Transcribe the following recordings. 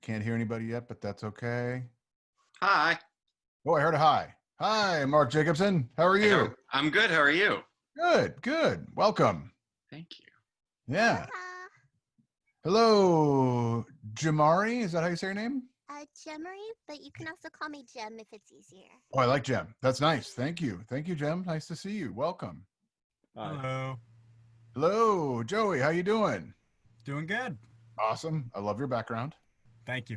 Can't hear anybody yet, but that's okay. Hi. Oh, I heard a hi. Hi, Mark Jacobson. How are you? I'm good. How are you? Good, good. Welcome. Thank you. Yeah. Hello, Jamari. Is that how you say your name? Jemery, but you can also call me Jem if it's easier. Oh, I like Jem. That's nice. Thank you. Thank you, Jem. Nice to see you. Welcome. Hi. Hello. Hello, Joey. How you doing? Doing good. Awesome. I love your background. Thank you.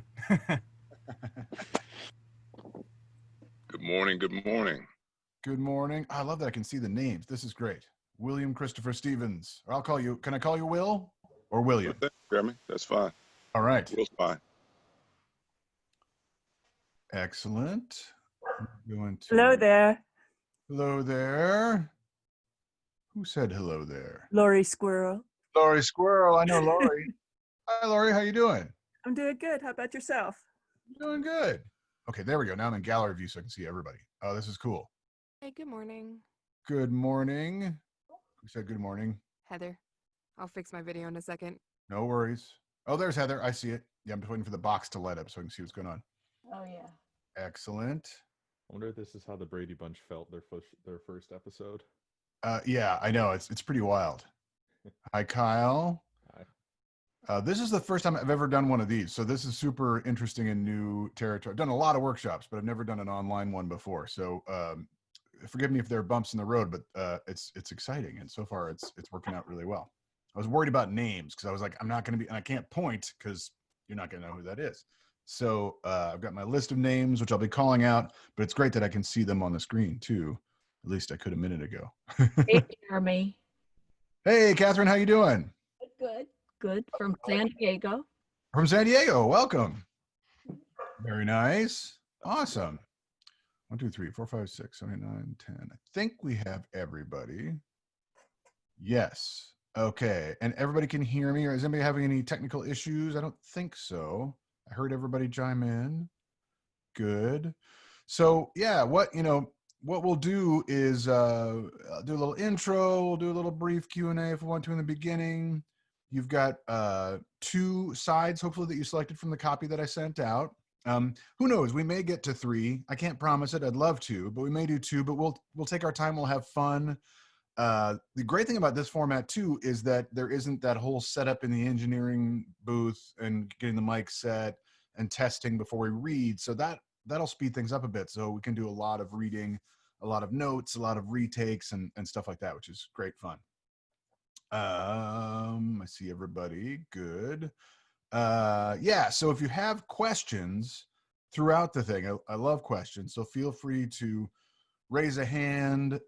Good morning. Good morning. Good morning. I love that I can see the names. This is great. William Christopher Stevens. Or I'll call you. Can I call you Will or William? Jeremy, that's fine. All right. Will's fine. Excellent. Hello there. Hello there. Who said hello there? Lori Squirrel. Lori Squirrel. I know Lori. Hi, Lori. How you doing? I'm doing good. How about yourself? Doing good. Okay, there we go. Now I'm in gallery view so I can see everybody. Oh, this is cool. Hey, good morning. Good morning. Who said good morning? Heather. I'll fix my video in a second. No worries. Oh, there's Heather. I see it. Yeah, I'm just waiting for the box to light up so I can see what's going on. Oh, yeah. Excellent. I wonder if this is how the Brady Bunch felt their first episode. Yeah, I know. It's pretty wild. Hi, Kyle. Hi. This is the first time I've ever done one of these, so this is super interesting and new territory. I've done a lot of workshops, but I've never done an online one before. So forgive me if there are bumps in the road, but it's exciting, and so far it's working out really well. I was worried about names because I was like, I'm not going to be, and I can't point because you're not going to know who that is. So I've got my list of names, which I'll be calling out, but it's great that I can see them on the screen too. At least I could a minute ago. Hey, Jeremy. Hey, Catherine, how you doing? Good. From San Diego. From San Diego. Welcome. Very nice. Awesome. 1, 2, 3, 4, 5, 6, 7, 8, 9, 10. I think we have everybody. Yes. Okay. And everybody can hear me, or is anybody having any technical issues? I don't think so. I heard everybody chime in. Good. So yeah, what we'll do is do a little intro, we'll do a little brief Q&A if we want to in the beginning. You've got 2 sides, hopefully, that you selected from the copy that I sent out. Who knows? We may get to 3. I can't promise it. I'd love to, but we may do 2. But we'll take our time. We'll have fun. The great thing about this format too is that there isn't that whole setup in the engineering booth and getting the mic set and testing before we read. So that'll speed things up a bit. So we can do a lot of reading, a lot of notes, a lot of retakes and stuff like that, which is great fun. I see everybody. Good. Yeah, so if you have questions throughout the thing, I love questions. So feel free to raise a hand,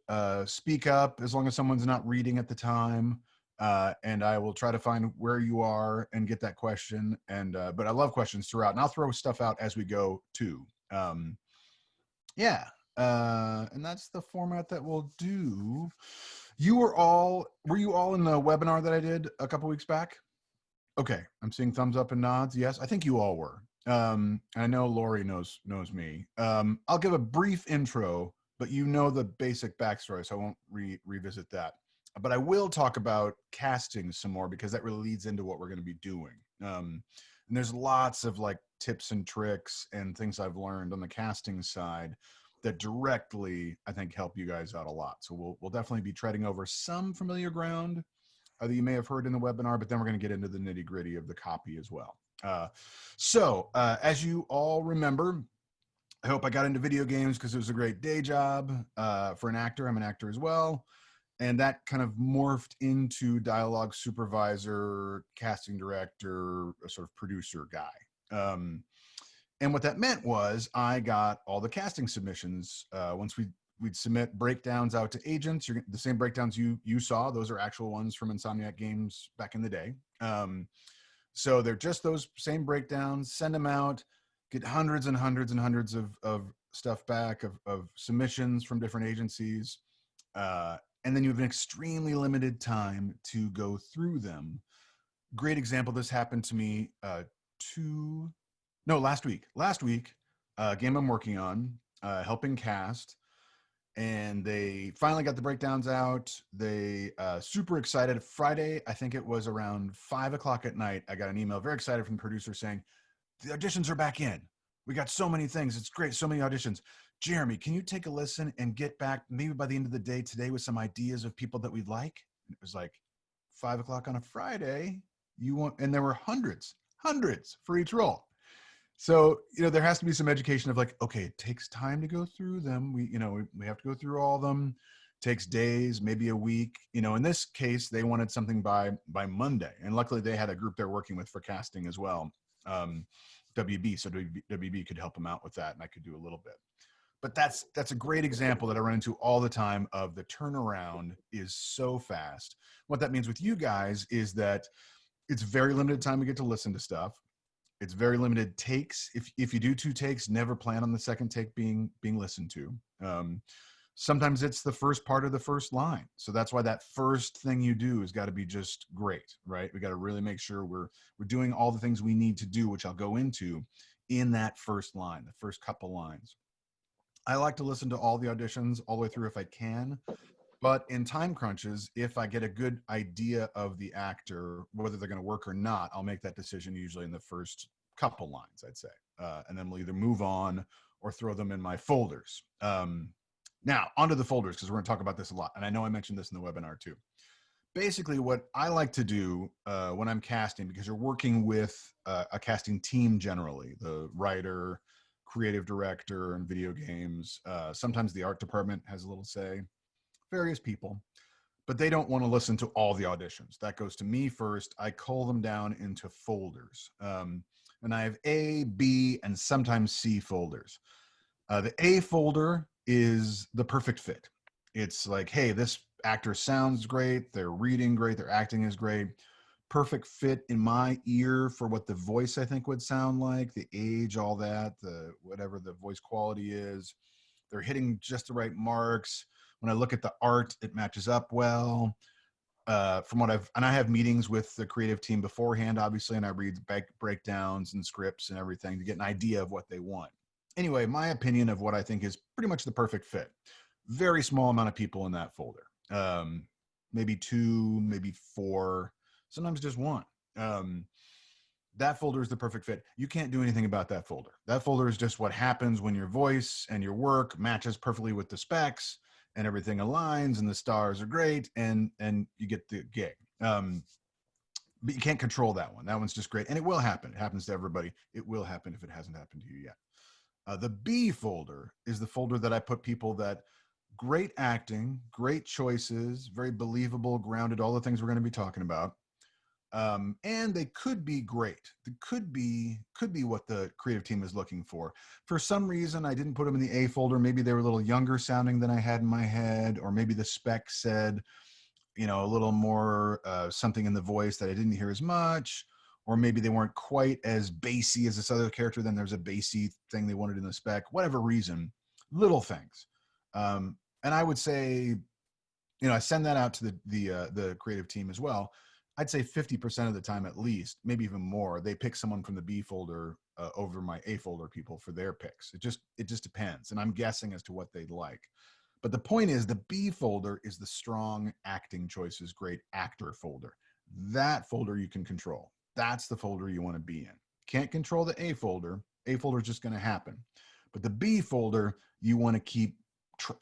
speak up as long as someone's not reading at the time. And I will try to find where you are and get that question. And but I love questions throughout, and I'll throw stuff out as we go too. Yeah, and that's the format that we'll do. Were you all in the webinar that I did a couple weeks back? Okay, I'm seeing thumbs up and nods. Yes, I think you all were. I know Lori knows me. I'll give a brief intro, but you know the basic backstory, so I won't revisit that. But I will talk about casting some more because that really leads into what we're going to be doing. And there's lots of like tips and tricks and things I've learned on the casting side that directly, I think, help you guys out a lot. So we'll definitely be treading over some familiar ground that you may have heard in the webinar, but then we're going to get into the nitty gritty of the copy as well. So as you all remember, I hope I got into video games because it was a great day job for an actor. I'm an actor as well. And that kind of morphed into dialogue supervisor, casting director, a sort of producer guy. And what that meant was I got all the casting submissions. Once we'd submit breakdowns out to agents, the same breakdowns you saw, those are actual ones from Insomniac Games back in the day. So they're just those same breakdowns, send them out, get hundreds and hundreds and hundreds of stuff back, of submissions from different agencies. And then you have an extremely limited time to go through them. Great example, this happened to me last week. Last week, a game I'm working on, helping cast, and they finally got the breakdowns out. They super excited. Friday, I think it was around 5 o'clock at night, I got an email, very excited from the producer saying, the auditions are back in. We got so many things. It's great. So many auditions. Jeremy, can you take a listen and get back maybe by the end of the day today with some ideas of people that we'd like? And it was like 5 o'clock on a Friday. And there were hundreds for each role. So, there has to be some education of like, okay, it takes time to go through them. We have to go through all of them. It takes days, maybe a week. In this case, they wanted something by Monday. And luckily they had a group they're working with for casting as well. WB. So WB could help them out with that. And I could do a little bit. But that's a great example that I run into all the time of the turnaround is so fast. What that means with you guys is that it's very limited time we get to listen to stuff. It's very limited takes. If you do 2 takes, never plan on the second take being listened to. Sometimes it's the first part of the first line. So that's why that first thing you do has got to be just great, right? We got to really make sure we're doing all the things we need to do, which I'll go into in that first line, the first couple lines. I like to listen to all the auditions all the way through if I can, but in time crunches, if I get a good idea of the actor, whether they're going to work or not, I'll make that decision usually in the first couple lines, I'd say. And then we'll either move on or throw them in my folders. Now, onto the folders, because we're going to talk about this a lot. And I know I mentioned this in the webinar too. Basically, what I like to do when I'm casting, because you're working with a casting team generally, the writer, creative director and video games. Sometimes the art department has a little say, various people, but they don't want to listen to all the auditions. That goes to me first. I cull them down into folders. And I have A, B, and sometimes C folders. The A folder is the perfect fit. It's like, hey, this actor sounds great. They're reading great. Their acting is great. Perfect fit in my ear for what the voice I think would sound like, the age, all that, whatever the voice quality is. They're hitting just the right marks. When I look at the art, it matches up well. I have meetings with the creative team beforehand, obviously, and I read breakdowns and scripts and everything to get an idea of what they want. Anyway, my opinion of what I think is pretty much the perfect fit. Very small amount of people in that folder. Maybe 2, maybe 4. Sometimes just 1. That folder is the perfect fit. You can't do anything about that folder. That folder is just what happens when your voice and your work matches perfectly with the specs and everything aligns and the stars are great and you get the gig. But you can't control that one. That one's just great. And it will happen. It happens to everybody. It will happen if it hasn't happened to you yet. The B folder is the folder that I put people that great acting, great choices, very believable, grounded, all the things we're going to be talking about. And they could be great. They could be what the creative team is looking for. For some reason, I didn't put them in the A folder. Maybe they were a little younger sounding than I had in my head, or maybe the spec said, a little more something in the voice that I didn't hear as much, or maybe they weren't quite as bassy as this other character. Then there's a bassy thing they wanted in the spec, whatever reason, little things. And I would say, I send that out to the creative team as well. I'd say 50% of the time at least, maybe even more, they pick someone from the B folder over my A folder people for their picks. It just depends. And I'm guessing as to what they'd like. But the point is the B folder is the strong acting choices, great actor folder. That folder you can control. That's the folder you want to be in. Can't control the A folder. A folder is just going to happen. But the B folder, you want to keep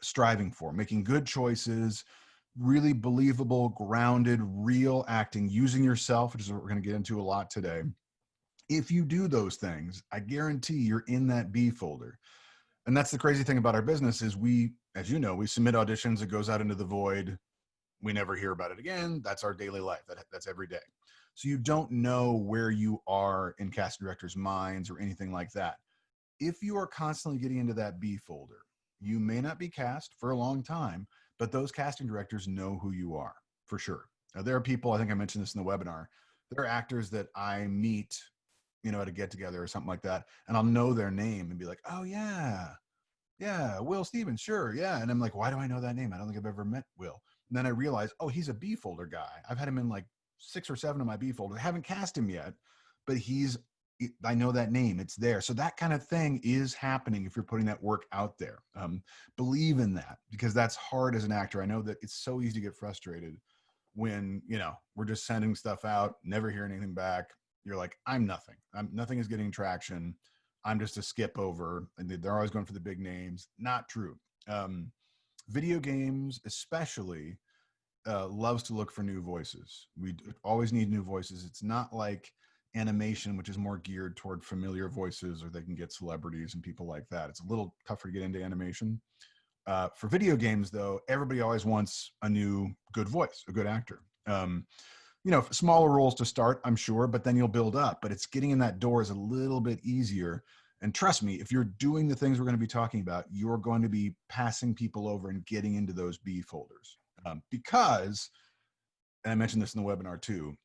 striving for, making good choices, really believable, grounded, real acting, using yourself, which is what we're going to get into a lot today. If you do those things, I guarantee you're in that B folder. And that's the crazy thing about our business is we, as you know, we submit auditions, it goes out into the void. We never hear about it again. That's our daily life. That's every day. So you don't know where you are in casting directors' minds or anything like that. If you are constantly getting into that B folder, you may not be cast for a long time, but those casting directors know who you are for sure. Now, there are people, I think I mentioned this in the webinar, there are actors that I meet, at a get together or something like that, and I'll know their name and be like, oh yeah, Will Stevens, sure, yeah. And I'm like, why do I know that name? I don't think I've ever met Will. And then I realize, oh, he's a B folder guy. I've had him in like 6 or 7 of my B folders. I haven't cast him yet, but I know that name. It's there. So that kind of thing is happening if you're putting that work out there. Believe in that, because that's hard as an actor. I know that it's so easy to get frustrated when, we're just sending stuff out, never hear anything back. you're like, I'm nothing. Nothing is getting traction. I'm just a skip over. And they're always going for the big names. Not true. Video games, especially, loves to look for new voices. We always need new voices. It's not like animation, which is more geared toward familiar voices, or they can get celebrities and people like that. It's a little tougher to get into animation. For video games, though, everybody always wants a new good voice, a good actor. Smaller roles to start, I'm sure, but then you'll build up. But it's getting in that door is a little bit easier. And trust me, if you're doing the things we're going to be talking about, you're going to be passing people over and getting into those B folders. Because, and I mentioned this in the webinar too,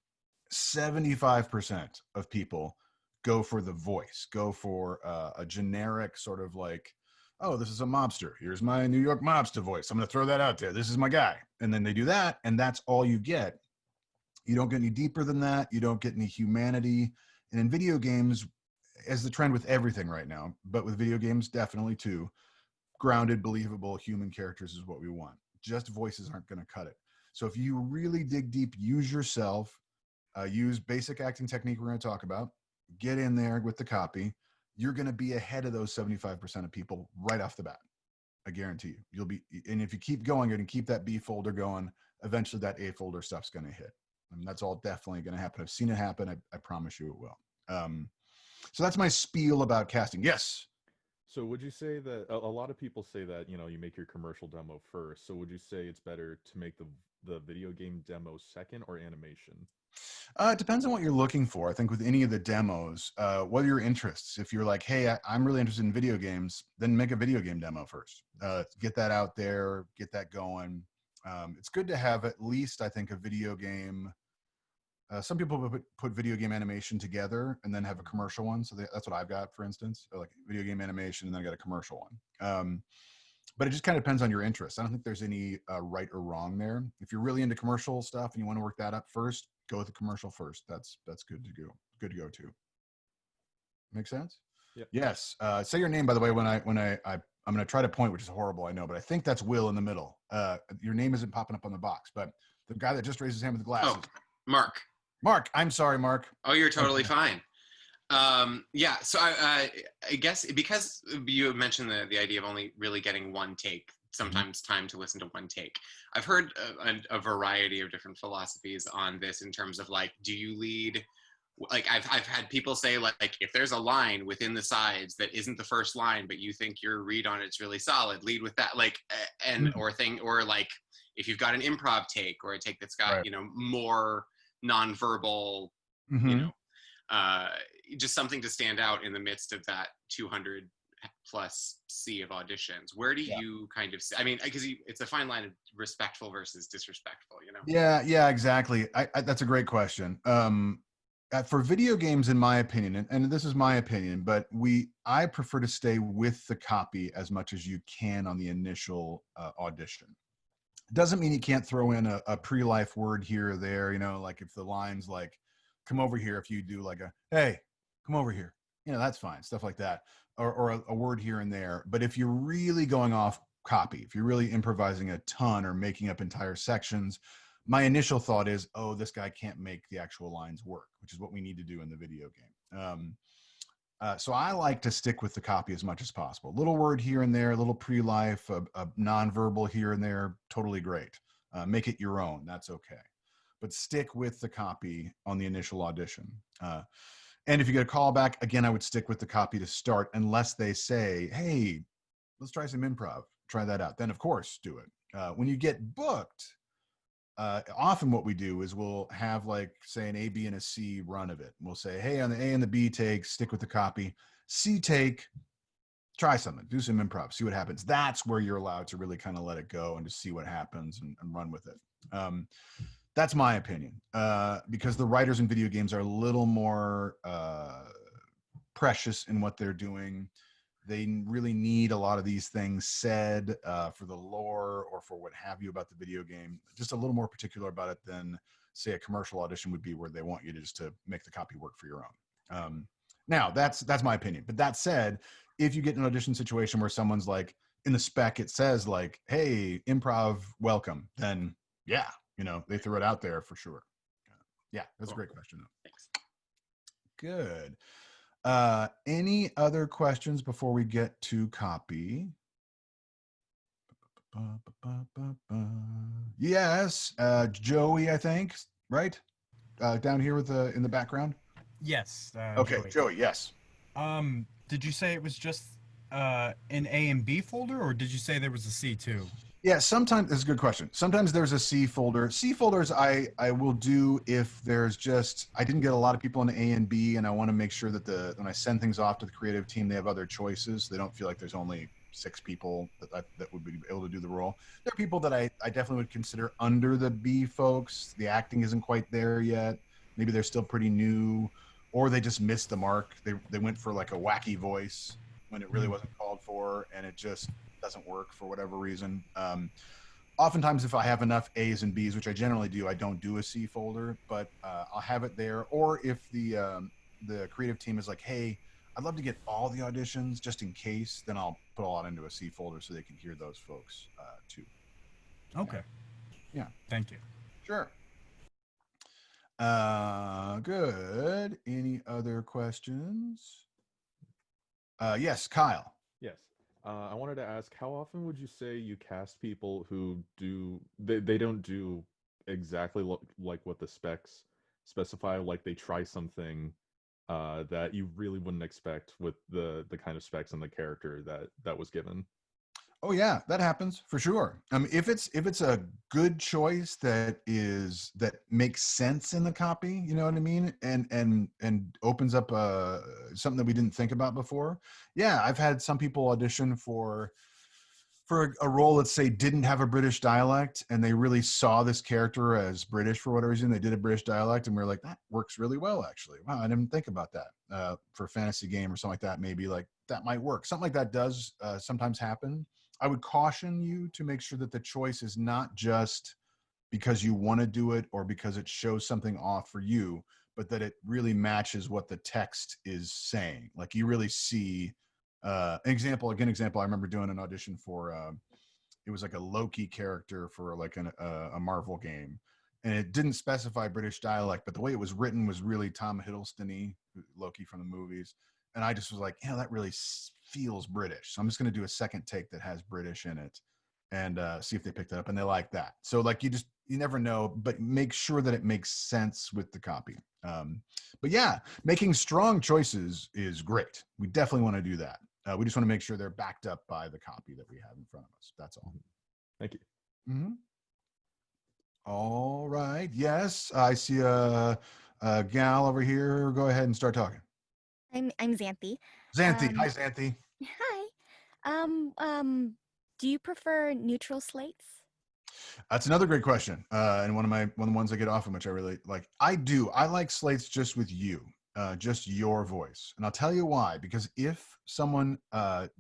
75% of people go for the voice, go for a generic sort of like, oh, this is a mobster. Here's my New York mobster voice. I'm going to throw that out there. This is my guy. And then they do that, and that's all you get. You don't get any deeper than that. You don't get any humanity. And in video games, as the trend with everything right now, but with video games definitely too, grounded, believable human characters is what we want. Just voices aren't going to cut it. So if you really dig deep, use yourself, use basic acting technique we're going to talk about, get in there with the copy, you're going to be ahead of those 75% of people right off the bat. I guarantee you. You'll be, and if you keep going and keep that B folder going, eventually that A folder stuff's going to hit. And that's all definitely going to happen. I've seen it happen. I promise you it will. So that's my spiel about casting. Yes. So would you say that a lot of people say that, you make your commercial demo first. So would you say it's better to make the video game demo second or animation? It depends on what you're looking for. I think with any of the demos, what are your interests? If you're like, hey, I'm really interested in video games, then make a video game demo first. Get that out there, get that going. It's good to have at least, I think, a video game. Some people put video game animation together and then have a commercial one. So that's what I've got, for instance, like video game animation, and then I got a commercial one. But it just kind of depends on your interest. I don't think there's any right or wrong there. If you're really into commercial stuff and you want to work that up first, go with the commercial first. That's good to go. Good to go too. Make sense? Yep. Yes. Say your name, by the way, when I'm going to try to point, which is horrible, I know, but I think that's Will in the middle. Your name isn't popping up on the box, but the guy that just raised his hand with the glasses. Oh, Mark. Mark, I'm sorry, Mark. Oh, you're totally fine. Yeah, so I guess because you mentioned the idea of only really getting one take, sometimes time to listen to one take. I've heard a variety of different philosophies on this in terms of like, do you lead? Like I've had people say like if there's a line within the sides that isn't the first line, but you think your read on it's really solid, lead with that. Like or like if you've got an improv take or a take that's got more nonverbal, just something to stand out in the midst of that 200 plus sea of auditions. Where do you kind of, I mean, because it's a fine line of respectful versus disrespectful, Yeah, exactly. That's a great question. For video games, in my opinion, and this is my opinion, but I prefer to stay with the copy as much as you can on the initial audition. Doesn't mean you can't throw in a pre-life word here or there, like if the line's like, come over here, if you do like hey, come over here, that's fine, stuff like that, or a word here and there. But if you're really going off copy, if you're really improvising a ton or making up entire sections, my initial thought is, oh, this guy can't make the actual lines work, which is what we need to do in the video game. So I like to stick with the copy as much as possible. Little word here and there, a little pre-life, a nonverbal here and there, totally great. Make it your own, that's okay. But stick with the copy on the initial audition. And if you get a call back, again, I would stick with the copy to start, unless they say, hey, let's try some improv, try that out. Then of course, do it. When you get booked, often what we do is we'll have like, say, an A, B, and a C run of it. We'll say, hey, on the A and the B take, stick with the copy. C take, try something, do some improv, see what happens. That's where you're allowed to really kind of let it go and just see what happens and run with it. That's my opinion, because the writers in video games are a little more precious in what they're doing. They really need a lot of these things said for the lore or for what have you about the video game. Just a little more particular about it than, say, a commercial audition would be, where they want you to just to make the copy work for your own. Now, that's my opinion. But that said, if you get an audition situation where someone's like, in the spec, it says like, hey, improv, welcome, then yeah, they threw it out there for sure. Yeah, that's a great question though. Thanks. Good. Any other questions before we get to copy? Yes, Joey, I think, right? Down here with the in the background. Yes. Okay, Joey, yes. Did you say it was just an A and B folder, or did you say there was a C too? Yeah, sometimes it's a good question. Sometimes there's a C folder. C folders I will do if there's just I didn't get a lot of people in A and B, and I want to make sure that when I send things off to the creative team, they have other choices. They don't feel like there's only 6 people that would be able to do the role. There are people that I definitely would consider under the B folks. The acting isn't quite there yet. Maybe they're still pretty new, or they just missed the mark. They went for like a wacky voice when it really wasn't called for, and it just doesn't work for whatever reason. Oftentimes, if I have enough A's and B's, which I generally do, I don't do a C folder, but I'll have it there. Or if the creative team is like, hey, I'd love to get all the auditions just in case, then I'll put a lot into a C folder so they can hear those folks too. Okay. Yeah. Thank you. Sure. Good. Any other questions? Yes, Kyle. Yes. I wanted to ask, how often would you say you cast people who they don't do exactly like what the specs specify, like they try something that you really wouldn't expect with the kind of specs and the character that was given? Oh yeah, that happens for sure. If it's a good choice that makes sense in the copy, you know what I mean, and opens up something that we didn't think about before. Yeah, I've had some people audition for a role that say didn't have a British dialect, and they really saw this character as British for whatever reason. They did a British dialect, and we were like, that works really well, actually. Wow, I didn't think about that for a fantasy game or something like that. Maybe like that might work. Something like that does sometimes happen. I would caution you to make sure that the choice is not just because you want to do it or because it shows something off for you, but that it really matches what the text is saying. Like you really see an example. I remember doing an audition for it was like a Loki character for like a Marvel game, and it didn't specify British dialect, but the way it was written was really Tom Hiddleston-y, Loki from the movies. And I just was like, that really feels British. So I'm just going to do a second take that has British in it and see if they picked it up. And they like that. So like you never know, but make sure that it makes sense with the copy. But yeah, making strong choices is great. We definitely want to do that. We just want to make sure they're backed up by the copy that we have in front of us. That's all. Thank you. Mm-hmm. All right. Yes, I see a gal over here. Go ahead and start talking. I'm Xanthi. Xanthi. Hi, Xanthi. Hi. Do you prefer neutral slates? That's another great question. And one of the ones I get often, which I really like. I do. I like slates just with you, just your voice. And I'll tell you why. Because if someone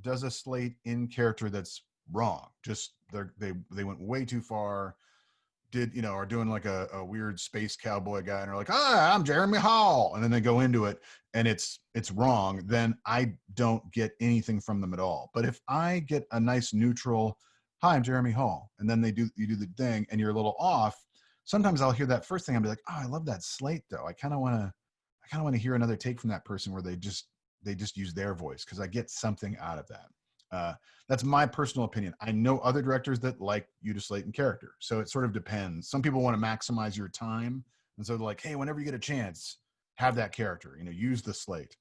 does a slate in character that's wrong, just they went way too far, are doing like a weird space cowboy guy and are like, hi, I'm Jeremy Hall. And then they go into it and it's wrong, then I don't get anything from them at all. But if I get a nice neutral, hi, I'm Jeremy Hall, and then you do the thing and you're a little off, sometimes I'll hear that first thing. I'll be like, oh, I love that slate though. I kind of want to hear another take from that person where they just use their voice, because I get something out of that. That's my personal opinion. I know other directors that like you to slate in character. So it sort of depends. Some people want to maximize your time. And so they're like, hey, whenever you get a chance, have that character, use the slate.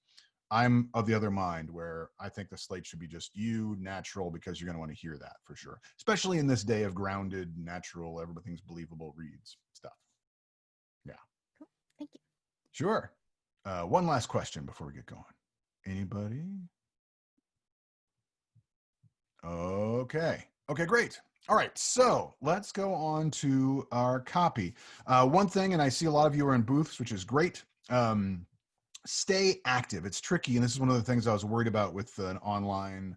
I'm of the other mind where I think the slate should be just you, natural, because you're going to want to hear that for sure. Especially in this day of grounded, natural, everything's believable reads stuff. Yeah. Cool. Thank you. Sure. One last question before we get going. Anybody? Okay, great. All right, so let's go on to our copy. One thing, and I see a lot of you are in booths, which is great. Stay active. It's tricky, and this is one of the things I was worried about with an online,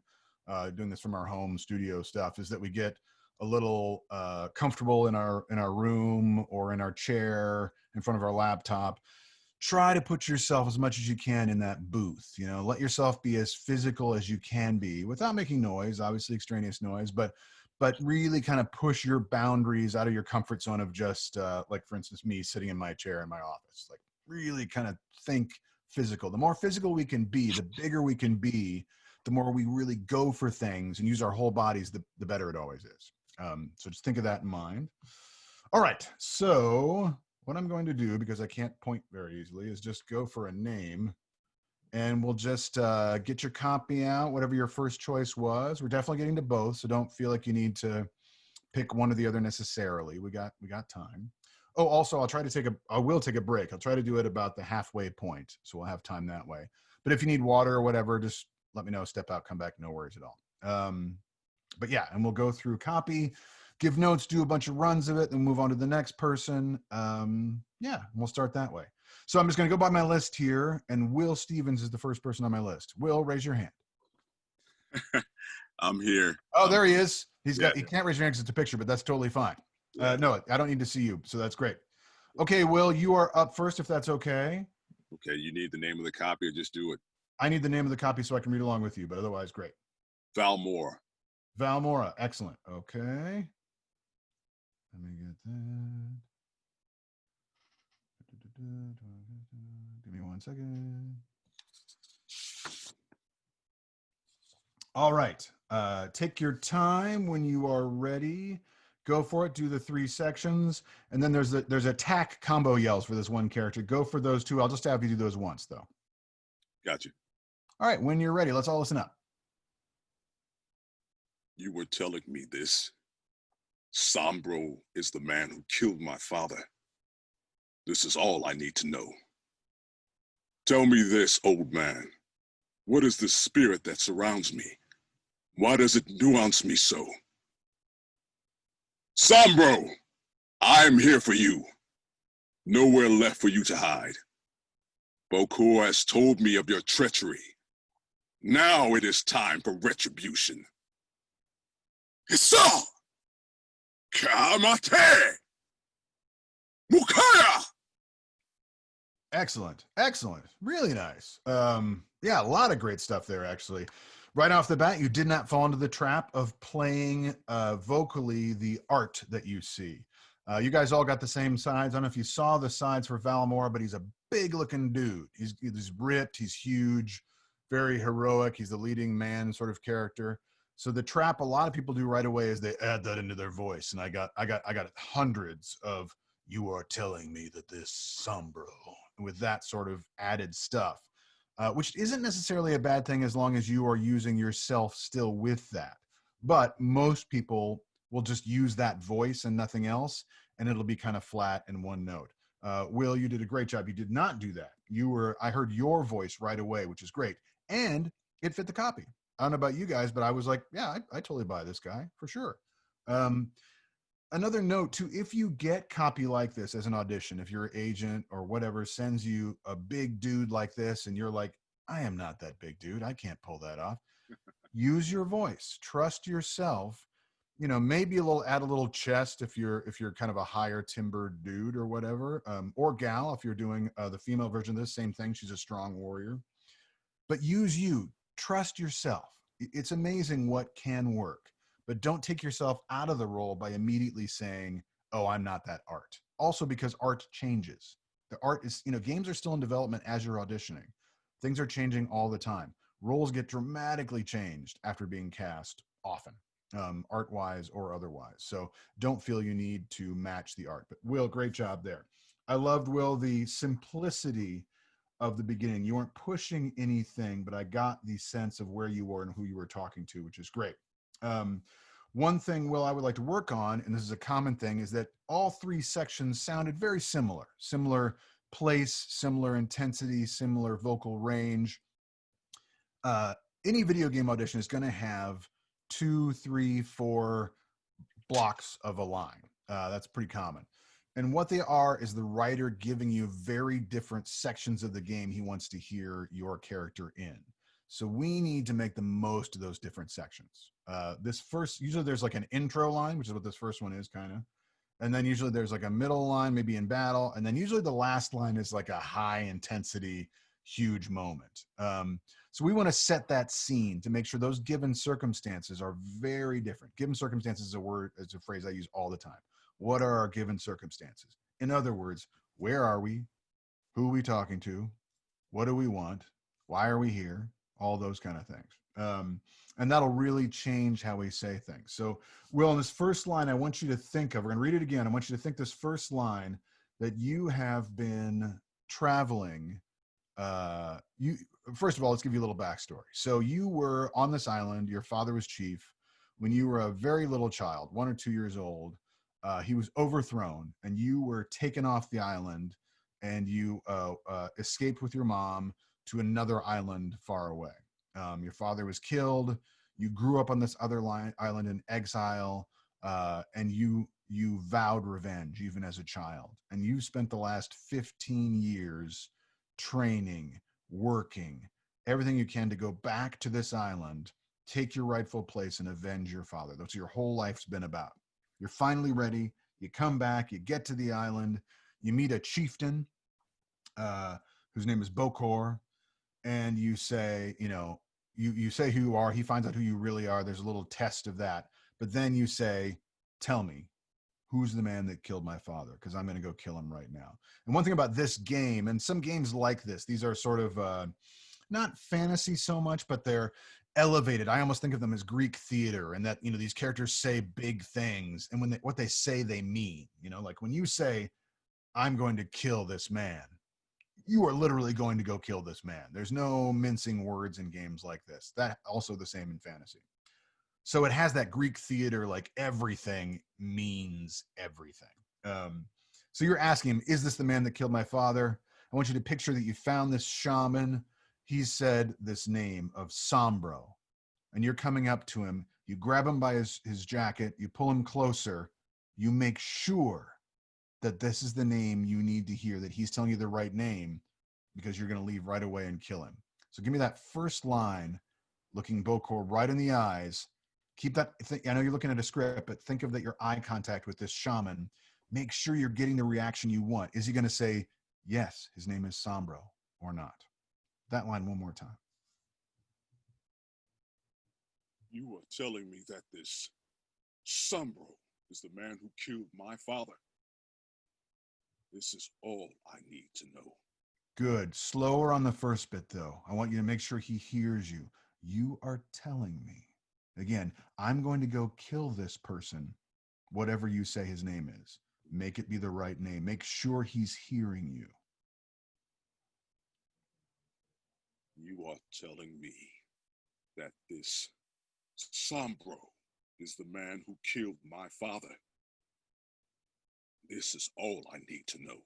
doing this from our home studio stuff, is that we get a little comfortable in our room or in our chair in front of our laptop. Try to put yourself as much as you can in that booth. Let yourself be as physical as you can be without making noise, obviously extraneous noise, but really kind of push your boundaries out of your comfort zone of just like, for instance, me sitting in my chair in my office. Like really kind of think physical. The more physical we can be, the bigger we can be, the more we really go for things and use our whole bodies, the better it always is. So just think of that in mind. All right, so what I'm going to do, because I can't point very easily, is just go for a name, and we'll just get your copy out, whatever your first choice was. We're definitely getting to both, so don't feel like you need to pick one or the other necessarily. We got time. Oh, also, I will take a break. I'll try to do it about the halfway point, so we'll have time that way. But if you need water or whatever, just let me know, step out, come back, no worries at all. But yeah, and we'll go through copy, give notes, do a bunch of runs of it, then move on to the next person. Yeah, we'll start that way. So I'm just going to go by my list here, and Will Stevens is the first person on my list. Will, raise your hand. I'm here. Oh, there he is. He can't raise your hand because it's a picture, but that's totally fine. No, I don't need to see you, so that's great. Okay, Will, you are up first, if that's okay. Okay, you need the name of the copy or just do it? I need the name of the copy so I can read along with you, but otherwise, great. Valmora. Valmora, excellent. Okay. Let me get that. Give me 1 second. All right. Take your time when you are ready. Go for it. Do the 3 sections. And then there's attack combo yells for this one character. Go for those 2. I'll just have you do those once, though. Gotcha. All right. When you're ready, let's all listen up. You were telling me this. Sombro is the man who killed my father. This is all I need to know. Tell me this, old man. What is the spirit that surrounds me? Why does it nuance me so? Sombro, I'm here for you. Nowhere left for you to hide. Bokor has told me of your treachery. Now it is time for retribution. Hissa! Kamate! Mukaya! Excellent. Excellent. Really nice. Yeah, a lot of great stuff there, actually. Right off the bat, you did not fall into the trap of playing vocally the art that you see. You guys all got the same sides. I don't know if you saw the sides for Valmora, but he's a big-looking dude. He's ripped. He's huge, very heroic. He's the leading man sort of character. So the trap a lot of people do right away is they add that into their voice. And I got hundreds of, you are telling me that this Sombro, with that sort of added stuff, which isn't necessarily a bad thing as long as you are using yourself still with that. But most people will just use that voice and nothing else, and it'll be kind of flat in one note. Will, you did a great job. You did not do that. I heard your voice right away, which is great. And it fit the copy. I don't know about you guys, but I was like, yeah, I totally buy this guy for sure. Another note too, if you get copy like this as an audition, if your agent or whatever sends you a big dude like this and you're like, I am not that big dude, I can't pull that off. Use your voice, trust yourself. You know, maybe add a little chest if you're kind of a higher timbered dude or whatever, or gal if you're doing the female version of this, same thing. She's a strong warrior. But use you, trust yourself. It's amazing what can work. But don't take yourself out of the role by immediately saying, oh, I'm not that art. Also because art changes. The art is, games are still in development as you're auditioning. Things are changing all the time. Roles get dramatically changed after being cast often, art-wise or otherwise. So don't feel you need to match the art. But Will, great job there. I loved, Will, the simplicity of the beginning. You weren't pushing anything, but I got the sense of where you were and who you were talking to, which is great. One thing, Will, I would like to work on, and this is a common thing, is that all 3 sections sounded very similar. Similar place, similar intensity, similar vocal range. Any video game audition is going to have 2, 3, 4 blocks of a line. That's pretty common. And what they are is the writer giving you very different sections of the game he wants to hear your character in. So we need to make the most of those different sections. Usually there's like an intro line, which is what this first one is kind of. And then usually there's like a middle line, maybe in battle. And then usually the last line is like a high intensity, huge moment. So we want to set that scene to make sure those given circumstances are very different. Given circumstances is a phrase I use all the time. What are our given circumstances? In other words, where are we? Who are we talking to? What do we want? Why are we here? All those kind of things. And that'll really change how we say things. So, Will, in this first line, I want you to think of, we're going to read it again. I want you to think this first line that you have been traveling. You First of all, let's give you a little backstory. So you were on this island. Your father was chief. When you were a very little child, 1 or 2 years old, he was overthrown, and you were taken off the island, and you escaped with your mom to another island far away. Your father was killed. You grew up on this other island in exile, and you vowed revenge even as a child. And you spent the last 15 years training, working, everything you can to go back to this island, take your rightful place, and avenge your father. That's what your whole life's been about. You're finally ready. You come back, you get to the island, you meet a chieftain whose name is Bokor, and you say, you say who you are. He finds out who you really are. There's a little test of that. But then you say, tell me, who's the man that killed my father? Because I'm going to go kill him right now. And one thing about this game, and some games like this, these are sort of not fantasy so much, but they're elevated. I almost think of them as Greek theater, and that, these characters say big things, and when what they say, they mean. Like when you say, I'm going to kill this man, you are literally going to go kill this man. There's no mincing words in games like this. That also the same in fantasy. So it has that Greek theater, like everything means everything. So you're asking him, is this the man that killed my father? I want you to picture that you found this shaman. He said this name of Sombro, and you're coming up to him. You grab him by his jacket. You pull him closer. You make sure that this is the name you need to hear, that he's telling you the right name, because you're going to leave right away and kill him. So give me that first line, looking Bokor right in the eyes. Keep that. I know you're looking at a script, but think of that your eye contact with this shaman. Make sure you're getting the reaction you want. Is he going to say, yes, his name is Sombro, or not? That line one more time. You are telling me that this Sombro is the man who killed my father. This is all I need to know. Good. Slower on the first bit, though. I want you to make sure he hears you. You are telling me. Again, I'm going to go kill this person, whatever you say his name is. Make it be the right name. Make sure he's hearing you. You are telling me that this Sombro is the man who killed my father. This is all I need to know.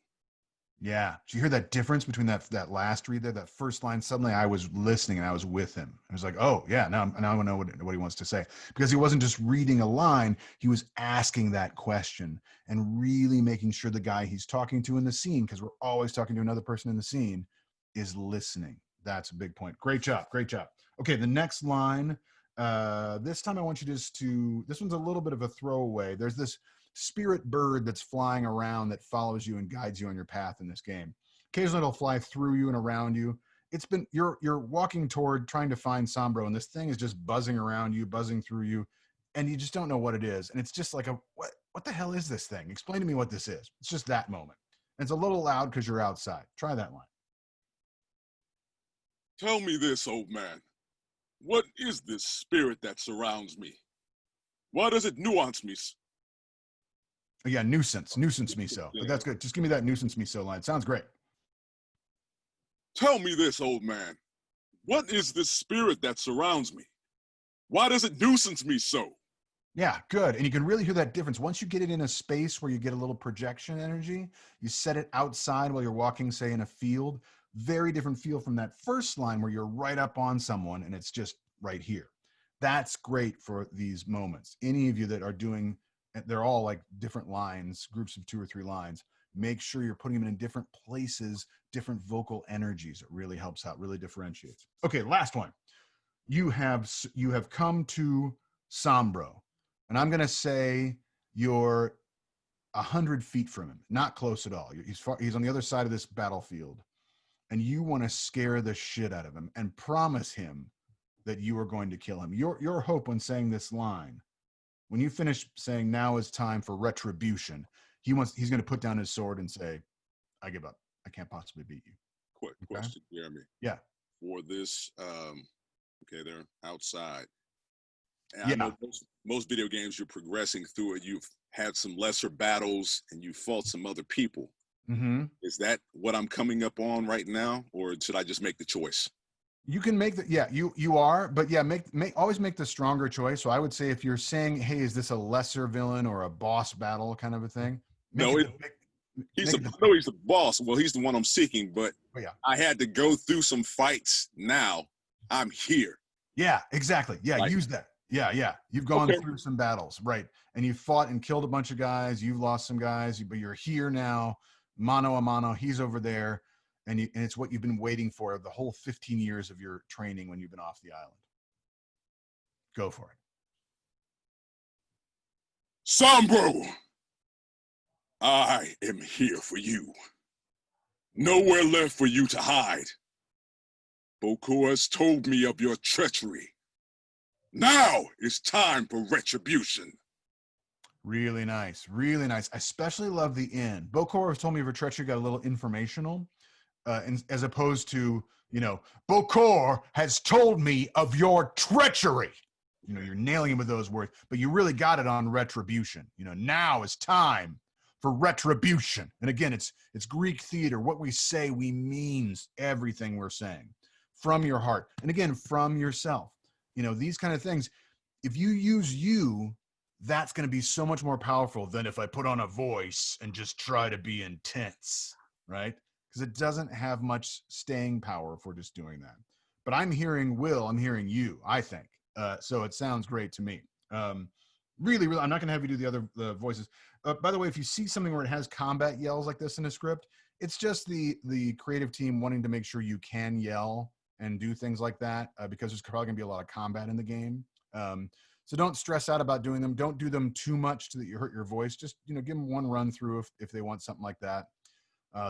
Yeah. Did you hear that difference between that last read there, that first line? Suddenly I was listening and I was with him. I was like, oh, yeah, now I know what he wants to say. Because he wasn't just reading a line, he was asking that question and really making sure the guy he's talking to in the scene, because we're always talking to another person in the scene, is listening. That's a big point. Great job. Great job. Okay, the next line. This time I want you just to, this one's a little bit of a throwaway. There's this spirit bird that's flying around that follows you and guides you on your path in this game. Occasionally it'll fly through you and around you. It's been, you're walking toward trying to find Sombro, and this thing is just buzzing around you, buzzing through you, and you just don't know what it is. And it's just like what the hell is this thing? Explain to me what this is. It's just that moment. And it's a little loud because you're outside. Try that line. Tell me this, old man. What is this spirit that surrounds me? Why does it nuance me? Yeah, nuisance me so. But that's good. Just give me that nuisance me so line. Sounds great. Tell me this, old man. What is this spirit that surrounds me? Why does it nuisance me so? Yeah, good. And you can really hear that difference. Once you get it in a space where you get a little projection energy, you set it outside while you're walking, say, in a field. Very different feel from that first line where you're right up on someone and it's just right here. That's great for these moments. Any of you that are doing, they're all like different lines, groups of 2 or 3 lines. Make sure you're putting them in different places, different vocal energies. It really helps out, really differentiates. Okay, last one. You have come to Sombro, and I'm going to say you're 100 feet from him, not close at all. He's on the other side of this battlefield, and you want to scare the shit out of him and promise him that you are going to kill him. Your hope when saying this line, when you finish saying now is time for retribution, he's going to put down his sword and say, I give up. I can't possibly beat you. quick question, Jeremy. Yeah. For this, okay, they're outside. And Yeah. I know most video games, you're progressing through it. You've had some lesser battles and you fought some other people. Mm-hmm. Is that what I'm coming up on right now, or should I just make the choice? You can make the, yeah, you are, but yeah, always make the stronger choice. So I would say if you're saying, hey, is this a lesser villain or a boss battle kind of a thing? I know he's the boss. Well, he's the one I'm seeking, but I had to go through some fights. Now I'm here. Yeah, exactly. Yeah, like, use that. Yeah. You've gone through some battles, right? And you fought and killed a bunch of guys. You've lost some guys, but you're here now, mano a mano. He's over there. And it's what you've been waiting for the whole 15 years of your training when you've been off the island. Go for it. Sombro, I am here for you. Nowhere left for you to hide. Boko has told me of your treachery. Now it's time for retribution. Really nice. Really nice. I especially love the end. Bokor has told me of her treachery, got a little informational. As opposed to, Bokor has told me of your treachery. You're nailing it with those words, but you really got it on retribution. Now is time for retribution. And again, it's Greek theater. What we say, we means everything we're saying from your heart. And again, from yourself. These kind of things, if you use you, that's going to be so much more powerful than if I put on a voice and just try to be intense, right? Because it doesn't have much staying power if we're just doing that. But I'm hearing Will, I'm hearing you, I think. So it sounds great to me. Really, I'm not going to have you do the voices. By the way, if you see something where it has combat yells like this in a script, it's just the creative team wanting to make sure you can yell and do things like that because there's probably going to be a lot of combat in the game. So don't stress out about doing them. Don't do them too much so that you hurt your voice. Just, give them one run through if they want something like that.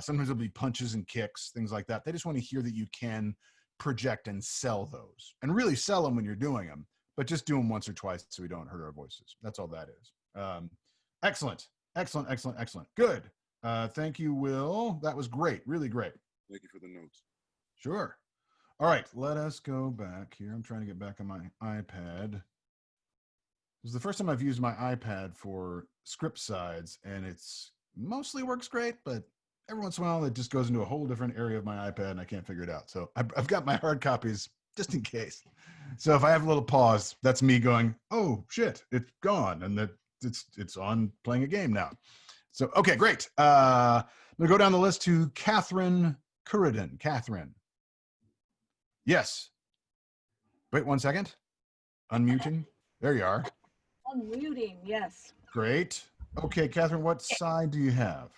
Sometimes there'll be punches and kicks, things like that. They just want to hear that you can project and sell those. And really sell them when you're doing them, but just do them once or twice so we don't hurt our voices. That's all that is. Excellent. Good. Thank you, Will. That was great. Really great. Thank you for the notes. Sure. All right, let us go back here. I'm trying to get back on my iPad. This is the first time I've used my iPad for script sides, and it's mostly works great, but every once in a while it just goes into a whole different area of my iPad and I can't figure it out. So I've got my hard copies just in case. So if I have a little pause, that's me going, oh shit, it's gone. And that it's on playing a game now. So, okay, great. I'm gonna go down the list to Catherine Curridon. Catherine. Yes. Wait 1 second. Unmuting. There you are. Unmuting, yes. Great. Okay, Catherine, what side do you have?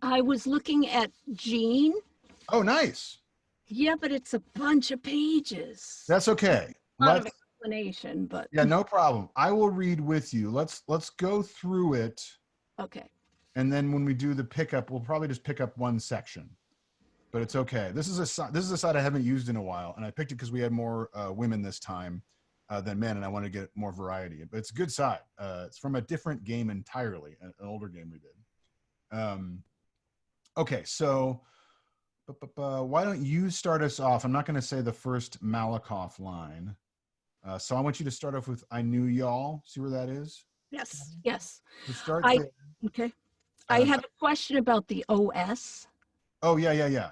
I was looking at Jean. Oh, nice. Yeah, but it's a bunch of pages. That's okay. A lot of explanation, but yeah, no problem. I will read with you. Let's go through it. Okay. And then when we do the pickup, we'll probably just pick up one section. But it's okay. This is a side I haven't used in a while, and I picked it because we had more women this time than men, and I wanted to get more variety. But it's a good side. It's from a different game entirely, an older game we did. Okay, so why don't you start us off? I'm not going to say the first Malakoff line. So I want you to start off with I knew y'all. See where that is? Yes. Start there. Okay. I have a question about the OS. Oh, yeah.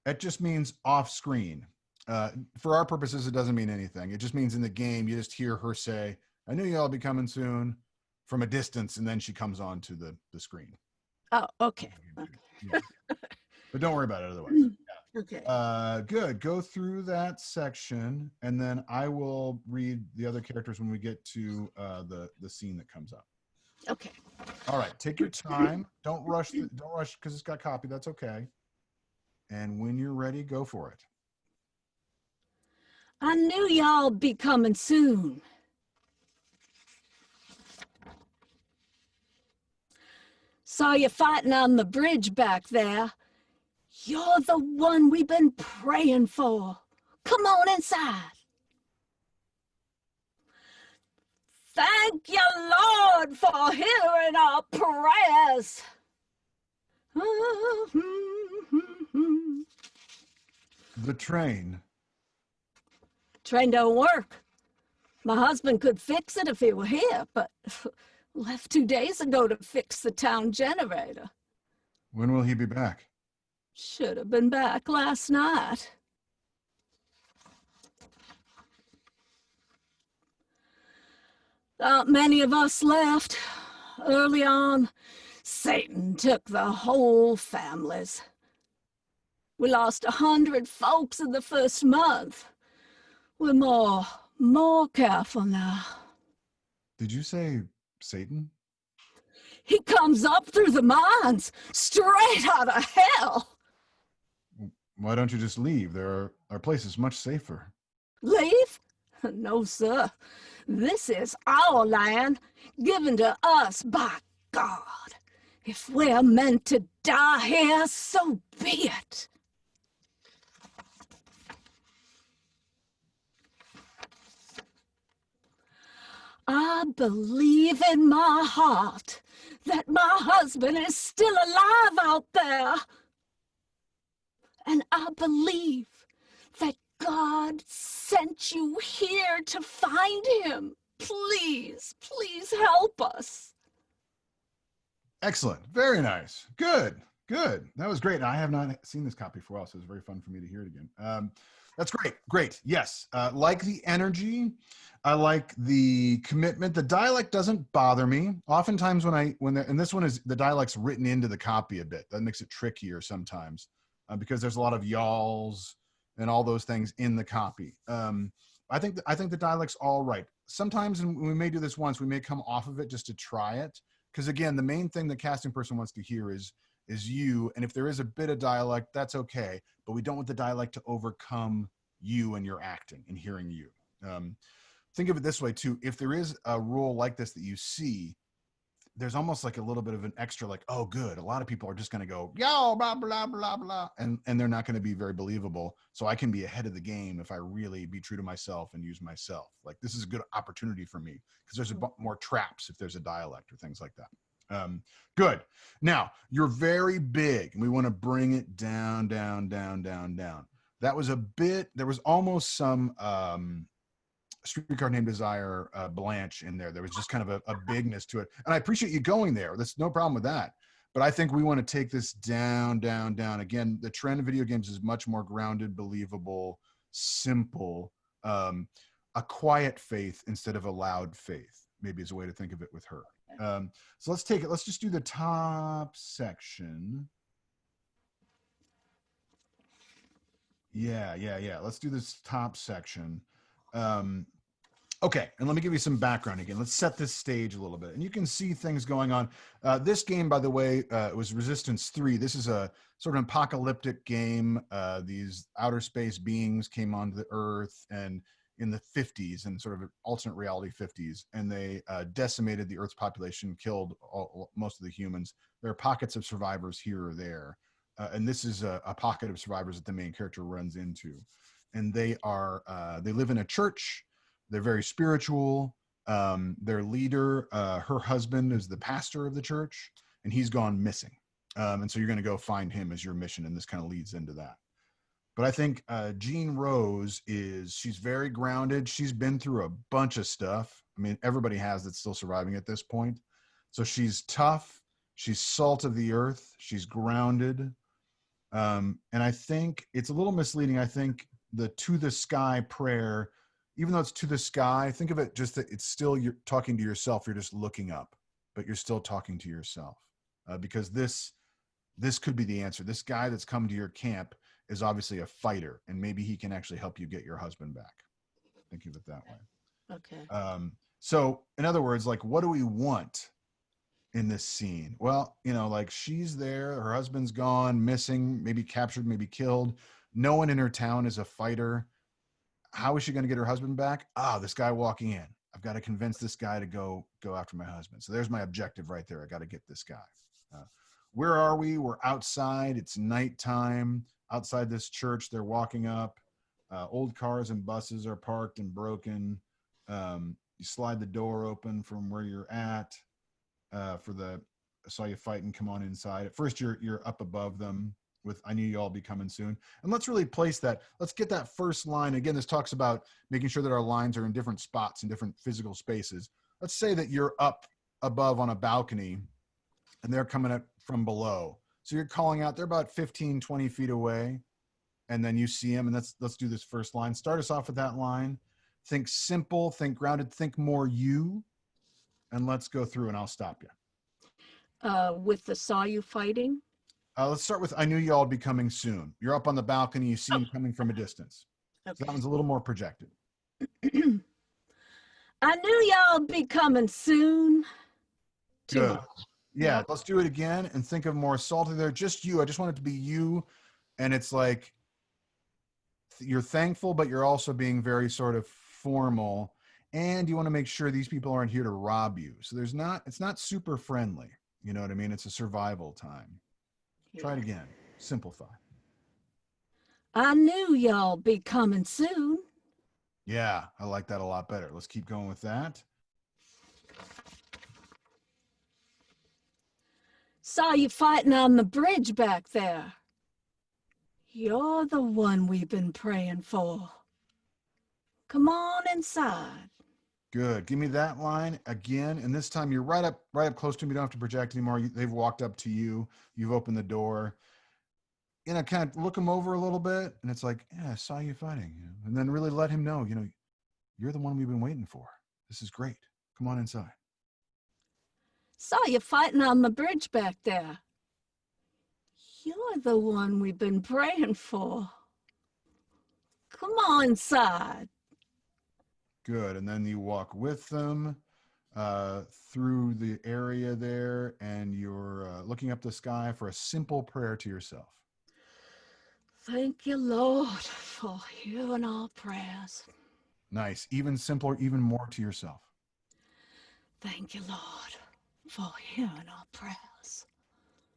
It just means off screen. For our purposes, it doesn't mean anything. It just means in the game, you just hear her say, I knew y'all be coming soon from a distance, and then she comes on to the screen. Oh, okay. Yeah. But don't worry about it otherwise. Yeah. Okay. Good. Go through that section, and then I will read the other characters when we get to the scene that comes up. Okay. All right. Take your time. Don't rush. Don't rush because it's got copy. That's okay. And when you're ready, go for it. I knew y'all be coming soon. Saw you fighting on the bridge back there. You're the one we've been praying for. Come on inside. Thank you, Lord, for hearing our prayers. The train. Train don't work. My husband could fix it if he were here, but left 2 days ago to fix the town generator. When will he be back? Should have been back last night. Many of us left. Early on, Satan took the whole families. We lost 100 folks in the first month. We're more careful now. Did you say Satan? He comes up through the mines, straight out of hell. Why don't you just leave? Our place is much safer. Leave? No, sir. This is our land, given to us by God. If we're meant to die here, so be it. I believe in my heart that my husband is still alive out there. And I believe that God sent you here to find him. Please, please help us. Excellent. Very nice. Good. That was great. I have not seen this copy for a while, so it's very fun for me to hear it again. That's great. Great. Yes. Like the energy. I like the commitment. The dialect doesn't bother me. Oftentimes and this one is, the dialect's written into the copy a bit. That makes it trickier sometimes because there's a lot of y'alls and all those things in the copy. I think the dialect's all right. Sometimes, and we may do this once, we may come off of it just to try it. Because again, the main thing the casting person wants to hear is you. And if there is a bit of dialect, that's okay. But we don't want the dialect to overcome you and your acting and hearing you. Think of it this way too. If there is a role like this that you see, there's almost like a little bit of an extra, like, oh, good. A lot of people are just going to go, yo, blah, blah, blah, blah. And they're not going to be very believable. So I can be ahead of the game if I really be true to myself and use myself. Like, this is a good opportunity for me because there's more traps if there's a dialect or things like that. Good. Now, you're very big and we want to bring it down, down, down, down, down. That was a bit, there was almost some Streetcar Named Desire Blanche in there. There was just kind of a bigness to it. And I appreciate you going there. There's no problem with that. But I think we want to take this down, down, down. Again, the trend of video games is much more grounded, believable, simple, a quiet faith instead of a loud faith, maybe is a way to think of it with her. So let's take it. Let's just do the top section. Yeah. Let's do this top section. Okay, and let me give you some background again. Let's set this stage a little bit. And you can see things going on. This game, by the way, was Resistance 3. This is a sort of apocalyptic game. These outer space beings came onto the Earth and in the 50s, and sort of alternate reality 50s, and they decimated the Earth's population, killed most of the humans. There are pockets of survivors here or there. And this is a pocket of survivors that the main character runs into. And they live in a church. They're very spiritual. Their leader, her husband, is the pastor of the church, and he's gone missing. And so you're going to go find him as your mission, and this kind of leads into that. But I think Jean Rose she's very grounded. She's been through a bunch of stuff. I mean, everybody has that's still surviving at this point. So she's tough. She's salt of the earth. She's grounded. And I think it's a little misleading. I think the to the sky prayer, even though it's to the sky, think of it just that it's still you're talking to yourself. You're just looking up, but you're still talking to yourself because this could be the answer. This guy that's come to your camp is obviously a fighter, and maybe he can actually help you get your husband back. Think of it that way. Okay. So in other words, like, what do we want in this scene? Well, like she's there, her husband's gone, missing, maybe captured, maybe killed. No one in her town is a fighter. How is she going to get her husband back? This guy walking in. I've got to convince this guy to go after my husband. So there's my objective right there. I got to get this guy. Where are we? We're outside. It's nighttime. Outside this church, they're walking up. Old cars and buses are parked and broken. You slide the door open from where you're at. I saw you fighting. Come on inside. At first, you're up above them. with I knew y'all be coming soon. And let's really place that. Let's get that first line. Again, this talks about making sure that our lines are in different spots, in different physical spaces. Let's say that you're up above on a balcony and they're coming up from below. So you're calling out, they're about 15, 20 feet away. And then you see them, and let's do this first line. Start us off with that line. Think simple, think grounded, think more you. And let's go through and I'll stop you. With the saw you fighting? Let's start with I knew y'all be coming soon. You're up on the balcony, you see him coming from a distance. Okay. So that one's a little more projected. I knew y'all be coming soon. Good. Yeah, let's do it again and think of more salty there. Just you. I just want it to be you. And it's like you're thankful, but you're also being very sort of formal. And you want to make sure these people aren't here to rob you. So it's not super friendly. You know what I mean? It's a survival time. Yeah. Try it again. Simplify. I knew y'all be coming soon. Yeah, I like that a lot better. Let's keep going with that. Saw you fighting on the bridge back there. You're the one we've been praying for. Come on inside. Good. Give me that line again. And this time you're right up close to me. You don't have to project anymore. They've walked up to you. You've opened the door. You know, kind of look him over a little bit. And it's like, yeah, I saw you fighting. And then really let him know, you're the one we've been waiting for. This is great. Come on inside. Saw you fighting on the bridge back there. You're the one we've been praying for. Come on inside. Good. And then you walk with them through the area there, and you're looking up the sky for a simple prayer to yourself. Thank you, Lord, for hearing our prayers. Nice. Even simpler, even more to yourself. Thank you, Lord, for hearing our prayers.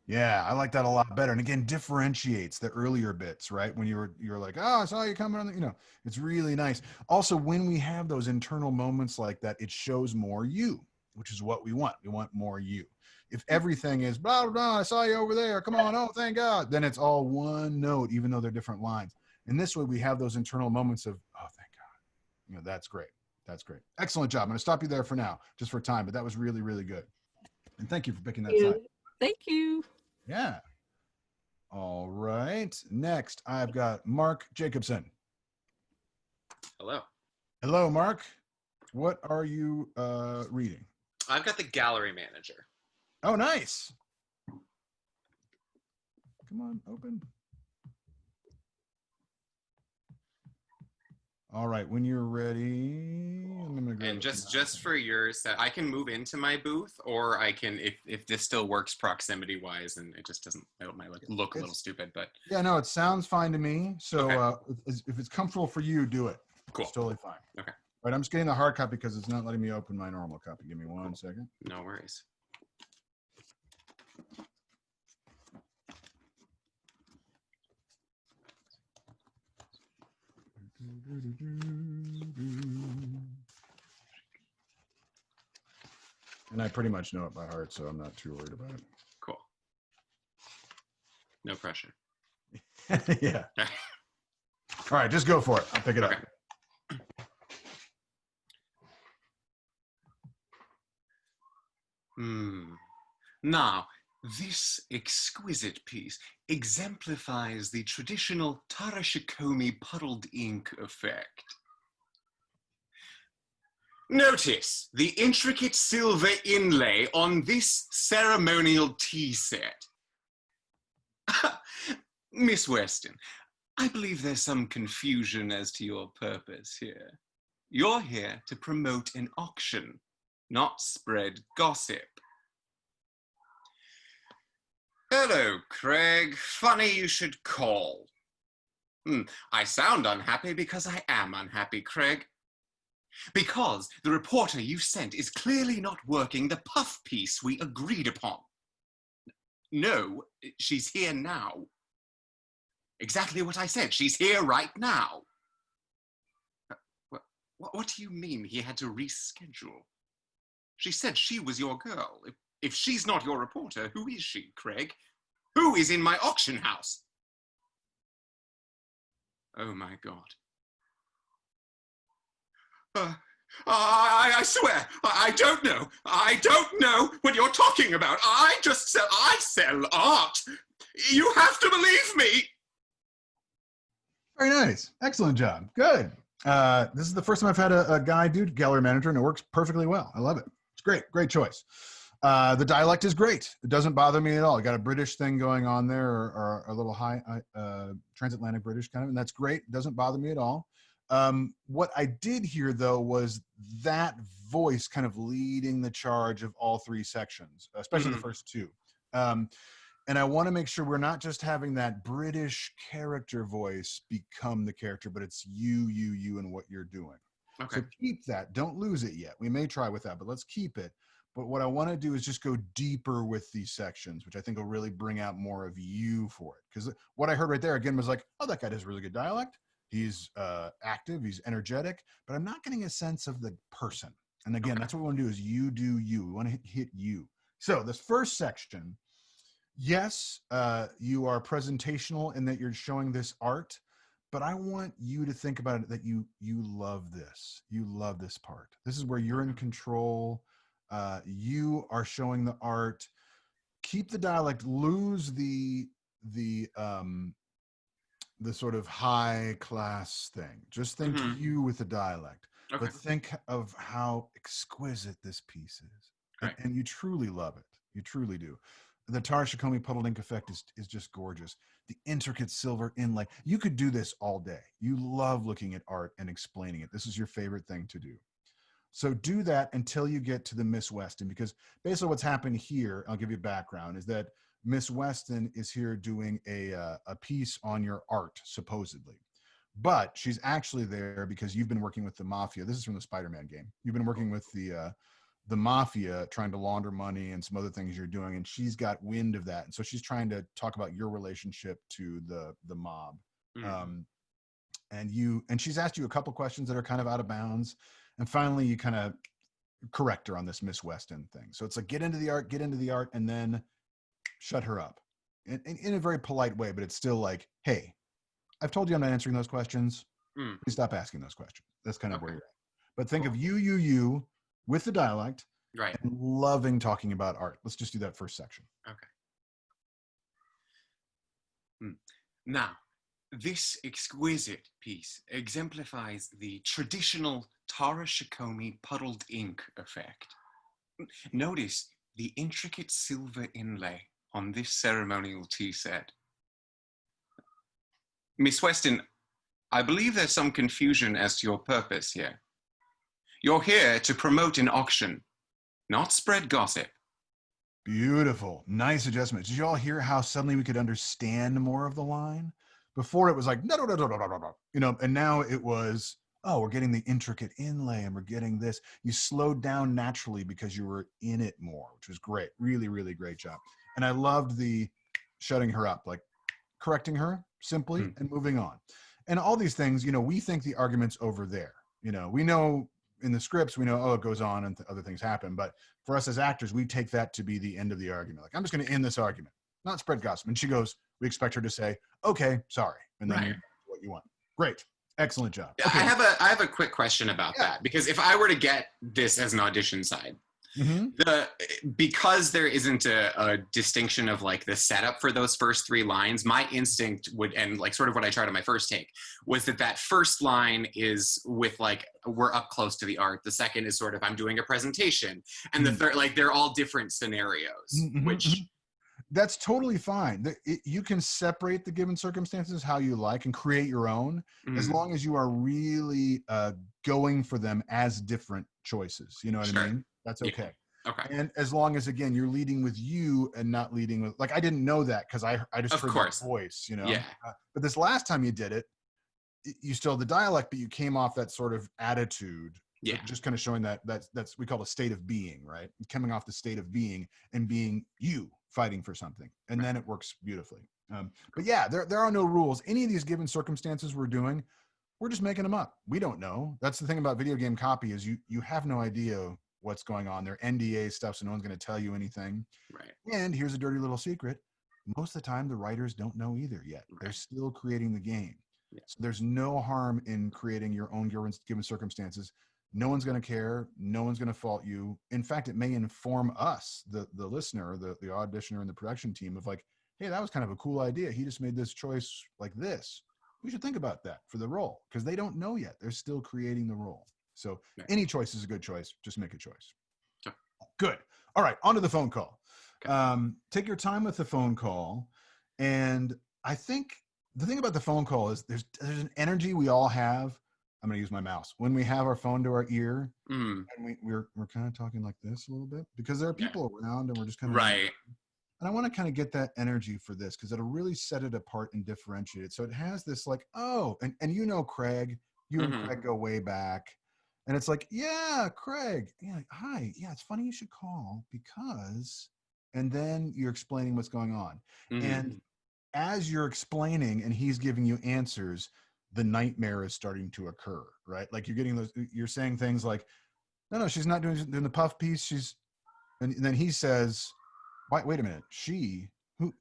Yeah, I like that a lot better. And again, differentiates the earlier bits, right? When you're like, oh, I saw you coming on the, it's really nice. Also, when we have those internal moments like that, it shows more you, which is what we want. We want more you. If everything is blah, blah, blah, I saw you over there. Come on. Oh, thank God. Then it's all one note, even though they're different lines. And this way we have those internal moments of, oh, thank God. That's great. That's great. Excellent job. I'm going to stop you there for now, just for time, but that was really, really good. And thank you for picking that side. Thank you. Yeah. All right. Next, I've got Mark Jacobson. Hello. Hello, Mark. What are you reading? I've got the gallery manager. Oh, nice. Come on, open. All right, when you're ready, I'm gonna grab and just for yours, I can move into my booth, or I can, if this still works proximity wise, and it just doesn't, it might look a little stupid, but yeah, no, it sounds fine to me. So okay. If it's comfortable for you, do it. Cool. It's totally fine. Okay. All right, I'm just getting the hard copy because it's not letting me open my normal copy. Give me one second. No worries. And I pretty much know it by heart, so I'm not too worried about it. Cool. No pressure. Yeah. All right, just go for it. I'll pick it up. Now, this exquisite piece exemplifies the traditional Tarashikomi puddled ink effect. Notice the intricate silver inlay on this ceremonial tea set. Miss Weston, I believe there's some confusion as to your purpose here. You're here to promote an auction, not spread gossip. Hello, Craig. Funny you should call. I sound unhappy because I am unhappy, Craig. Because the reporter you sent is clearly not working the puff piece we agreed upon. No, she's here now. Exactly what I said. She's here right now. What do you mean he had to reschedule? She said she was your girl. If she's not your reporter, who is she, Craig? Who is in my auction house? Oh my God. I swear, I don't know. I don't know what you're talking about. I sell art. You have to believe me. Very nice. Excellent job. Good. This is the first time I've had a guy do gallery manager, and it works perfectly well. I love it. It's great. Great choice. The dialect is great. It doesn't bother me at all. You got a British thing going on there, or a little high transatlantic British kind of, and that's great. It doesn't bother me at all. What I did hear, though, was that voice kind of leading the charge of all three sections, especially the first two. And I want to make sure we're not just having that British character voice become the character, but it's you, and what you're doing. Okay. So keep that. Don't lose it yet. We may try with that, but let's keep it. But what I want to do is just go deeper with these sections, which I think will really bring out more of you for it. Because what I heard right there, again, was like, oh, that guy does really good dialect. He's active, he's energetic, but I'm not getting a sense of the person. And again, that's what we want to do is you do you. We want to hit you. So this first section, yes, you are presentational in that you're showing this art, but I want you to think about it that you love this. You love this part. This is where you're in control. You are showing the art. Keep the dialect, lose the sort of high class thing. Just think you with the dialect, but think of how exquisite this piece is. And you truly love it. You truly do. The Tara Shikomi puddled ink effect is just gorgeous. The intricate silver inlay. You could do this all day. You love looking at art and explaining it. This is your favorite thing to do. So do that until you get to the Miss Weston, because basically what's happened here, I'll give you background, is that Miss Weston is here doing a piece on your art, supposedly. But she's actually there because you've been working with the mafia. This is from the Spider-Man game. You've been working with the mafia, trying to launder money and some other things you're doing, and she's got wind of that. And so she's trying to talk about your relationship to the mob. And she's asked you a couple questions that are kind of out of bounds. And finally, you kind of correct her on this Miss Weston thing. So it's like, get into the art, and then shut her up in a very polite way, but it's still like, hey, I've told you I'm not answering those questions. Please stop asking those questions. That's kind of where you're at. But think of you with the dialect, right, and loving talking about art. Let's just do that first section. Okay. Now, this exquisite piece exemplifies the traditional Tara Shikomi puddled ink effect. Notice the intricate silver inlay on this ceremonial tea set. Miss Weston, I believe there's some confusion as to your purpose here. You're here to promote an auction, not spread gossip. Beautiful. Nice adjustment. Did you all hear how suddenly we could understand more of the line? Before it was like, no, and now it was, oh, we're getting the intricate inlay and we're getting this. You slowed down naturally because you were in it more, which was great. Really, really great job. And I loved the shutting her up, like correcting her simply and moving on. And all these things, we think the argument's over there. We know in the scripts, we know, oh, it goes on and other things happen. But for us as actors, we take that to be the end of the argument. Like, I'm just going to end this argument, not spread gossip. And she goes, we expect her to say, okay, sorry. And then you do what you want. Great. Excellent job. Okay. I have a quick question about that, because if I were to get this as an audition side, because there isn't a distinction of like the setup for those first three lines, my instinct would, and like sort of what I tried on my first take, was that first line is with like, we're up close to the art. The second is sort of, I'm doing a presentation. And the third, like they're all different scenarios, which... That's totally fine. You can separate the given circumstances how you like and create your own, as long as you are really going for them as different choices. You know what I mean? That's okay. Okay. And as long as, again, you're leading with you and not leading with, like, I didn't know that because I just heard your voice, Yeah. But this last time you did it, you still had the dialect, but you came off that sort of attitude. Yeah. Just kind of showing that's we call a state of being, right? Coming off the state of being and being you fighting for something. And then it works beautifully. But yeah, there are no rules. Any of these given circumstances we're doing, we're just making them up. We don't know. That's the thing about video game copy is you have no idea what's going on. They're NDA stuff, so no one's going to tell you anything. Right. And here's a dirty little secret. Most of the time, the writers don't know either yet. They're still creating the game. So there's no harm in creating your own given circumstances. No one's going to care. No one's going to fault you. In fact, it may inform us, the listener, the auditioner and the production team of like, hey, that was kind of a cool idea. He just made this choice like this. We should think about that for the role because they don't know yet. They're still creating the role. So any choice is a good choice. Just make a choice. Sure. Good. All right. On to the phone call. Okay. Take your time with the phone call. And I think the thing about the phone call is there's an energy we all have. I'm going to use my mouse. When we have our phone to our ear and we're kind of talking like this a little bit because there are people around and we're just kind of right. And I want to kind of get that energy for this because it'll really set it apart and differentiate it. So it has this like, oh, and you know, Craig, you and Craig go way back. And it's like, yeah, Craig, yeah, hi. Yeah, it's funny you should call because, and then you're explaining what's going on. And as you're explaining and he's giving you answers, the nightmare is starting to occur, right? Like you're getting those, you're saying things like, no, she's not doing the puff piece. And then he says, wait a minute, who?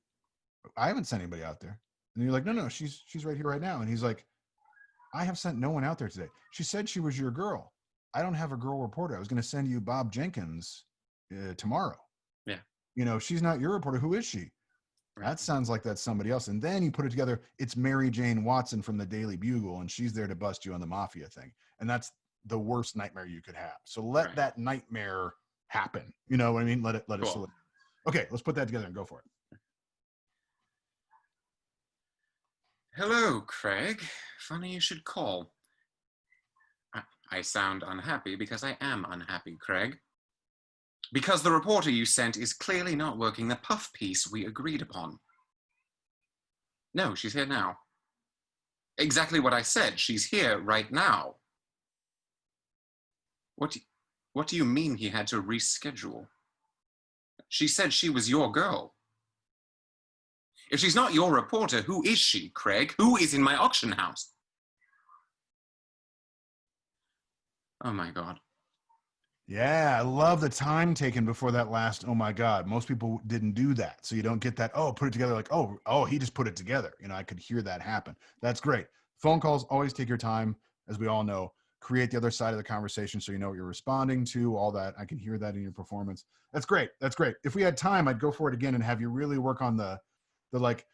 I haven't sent anybody out there. And you're like, no, she's right here right now. And he's like, I have sent no one out there today. She said she was your girl. I don't have a girl reporter. I was going to send you Bob Jenkins tomorrow. Yeah. You know, she's not your reporter. Who is she? Right. That sounds like that's somebody else. And then you put it together. It's Mary Jane Watson from the Daily Bugle, and she's there to bust you on the mafia thing. And that's the worst nightmare you could have. So let that nightmare happen. You know what I mean? Let it slip. Okay, let's put that together and go for it. Hello, Craig. Funny you should call. I sound unhappy because I am unhappy, Craig. Because the reporter you sent is clearly not working the puff piece we agreed upon. No, she's here now. Exactly what I said. She's here right now. What do you mean he had to reschedule? She said she was your girl. If she's not your reporter, who is she, Craig? Who is in my auction house? Oh my God. Yeah, I love the time taken before that last, oh my God. Most people didn't do that. So you don't get that, oh, put it together like, oh, he just put it together. You know, I could hear that happen. That's great. Phone calls, always take your time, as we all know. Create the other side of the conversation so you know what you're responding to, all that. I can hear that in your performance. That's great. That's great. If we had time, I'd go for it again and have you really work on the like,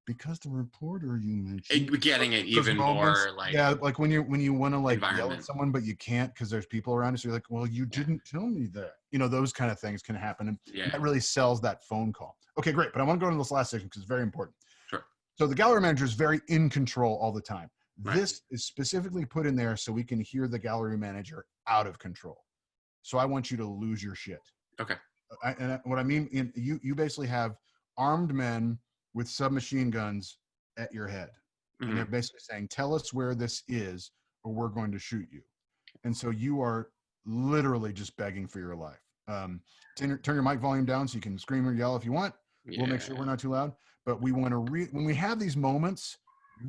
because the reporter you mentioned, getting it even moments, more like, yeah, like when you want to like yell at someone but you can't because there's people around you, so you're like, well, you didn't tell me that. You know, those kind of things can happen, and that really sells that phone call. Okay, great. But I want to go into this last section because it's very important. Sure. So the gallery manager is very in control all the time. This is specifically put in there so we can hear the gallery manager out of control. So I want you to lose your shit. Okay. And what I mean, you basically have armed men with submachine guns at your head. And they're basically saying, tell us where this is or we're going to shoot you. And so you are literally just begging for your life. Turn your mic volume down so you can scream or yell if you want. We'll make sure we're not too loud. But we want to, when we have these moments,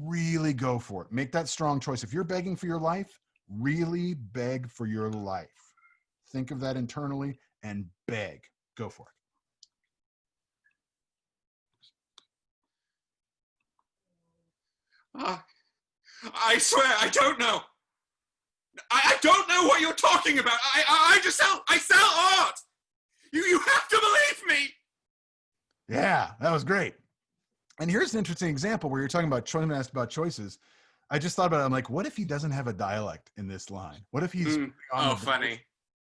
really go for it. Make that strong choice. If you're begging for your life, really beg for your life. Think of that internally and beg. Go for it. I swear, I don't know. I don't know what you're talking about. I sell art. You have to believe me. Yeah, that was great. And here's an interesting example where you're talking about asked about choices. I just thought about it. I'm like, what if he doesn't have a dialect in this line? What if he's funny.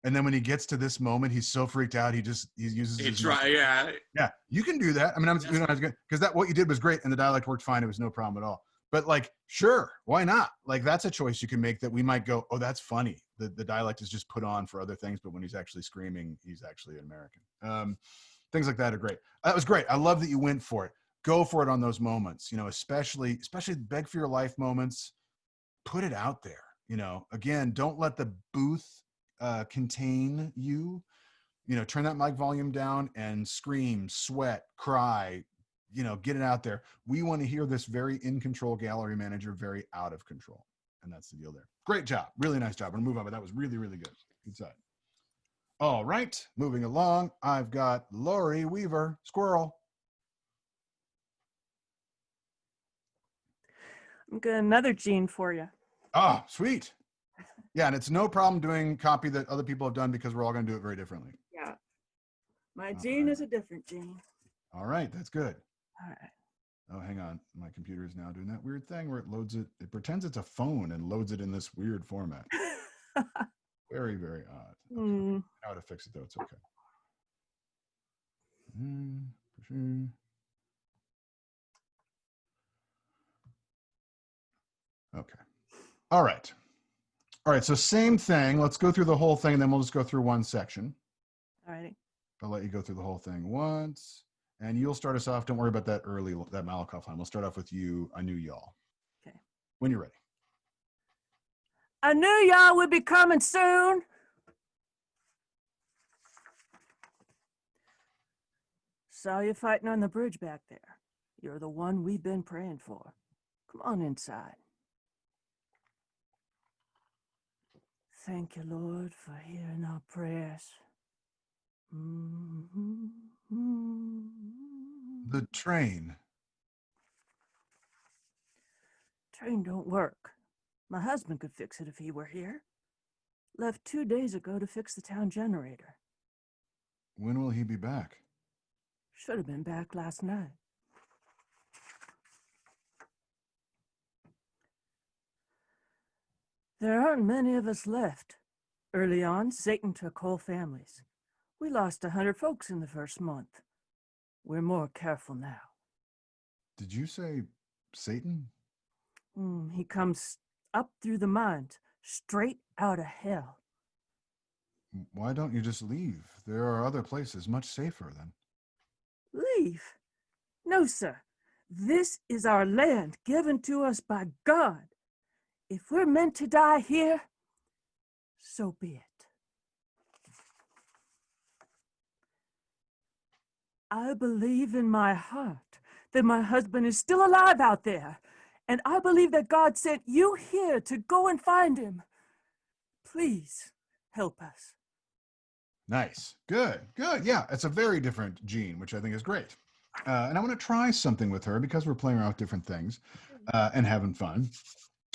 And then when he gets to this moment, he's so freaked out. He uses. It's right. Yeah. Yeah, you can do that. I mean, because that what you did was great, and the dialect worked fine. It was no problem at all. But like, sure, why not? Like, that's a choice you can make that we might go, oh, that's funny. The dialect is just put on for other things, but when he's actually screaming, he's actually an American. Things like that are great. That was great. I love that you went for it. Go for it on those moments, you know, especially beg for your life moments. Put it out there, you know. Again, don't let the booth contain you. You know, turn that mic volume down and scream, sweat, cry, you know, get it out there. We want to hear this very in control gallery manager, very out of control. And that's the deal there. Great job. Really nice job. I'm going to move on, but that was really, really good. Good side. All right. Moving along. I've got Lori Weaver, Squirrel. I'm got another gene for you. Oh, sweet. Yeah, and it's no problem doing copy that other people have done because we're all going to do it very differently. Yeah. My gene is a different gene. All right, that's good. All right. Oh, hang on. My computer is now doing that weird thing where it loads it. It pretends it's a phone and loads it in this weird format. Very, very odd. Okay. I know how to fix it, though. It's okay. Okay. All right. All right. So same thing. Let's go through the whole thing, and then we'll just go through one section. All righty. I'll let you go through the whole thing once. And you'll start us off. Don't worry about that that Malakoff line. We'll start off with you. I knew y'all. Okay. When you're ready. I knew y'all would be coming soon. Saw you fighting on the bridge back there. You're the one we've been praying for. Come on inside. Thank you, Lord, for hearing our prayers. The train. Train don't work. My husband could fix it if he were here. Left 2 days ago to fix the town generator. When will he be back? Should have been back last night. There aren't many of us left. Early on, Satan took whole families. We lost 100 folks in the first month. We're more careful now. Did you say Satan? He comes up through the mines, straight out of hell. Why don't you just leave? There are other places much safer than. Leave? No, sir. This is our land given to us by God. If we're meant to die here, so be it. I believe in my heart that my husband is still alive out there, and I believe that God sent you here to go and find him. Please help us. Nice. Good. Good. Yeah, it's a very different Gene, which I think is great. And I want to try something with her because we're playing around with different things and having fun.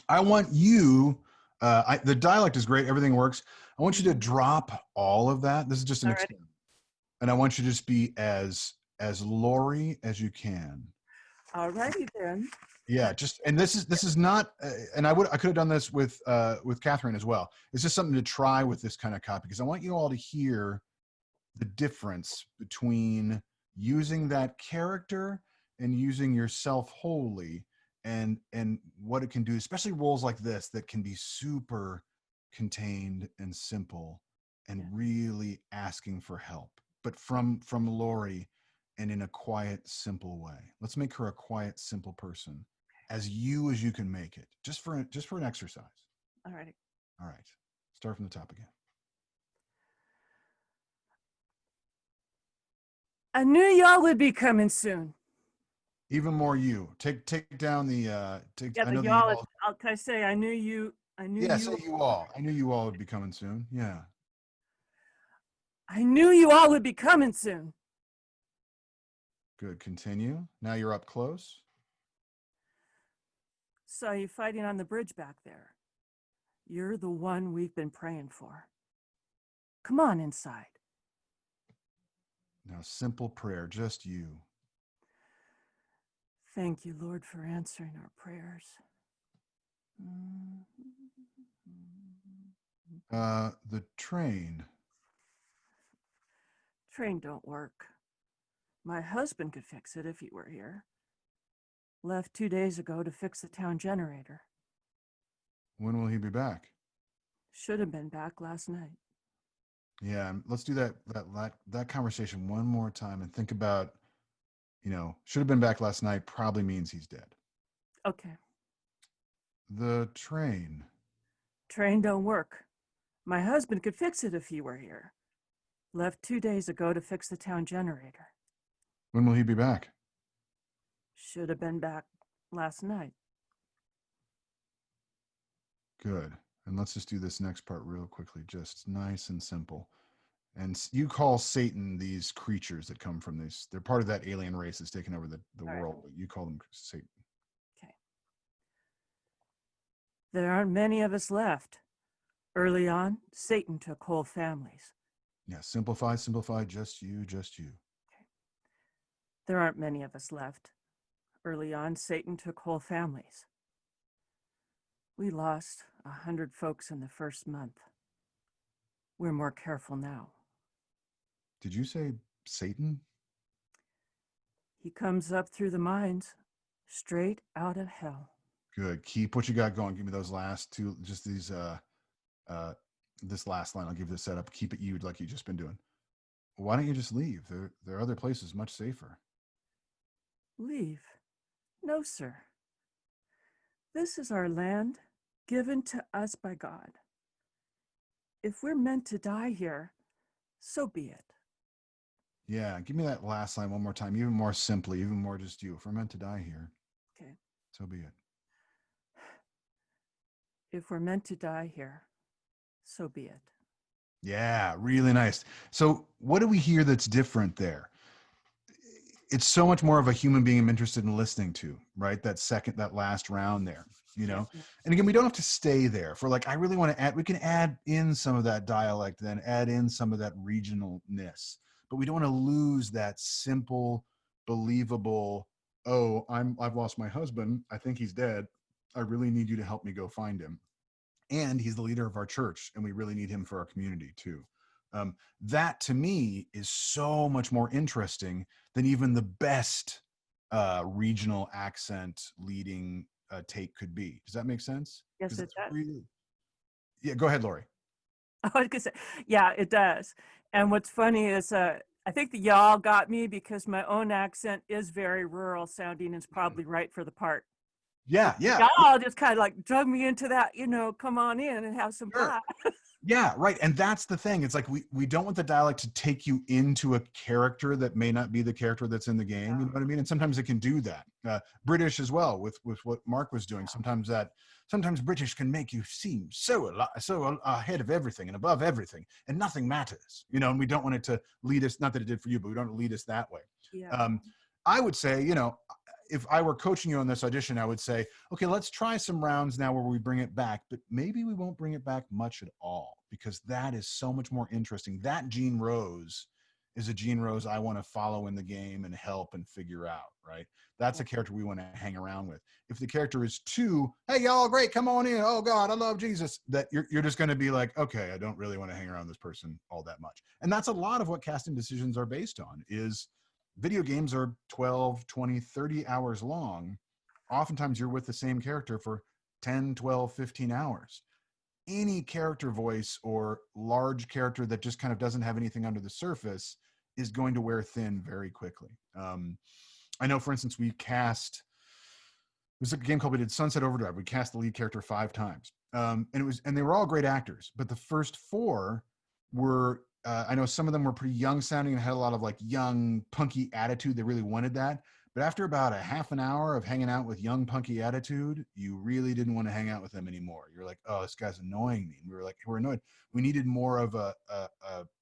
I want you, the dialect is great. Everything works. I want you to drop all of that. This is just an experiment. And I want you to just be as Lori as you can. All righty then. Yeah, just, and this is not, and I could have done this with Catherine as well. It's just something to try with this kind of copy because I want you all to hear the difference between using that character and using yourself wholly, and what it can do, especially roles like this that can be super contained and simple and really asking for help, but from Lori and in a quiet, simple way. Let's make her a quiet, simple person. As you can make it, just for an exercise. All righty. All right. Start from the top again. I knew y'all would be coming soon. Even more you. Take down the I know the y'all. Can I say I knew you? Yeah, say you all. I knew you all would be coming soon. Yeah. I knew you all would be coming soon. Good. Continue. Now you're up close. Saw you fighting on the bridge back there. You're the one we've been praying for. Come on inside. Now, simple prayer, just you. Thank you, Lord, for answering our prayers. The train. Train don't work. My husband could fix it if he were here. Left 2 days ago to fix the town generator. When will he be back? Should have been back last night. Yeah, let's do that conversation one more time and think about, should have been back last night probably means he's dead. Okay. The train. Train don't work. My husband could fix it if he were here. Left 2 days ago to fix the town generator. When will he be back? Should have been back last night. Good. And let's just do this next part real quickly, just nice and simple. And you call Satan these creatures that come from these. They're part of that alien race that's taken over the world, but you call them Satan. Okay. There aren't many of us left. Early on, Satan took whole families. Yeah, simplify, simplify, just you, just you. There aren't many of us left. Early on, Satan took whole families. We lost 100 folks in the first month. We're more careful now. Did you say Satan? He comes up through the mines, straight out of hell. Good. Keep what you got going. Give me those last two, just these, this last line. I'll give you the setup. Keep it you like you've just been doing. Why don't you just leave? There are other places much safer. Leave? No, sir. This is our land, given to us by God. If we're meant to die here, so be it. Yeah, give me that last line one more time, even more simply, even more just you. If we're meant to die here, Okay. so be it. If we're meant to die here, so be it. Yeah, really nice. So what do we hear that's different there? It's so much more of a human being I'm interested in listening to, right? That last round there, you know? Yes. And again, we don't have to stay there for like, I really want to add, we can add in some of that dialect, then add in some of that regionalness, but we don't want to lose that simple, believable, oh, I've lost my husband. I think he's dead. I really need you to help me go find him. And he's the leader of our church, and we really need him for our community too. That to me is so much more interesting than even the best regional accent leading take could be. Does that make sense? Yes, it does. Really... Yeah, go ahead, Lori. I was gonna say, yeah, it does. And what's funny is I think that y'all got me because my own accent is very rural sounding and it's probably right for the part. Yeah. Y'all just kind of like drug me into that, come on in and have some Sure. pie. Yeah, right. And that's the thing. It's like we don't want the dialect to take you into a character that may not be the character that's in the game. You know what I mean? And sometimes it can do that. British as well with what Mark was doing. Sometimes British can make you seem so ahead of everything and above everything, and nothing matters. And we don't want it to lead us. Not that it did for you, but we don't lead us that way. Yeah. I would say, if I were coaching you on this audition, I would say, okay, let's try some rounds now where we bring it back, but maybe we won't bring it back much at all, because that is so much more interesting. That Gene Rose is a Gene Rose I want to follow in the game and help and figure out, right? That's a character we want to hang around with. If the character is too, hey, y'all, great, come on in. Oh, God, I love Jesus. That you're just going to be like, okay, I don't really want to hang around this person all that much. And that's a lot of what casting decisions are based on is video games are 12, 20, 30 hours long. Oftentimes you're with the same character for 10, 12, 15 hours. Any character voice or large character that just kind of doesn't have anything under the surface is going to wear thin very quickly. I know, for instance, it was a game called, we did Sunset Overdrive. We cast the lead character 5 times. And they were all great actors, but the first 4 were, I know some of them were pretty young sounding and had a lot of like young punky attitude. They really wanted that. But after about a half an hour of hanging out with young punky attitude, you really didn't want to hang out with them anymore. You're like, oh, this guy's annoying me. And we were like, we're annoyed. We needed more of a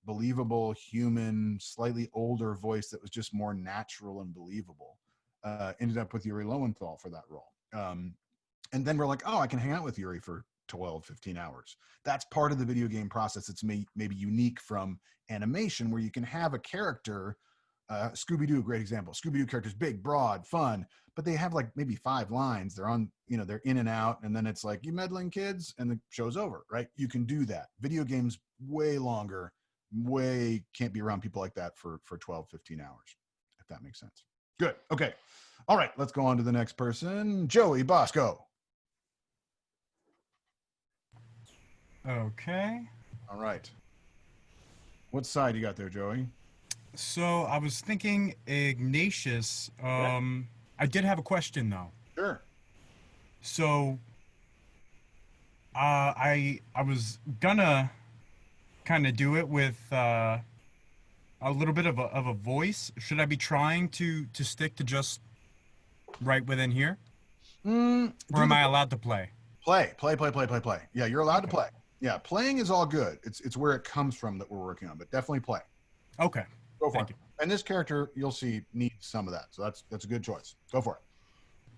believable, human, slightly older voice that was just more natural and believable. Ended up with Yuri Lowenthal for that role. And then we're like, oh, I can hang out with Yuri for 12, 15 hours. That's part of the video game process. It's maybe unique from animation, where you can have a character, Scooby-Doo, great example. Scooby-Doo characters, big, broad, fun, but they have like maybe 5 lines. They're on, they're in and out. And then it's like, you meddling kids, and the show's over, right? You can do that. Video games, way longer, can't be around people like that for 12, 15 hours, if that makes sense. Good. Okay. All right. Let's go on to the next person. Joey Bosco. Okay. All right. What side you got there, Joey? So I was thinking Ignatius. I did have a question though. Sure. So I was gonna kind of do it with a little bit of a voice. Should I be trying to stick to just right within here? Or am I allowed to play? Play. Yeah, you're allowed to play. Yeah, playing is all good. It's where it comes from that we're working on, but definitely play. Okay. Go for it. And this character, you'll see, needs some of that. So that's a good choice. Go for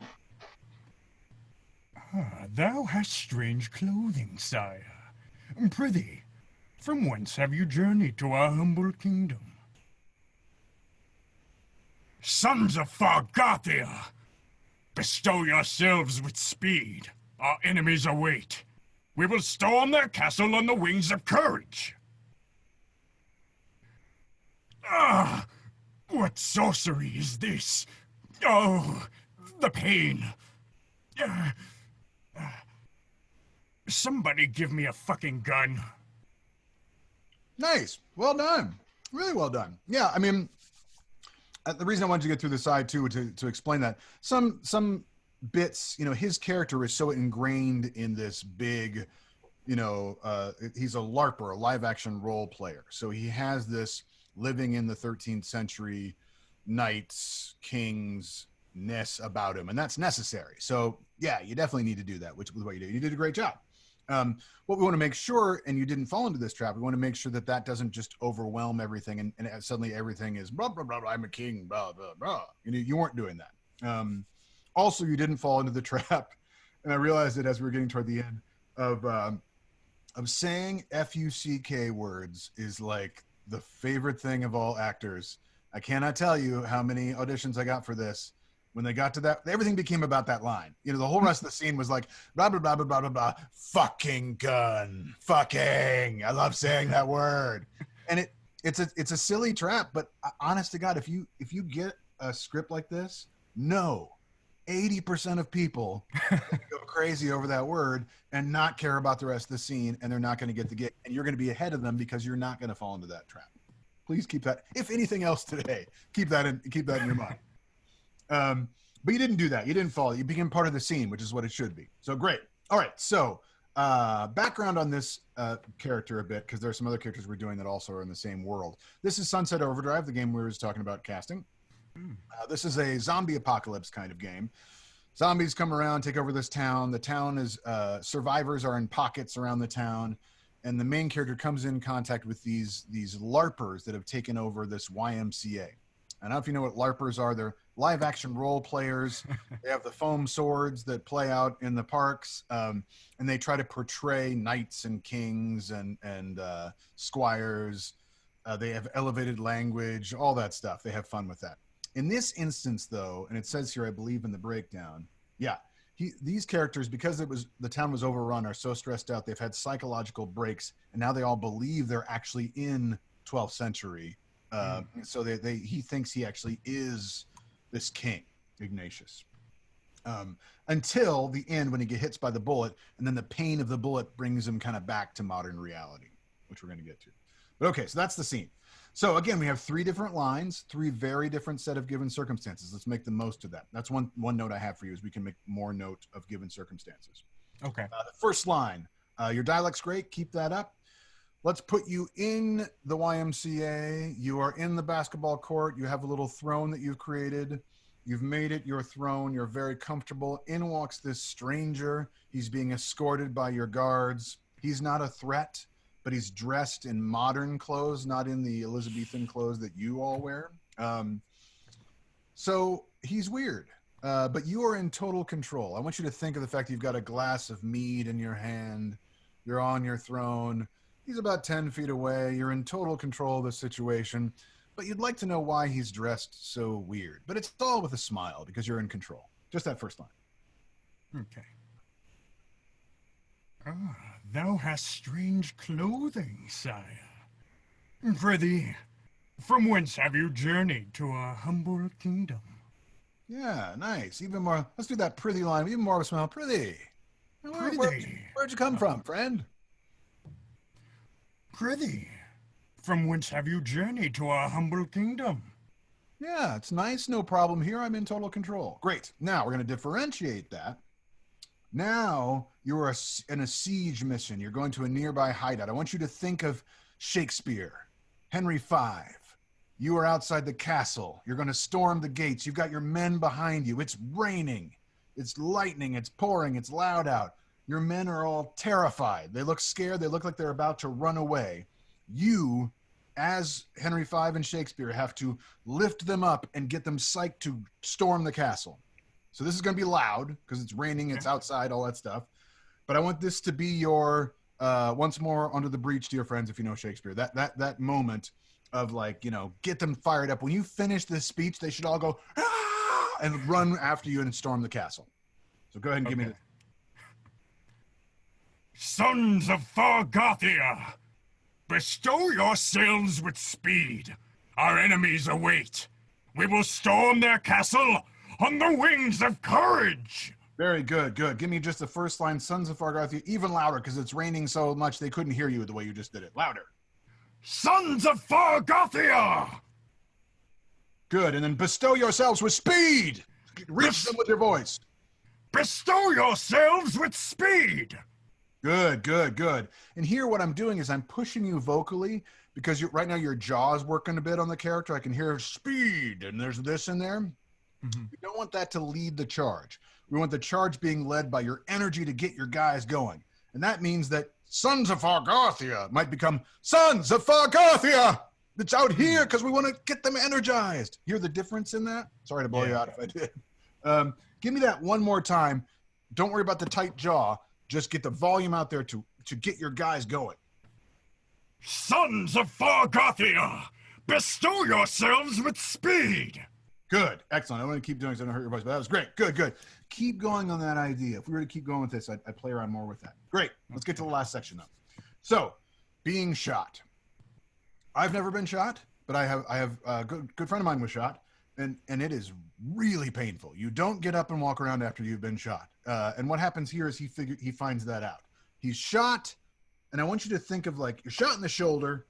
it. Thou hast strange clothing, sire. Prithee, from whence have you journeyed to our humble kingdom? Sons of Fargathia, bestow yourselves with speed. Our enemies await. We will storm their castle on the wings of courage. Ah, what sorcery is this? Oh, the pain. Somebody give me a fucking gun. Nice. Well done. Really well done. Yeah, I mean, the reason I wanted to get through the side too to explain that some bits, you know, his character is so ingrained in this big, you know, he's a LARPer, a live action role player. So he has this living in the 13th century knights, kings ness about him, and that's necessary. So yeah, you definitely need to do that, which is what you did. You did a great job. What we want to make sure, and you didn't fall into this trap, we want to make sure that that doesn't just overwhelm everything and suddenly everything is blah, blah, blah, blah, I'm a king, blah, blah, blah. You weren't doing that. Also, you didn't fall into the trap, and I realized it as we were getting toward the end, of saying F-U-C-K words is like the favorite thing of all actors. I cannot tell you how many auditions I got for this. When they got to that, everything became about that line. You know, the whole rest of the scene was like, blah, blah, blah, blah, blah, blah, blah, fucking gun, fucking. I love saying that word. And it's a silly trap, but honest to God, if you get a script like this, no, 80% of people go crazy over that word and not care about the rest of the scene, and they're not going to get the gig. And you're going to be ahead of them because you're not going to fall into that trap. Please keep that. If anything else today, keep that in your mind. But you didn't do that. You didn't fall. You became part of the scene, which is what it should be. So great. All right. So background on this character a bit, because there are some other characters we're doing that also are in the same world. This is Sunset Overdrive, the game we were just talking about casting. This is a zombie apocalypse kind of game. Zombies come around, take over this town. The town is survivors are in pockets around the town, and the main character comes in contact with these LARPers that have taken over this YMCA. I don't know if you know what LARPers are. They're live action role players. They have the foam swords that play out in the parks, and they try to portray knights and kings and squires. They have elevated language, all that stuff. They have fun with that. In this instance, though, and it says here, I believe in the breakdown, these characters, because the town was overrun, are so stressed out, they've had psychological breaks, and now they all believe they're actually in 12th century. So he thinks he actually is this king, Ignatius. Until the end, when he gets hit by the bullet, and then the pain of the bullet brings him kind of back to modern reality, which we're going to get to. But okay, so that's the scene. So again, we have 3 different lines, 3 very different set of given circumstances. Let's make the most of that. That's one note I have for you, is we can make more note of given circumstances. Okay. The first line, your dialect's great. Keep that up. Let's put you in the YMCA. You are in the basketball court. You have a little throne that you've created. You've made it your throne. You're very comfortable. In walks this stranger. He's being escorted by your guards. He's not a threat, but he's dressed in modern clothes, not in the Elizabethan clothes that you all wear. So he's weird, but you are in total control. I want you to think of the fact that you've got a glass of mead in your hand. You're on your throne. He's about 10 feet away. You're in total control of the situation, but you'd like to know why he's dressed so weird. But it's all with a smile because you're in control. Just that first line. Okay. Thou hast strange clothing, sire. Prithee, from whence have you journeyed to our humble kingdom? Yeah, nice. Even more. Let's do that prithee line. Even more of a smile. Prithee. Where'd you come from, friend? Prithee, from whence have you journeyed to our humble kingdom? Yeah, it's nice. No problem here. I'm in total control. Great. Now we're going to differentiate that. Now you are in a siege mission. You're going to a nearby hideout. I want you to think of Shakespeare, Henry V. You are outside the castle. You're going to storm the gates. You've got your men behind you. It's raining. It's lightning. It's pouring. It's loud out. Your men are all terrified. They look scared. They look like they're about to run away. You, as Henry V and Shakespeare, have to lift them up and get them psyched to storm the castle. So this is going to be loud because it's raining, it's outside, all that stuff. But I want this to be your once more under the breach, dear friends, if you know Shakespeare. That moment of like, you know, get them fired up. When you finish this speech, they should all go ah! and run after you and storm the castle. So go ahead and give me this. Sons of Fargothia, bestow yourselves with speed. Our enemies await. We will storm their castle on the wings of courage. Very good, good. Give me just the first line, Sons of Fargothia, even louder, because it's raining so much they couldn't hear you the way you just did it. Louder. Sons of Fargothia! Good, and then bestow yourselves with speed. Reach them with your voice. Bestow yourselves with speed. Good, good, good. And here what I'm doing is I'm pushing you vocally because right now your jaw is working a bit on the character. I can hear speed, and there's this in there. Mm-hmm. We don't want that to lead the charge. We want the charge being led by your energy to get your guys going. And that means that Sons of Fargothia might become Sons of Fargothia. It's out here because we want to get them energized. Hear the difference in that? Sorry to blow you out if I did. Give me that one more time. Don't worry about the tight jaw. Just get the volume out there to get your guys going. Sons of Fargothia, bestow yourselves with speed. Good. Excellent. I'm going to keep doing it so I don't hurt your voice, but that was great. Good, good. Keep going on that idea. If we were to keep going with this, I'd play around more with that. Great. Let's get to the last section, though. So, being shot. I've never been shot, but I have a good friend of mine was shot, and it is really painful. You don't get up and walk around after you've been shot. And what happens here is he finds that out. He's shot, and I want you to think of like you're shot in the shoulder,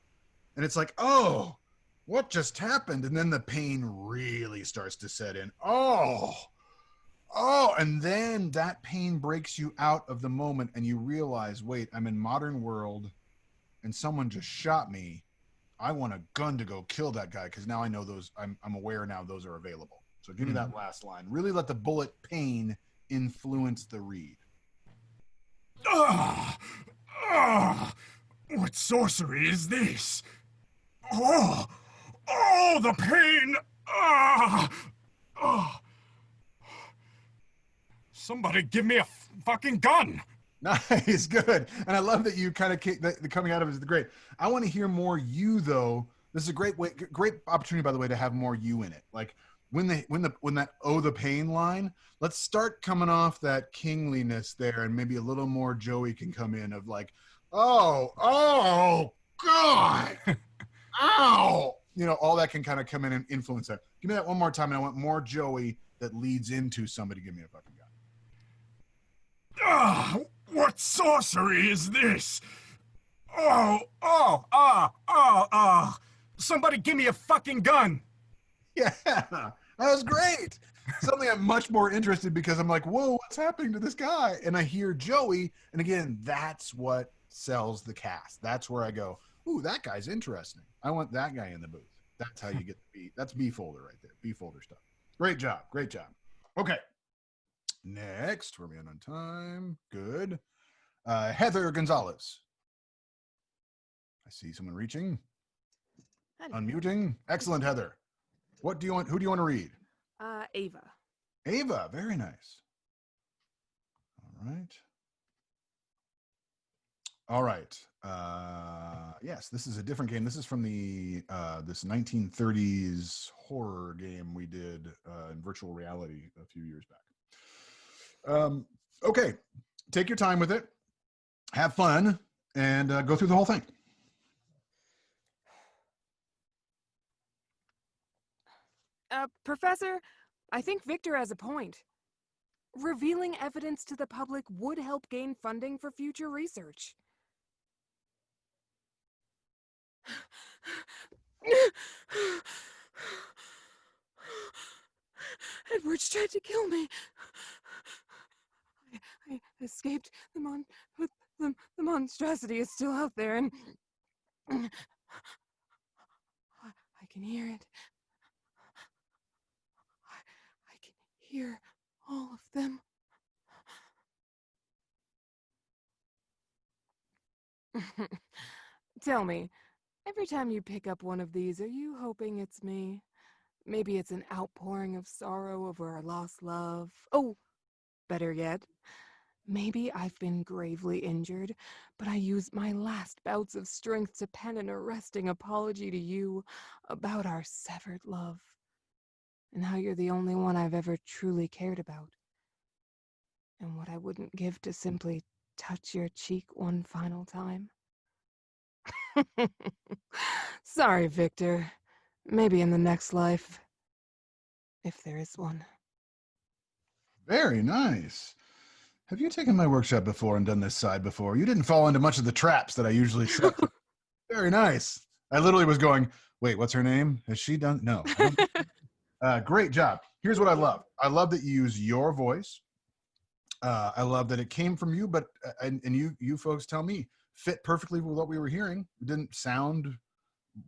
and it's like, oh, what just happened? And then the pain really starts to set in. Oh, and then that pain breaks you out of the moment, and you realize, wait, I'm in modern world, and someone just shot me. I want a gun to go kill that guy because now I know those. I'm aware now those are available. So give me that last line. Really let the bullet pain influence the read. What sorcery is this? Oh, the pain. Somebody give me a fucking gun. Nice, good. And I love that you kind of the coming out of it is great. I want to hear more you though. This is a great opportunity, by the way, to have more you in it. Like when that oh the pain line, let's start coming off that kingliness there, and maybe a little more Joey can come in of like, oh God, ow, you know, all that can kind of come in and influence that. Give me that one more time, and I want more Joey that leads into somebody give me a fucking gun. What sorcery is this? Somebody give me a fucking gun. Yeah, that was great. Suddenly I'm much more interested because I'm like, whoa, what's happening to this guy? And I hear Joey, and again, that's what sells the cast. That's where I go, ooh, that guy's interesting. I want that guy in the booth. That's how you get the B. That's B folder right there. B folder stuff. Great job. Great job. Okay. Next, we're on time. Good. Heather Gonzalez. I see someone reaching. Unmuting. Excellent, Heather. What do you want? Who do you want to read? Ava. Ava. Very nice. All right. Yes, this is a different game. This is from the this 1930s horror game we did in virtual reality a few years back. Okay, take your time with it, have fun, and go through the whole thing. Professor, I think Victor has a point. Revealing evidence to the public would help gain funding for future research. Edward's tried to kill me. I escaped. The monstrosity is still out there, and I can hear it. I can hear all of them. Tell me, every time you pick up one of these, are you hoping it's me? Maybe it's an outpouring of sorrow over our lost love. Oh, better yet, maybe I've been gravely injured, but I used my last bouts of strength to pen an arresting apology to you about our severed love, and how you're the only one I've ever truly cared about, and what I wouldn't give to simply touch your cheek one final time. Sorry, Victor. Maybe in the next life, if there is one. Very nice. Have you taken my workshop before and done this side before? You didn't fall into much of the traps that I usually set. Very nice. I literally was going, wait, what's her name? Has she done? No. I don't great job. Here's what I love. I love that you use your voice. I love that it came from you, but and you folks tell me, fit perfectly with what we were hearing. It didn't sound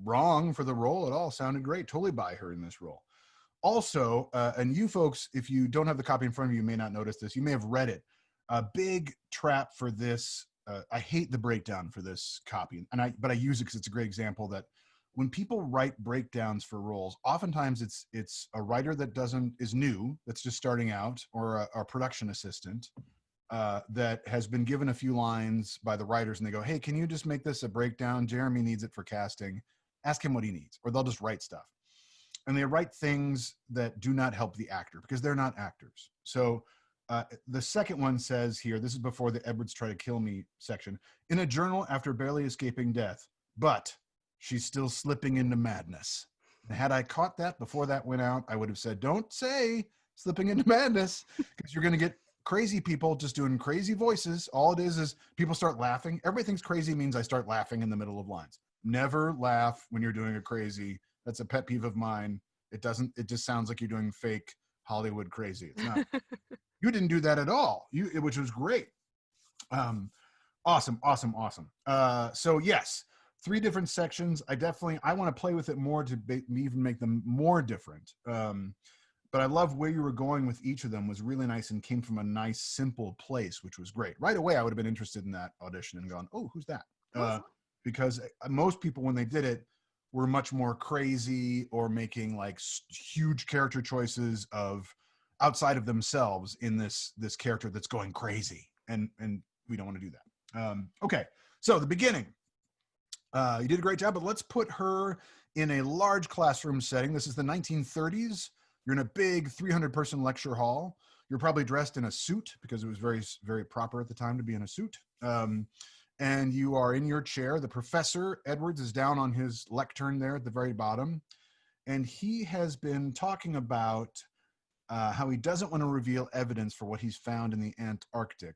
wrong for the role at all. Sounded great. Totally buy her in this role. Also, and you folks, if you don't have the copy in front of you, you may not notice this. You may have read it. A big trap for this. I hate the breakdown for this copy, but I use it because it's a great example that when people write breakdowns for roles, oftentimes it's a writer that is new, that's just starting out, or a production assistant that has been given a few lines by the writers, and they go, "Hey, can you just make this a breakdown? Jeremy needs it for casting. Ask him what he needs," or they'll just write stuff. And they write things that do not help the actor because they're not actors. So the second one says here, this is before the Edwards try to kill me section, in a journal after barely escaping death, but she's still slipping into madness. And had I caught that before that went out, I would have said, don't say slipping into madness, because you're going to get crazy people just doing crazy voices. All it is people start laughing. Everything's crazy means I start laughing in the middle of lines. Never laugh when you're doing a crazy. That's a pet peeve of mine. It just sounds like you're doing fake Hollywood crazy. It's not. You didn't do that at all, which was great. Awesome. So yes, 3 different sections. I want to play with it more to even make them more different. But I love where you were going with each of them was really nice and came from a nice, simple place, which was great. Right away, I would have been interested in that audition and gone, oh, who's that? Because most people, when they did it, were much more crazy or making like huge character choices of outside of themselves in this character that's going crazy. And we don't want to do that. Okay, so the beginning. You did a great job, but let's put her in a large classroom setting. This is the 1930s. You're in a big 300-person lecture hall. You're probably dressed in a suit because it was very, very proper at the time to be in a suit. And you are in your chair. The professor, Edwards, is down on his lectern there at the very bottom. And he has been talking about how he doesn't want to reveal evidence for what he's found in the Antarctic.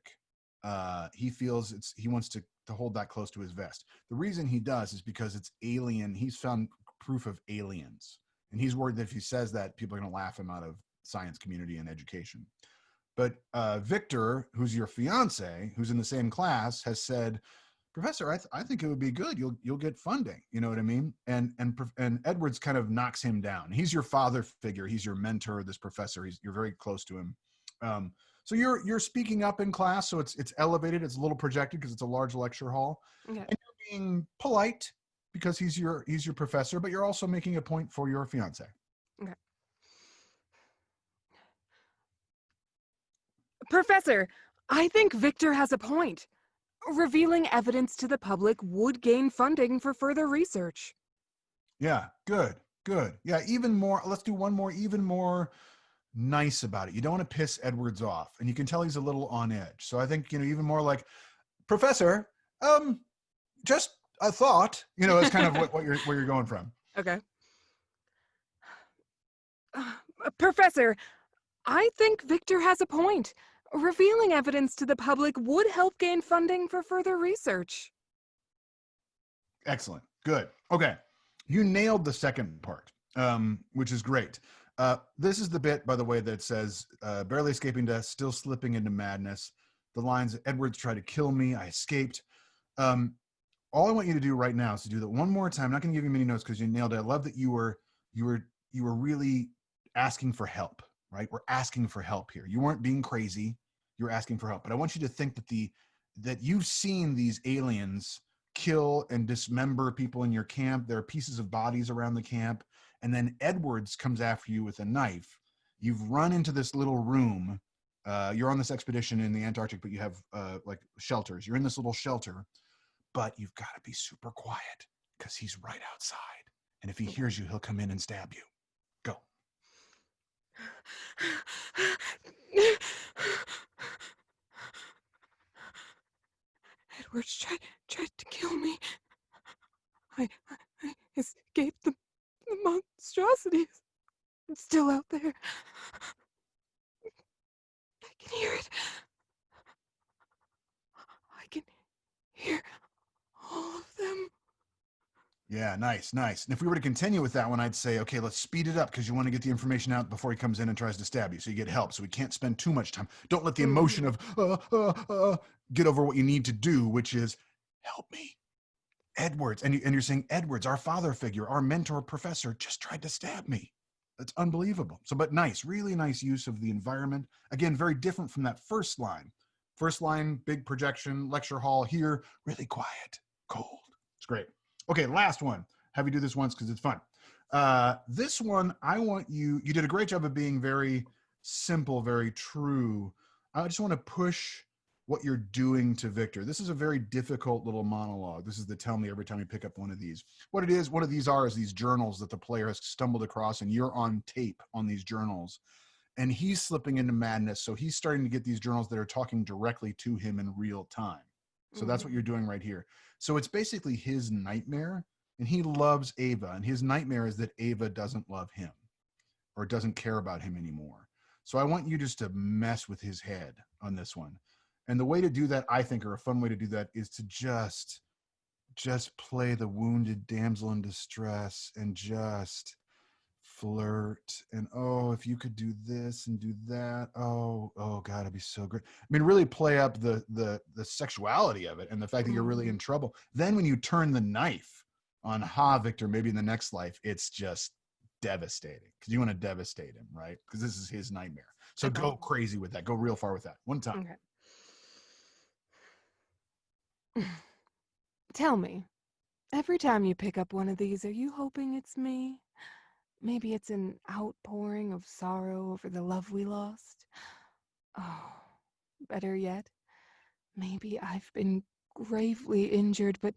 He feels he wants to hold that close to his vest. The reason he does is because it's alien. He's found proof of aliens. And he's worried that if he says that, people are going to laugh him out of science community and education. But Victor, who's your fiance, who's in the same class, has said, Professor, I think it would be good. You'll get funding. You know what I mean? And Edwards kind of knocks him down. He's your father figure. He's your mentor. This professor. You're very close to him. So you're speaking up in class. So it's elevated. It's a little projected because it's a large lecture hall. Okay. And you're being polite because he's your professor, but you're also making a point for your fiance. Okay. Professor, I think Victor has a point. Revealing evidence to the public would gain funding for further research. Yeah, good. Yeah, even more. Let's do one more, even more nice about it. You don't want to piss Edwards off, and you can tell he's a little on edge. So I think, even more like, Professor, just a thought. It's kind of where you're going from. Okay. Professor, I think Victor has a point. Revealing evidence to the public would help gain funding for further research. Excellent. Good. Okay. You nailed the second part, which is great. This is the bit, by the way, that says, barely escaping death, still slipping into madness. The lines, Edwards tried to kill me. I escaped. All I want you to do right now is to do that one more time. I'm not going to give you many notes because you nailed it. I love that you were really asking for help, right? We're asking for help here. You weren't being crazy. You're asking for help. But I want you to think that you've seen these aliens kill and dismember people in your camp. There are pieces of bodies around the camp, and then Edwards comes after you with a knife. You've run into this little room. You're on this expedition in the Antarctic, but you have like shelters. You're in this little shelter, but you've got to be super quiet because he's right outside. And if he hears you, he'll come in and stab you. Go. Edwards tried to kill me. I escaped the monstrosities. It's still out there. I can hear it. I can hear all of them. Yeah, nice. And if we were to continue with that one, I'd say, okay, let's speed it up because you want to get the information out before he comes in and tries to stab you. So you get help. So we can't spend too much time. Don't let the emotion of get over what you need to do, which is help me. Edwards. And you're saying, Edwards, our father figure, our mentor professor, just tried to stab me. That's unbelievable. So, but nice, really nice use of the environment. Again, very different from that first line. First line, big projection, lecture hall. Here, really quiet, cold. It's great. Okay, last one. Have you do this once because it's fun. This one, I want you did a great job of being very simple, very true. I just want to push what you're doing to Victor. This is a very difficult little monologue. This is the tell me every time you pick up one of these. What it is, one of these is these journals that the player has stumbled across, and you're on tape on these journals. And he's slipping into madness. So he's starting to get these journals that are talking directly to him in real time. So that's what you're doing right here. So it's basically his nightmare, and he loves Ava. And his nightmare is that Ava doesn't love him or doesn't care about him anymore. So I want you just to mess with his head on this one. And the way to do that, I think, or a fun way to do that, is to just play the wounded damsel in distress and just flirt. And, oh, if you could do this and do that. Oh, God, it'd be so great. I mean, really play up the sexuality of it and the fact that you're really in trouble. Then when you turn the knife on Victor, maybe in the next life, it's just devastating because you want to devastate him, right? Because this is his nightmare. So go crazy with that. Go real far with that. One time. Okay. Tell me, every time you pick up one of these, are you hoping it's me? Maybe it's an outpouring of sorrow over the love we lost? Oh, better yet, maybe I've been gravely injured, but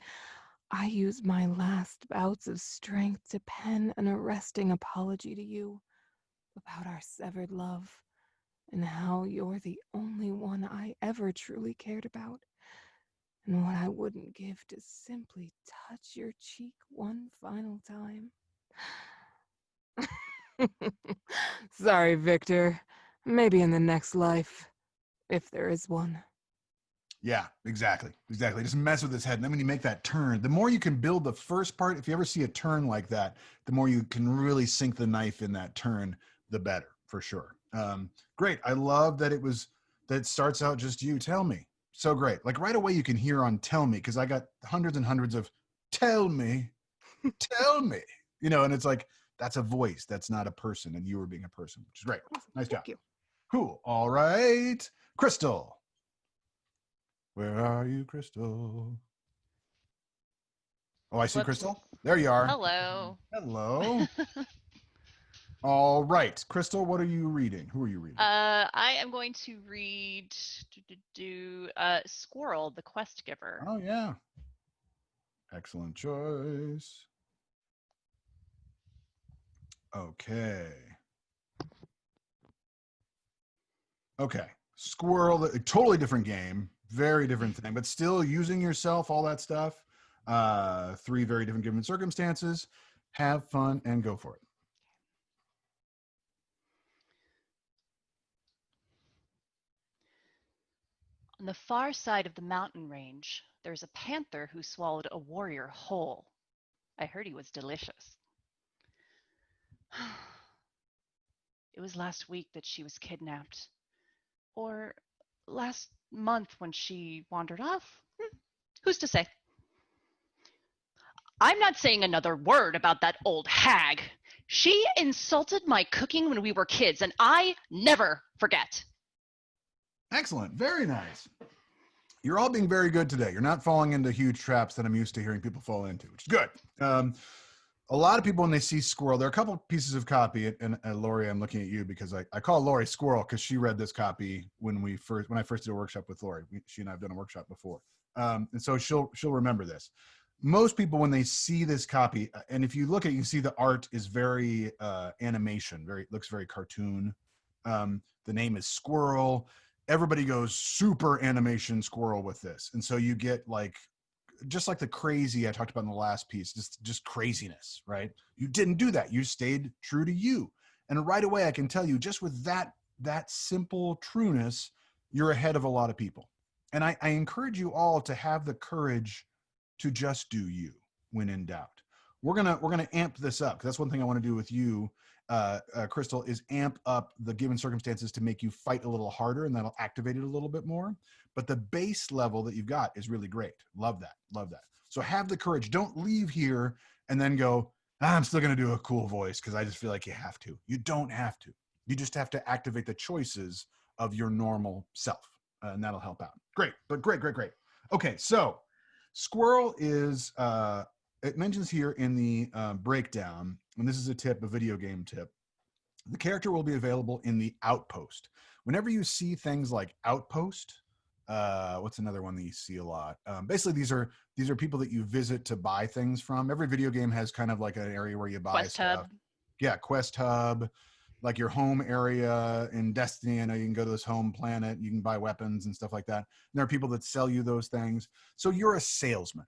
I used my last bouts of strength to pen an arresting apology to you about our severed love and how you're the only one I ever truly cared about. And what I wouldn't give to simply touch your cheek one final time. Sorry, Victor. Maybe in the next life, if there is one. Yeah, exactly. Just mess with his head. And then when you make that turn, the more you can build the first part, if you ever see a turn like that, the more you can really sink the knife in that turn, the better, for sure. Great. I love that that starts out just you. Tell me. So great. Like right away you can hear on tell me, because I got hundreds and hundreds of tell me, tell me, and it's like, that's a voice. That's not a person. And you were being a person, which is great. Nice job. Thank you. Cool. All right. Crystal. Where are you, Crystal? Oh, I see Crystal. There you are. Hello. Hello. All right. Crystal, what are you reading? Who are you reading? I am going to read Squirrel, the Quest Giver. Oh, yeah. Excellent choice. Okay. Squirrel, a totally different game. Very different thing, but still using yourself, all that stuff. 3 very different given circumstances. Have fun and go for it. On the far side of the mountain range, there's a panther who swallowed a warrior whole. I heard he was delicious. It was last week that she was kidnapped. Or last month when she wandered off. Who's to say? I'm not saying another word about that old hag. She insulted my cooking when we were kids, and I never forget. Excellent. Very nice. You're all being very good today. You're not falling into huge traps that I'm used to hearing people fall into, which is good. a lot of people, when they see squirrel, there are a couple pieces of copy, and Lori, I'm looking at you because I call Lori Squirrel because she read this copy when I first did a workshop with Lori. She and I have done a workshop before, and so she'll remember this. Most people, when they see this copy, and if you look at it, you can see the art is very animation, looks very cartoon. The name is Squirrel. Everybody goes super animation squirrel with this, and so you get like, just like the crazy I talked about in the last piece, just craziness, right? You didn't do that. You stayed true to you. And right away, I can tell you, just with that simple trueness, you're ahead of a lot of people. And I encourage you all to have the courage to just do you when in doubt. We're gonna amp this up, because that's one thing I want to do with you, Crystal, is amp up the given circumstances to make you fight a little harder, and that'll activate it a little bit more. But the base level that you've got is really great. Love that. Love that. So have the courage. Don't leave here and then go, I'm still going to do a cool voice because I just feel like you have to. You don't have to. You just have to activate the choices of your normal self, and that'll help out. Great. But great. Okay, so squirrel is, it mentions here in the breakdown, and this is a video game tip, the character will be available in the outpost. Whenever you see things like outpost, what's another one that you see a lot? Basically, these are people that you visit to buy things from. Every video game has kind of like an area where you buy Quest stuff. hub. Yeah, quest hub, like your home area in Destiny. I know you can go to this home planet, you can buy weapons and stuff like that. And there are people that sell you those things. So you're a salesman.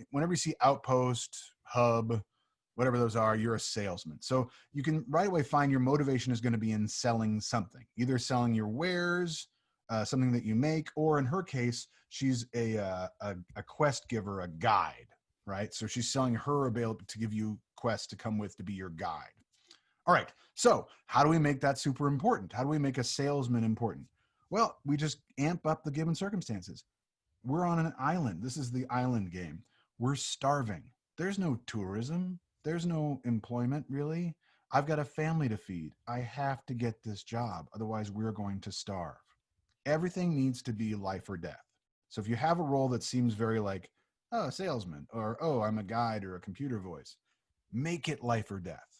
Whenever you see outpost, hub, whatever those are, you're a salesman. So you can right away find your motivation is going to be in selling something, either selling your wares, something that you make, or in her case, she's a quest giver, a guide, right? So she's selling her ability to give you quests to come with to be your guide. All right, so how do we make that super important? How do we make a salesman important? Well, we just amp up the given circumstances. We're on an island. This is the island game. We're starving. There's no tourism. There's no employment, really. I've got a family to feed. I have to get this job. Otherwise, we're going to starve. Everything needs to be life or death. So if you have a role that seems very like, oh, a salesman, or, oh, I'm a guide or a computer voice, make it life or death.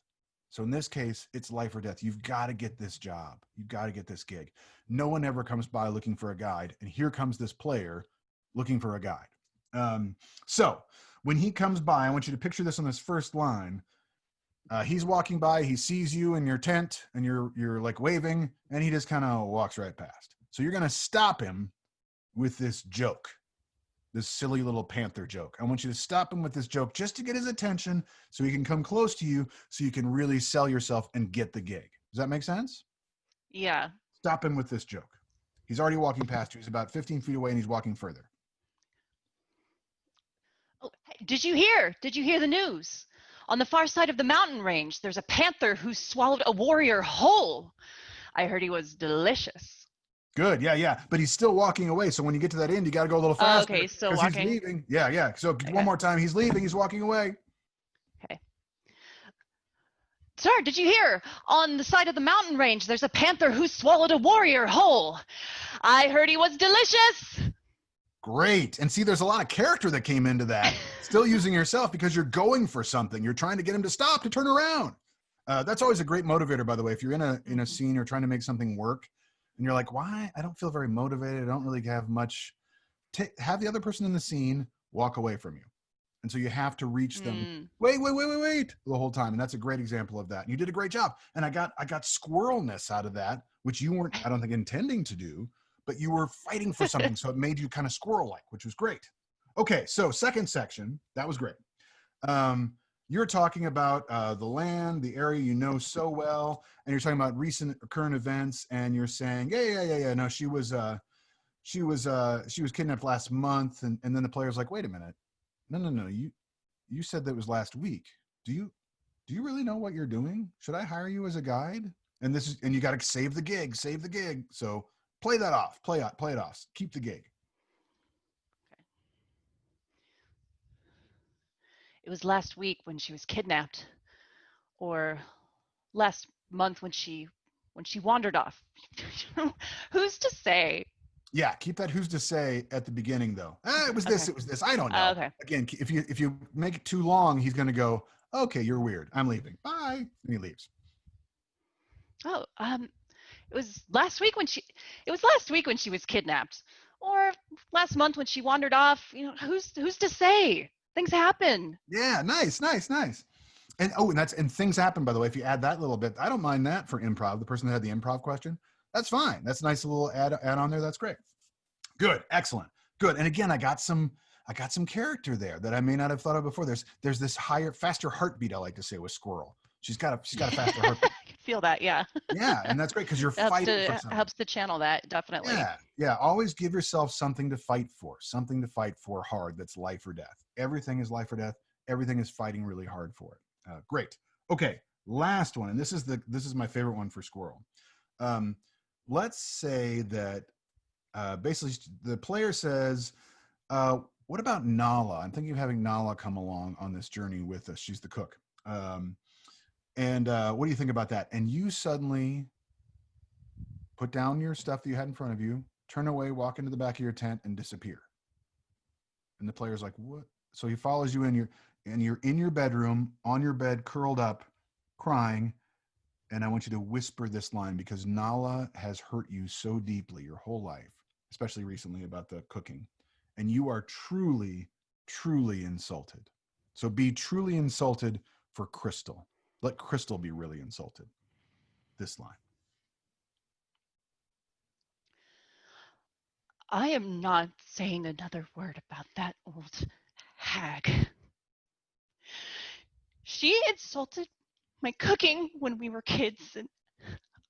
So in this case, it's life or death. You've got to get this job. You've got to get this gig. No one ever comes by looking for a guide. And here comes this player looking for a guide. So when he comes by, I want you to picture this on this first line. He's walking by, he sees you in your tent, and you're like waving, and he just kind of walks right past. So you're going to stop him with this joke, this silly little panther joke. I want you to stop him with this joke just to get his attention so he can come close to you so you can really sell yourself and get the gig. Does that make sense? Yeah. Stop him with this joke. He's already walking past you. He's about 15 feet away, and he's walking further. Oh, hey, did you hear the news? On the far side of the mountain range, there's a panther who swallowed a warrior whole. I heard he was delicious. Good, yeah. But he's still walking away. So when you get to that end, you got to go a little faster. Okay, he's still walking. He's leaving. Yeah. So Okay. One more time. He's leaving. He's walking away. Okay. Sir, did you hear? On the side of the mountain range, there's a panther who swallowed a warrior whole. I heard he was delicious. Great. And see, there's a lot of character that came into that. Still using yourself because you're going for something. You're trying to get him to stop, to turn around. That's always a great motivator, by the way. If you're in a scene or trying to make something work, and you're like, why? I don't feel very motivated. I don't really have much. Have the other person in the scene walk away from you. And so you have to reach them. Wait the whole time. And that's a great example of that. And you did a great job. And I got squirrelness out of that, which you weren't, I don't think, intending to do, but you were fighting for something. So it made you kind of squirrel-like, which was great. Okay, so second section, that was great. You're talking about the land, the area you know so well, and you're talking about recent current events, and you're saying, yeah. No, she was kidnapped last month, and then the player's like, wait a minute, no, you said that was last week. Do you really know what you're doing? Should I hire you as a guide? And you got to save the gig. So play that off, play it off, keep the gig. It was last week when she was kidnapped, or last month when she wandered off. Who's to say? Yeah, keep that who's to say at the beginning though. It was this, it was this. I don't know. Okay. Again, if you make it too long, he's going to go, Okay, you're weird. I'm leaving. Bye. And he leaves. Oh, it was last week when she was kidnapped, or last month when she wandered off. Who's to say? Things happen. Yeah, nice. And things happen, by the way. If you add that little bit, I don't mind that for improv. The person that had the improv question, that's fine. That's a nice little add on there. That's great. Good, excellent, good. And again, I got some character there that I may not have thought of before. There's this faster heartbeat, I like to say, with Squirrel. She's got a faster heartbeat. I can feel that, yeah. Yeah, and that's great because you're fighting for something. Helps to channel that, definitely. Yeah. Always give yourself something to fight for hard. That's life or death. Everything is life or death. Everything is fighting really hard for it. Great. Okay, last one, and this is my favorite one for Squirrel. Let's say that basically the player says, "What about Nala? I'm thinking of having Nala come along on this journey with us. She's the cook." And what do you think about that? And you suddenly put down your stuff that you had in front of you, turn away, walk into the back of your tent, and disappear. And the player's like, "What?" So he follows you in you're in your bedroom, on your bed, curled up, crying. And I want you to whisper this line because Nala has hurt you so deeply your whole life, especially recently about the cooking. And you are truly, truly insulted. So be truly insulted for Crystal. Let Crystal be really insulted. This line. I am not saying another word about that old hag. She insulted my cooking when we were kids, and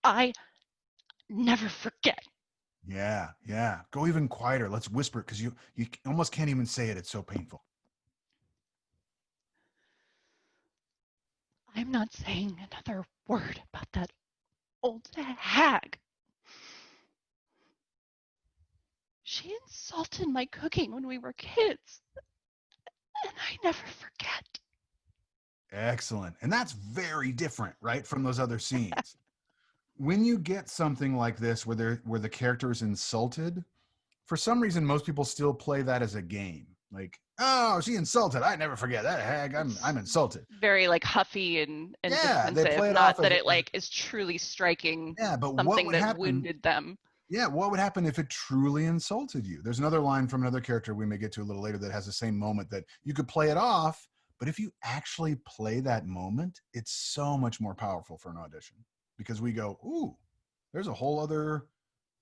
I never forget. Yeah. Go even quieter. Let's whisper it because you almost can't even say it. It's so painful. I'm not saying another word about that old hag. She insulted my cooking when we were kids, and I never forget. Excellent. And that's very different, right, from those other scenes. When you get something like this where the character is insulted, for some reason most people still play that as a game. Like, "Oh, she insulted. I never forget that hag. I'm insulted." Very like huffy and Yeah, they defensive, play it not off that as it like is truly striking but what something would that happen? wounded them. Yeah, what would happen if it truly insulted you? There's another line from another character we may get to a little later that has the same moment that you could play it off, but if you actually play that moment, it's so much more powerful for an audition because we go, "Ooh, there's a whole other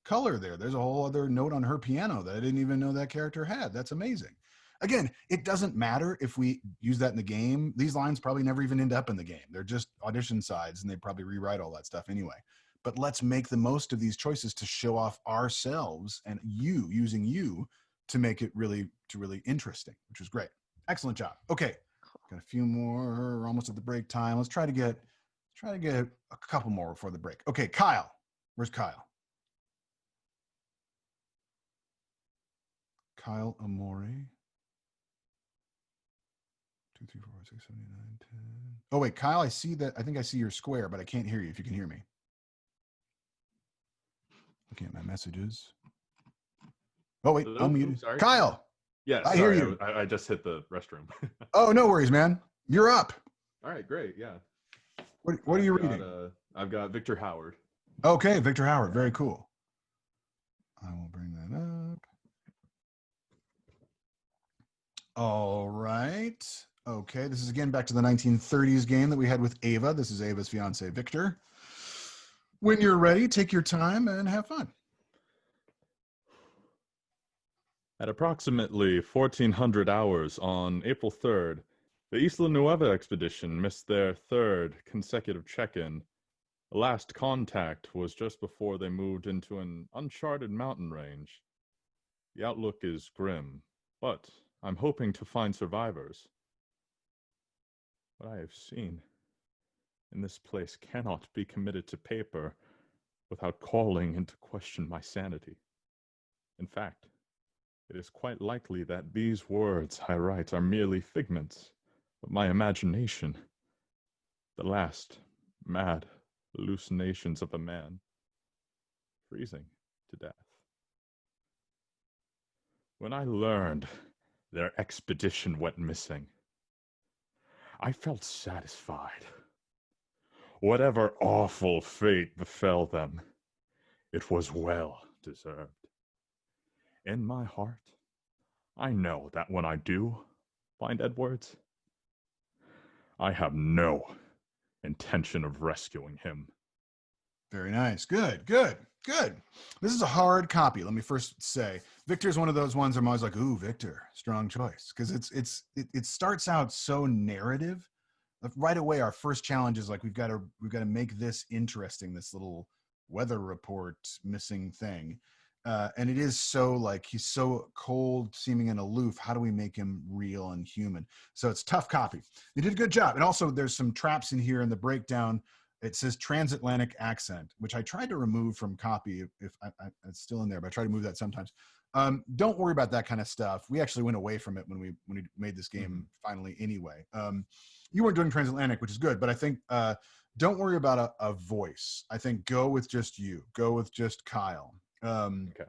color there. There's a whole other note on her piano that I didn't even know that character had. That's amazing." Again, it doesn't matter if we use that in the game. These lines probably never even end up in the game. They're just audition sides and they probably rewrite all that stuff anyway. But let's make the most of these choices to show off ourselves and using you to make it really interesting, which was great. Excellent job. Okay, got a few more. We're almost at the break time. Let's try to get a couple more before the break. Okay, Kyle. Where's Kyle? Kyle Amore. 2, 3, 4, 5, 6, 7, 8, 9, 10. Oh wait, Kyle, I think I see your square, but I can't hear you if you can hear me. Looking at my messages. Oh wait, Hello? unmuted. Sorry. Kyle. Yeah, I hear you. I just hit the restroom. Oh, no worries, man. You're up. All right, great. Yeah. What are you reading? I've got Victor Howard. Okay, Victor Howard. Very cool. I will bring that up. All right. Okay, this is again back to the 1930s game that we had with Ava. This is Ava's fiance, Victor. When you're ready, take your time and have fun. At approximately 1400 hours on April 3rd, the Isla Nueva expedition missed their third consecutive check-in. The last contact was just before they moved into an uncharted mountain range. The outlook is grim, but I'm hoping to find survivors. What I have seen in this place cannot be committed to paper without calling into question my sanity. In fact, it is quite likely that these words I write are merely figments of my imagination, the last mad hallucinations of a man freezing to death. When I learned their expedition went missing, I felt satisfied. Whatever awful fate befell them, it was well deserved. In my heart, I know that when I do find Edwards, I have no intention of rescuing him. Very nice. Good, good, good. This is a hard copy. Let me first say, Victor's one of those ones I'm always like, ooh, Victor, strong choice. Because it starts out so narrative. Right away, our first challenge is like, we've got to make this interesting, this little weather report missing thing. And it is so like, he's so cold seeming and aloof. How do we make him real and human? So it's tough copy. You did a good job. And also there's some traps in here in the breakdown. It says transatlantic accent, which I tried to remove from copy. If it's still in there, but I try to move that sometimes. Don't worry about that kind of stuff. We actually went away from it when we made this game finally anyway. You weren't doing transatlantic, which is good, but I think don't worry about a voice. I think go with just you. Go with just Kyle. Okay.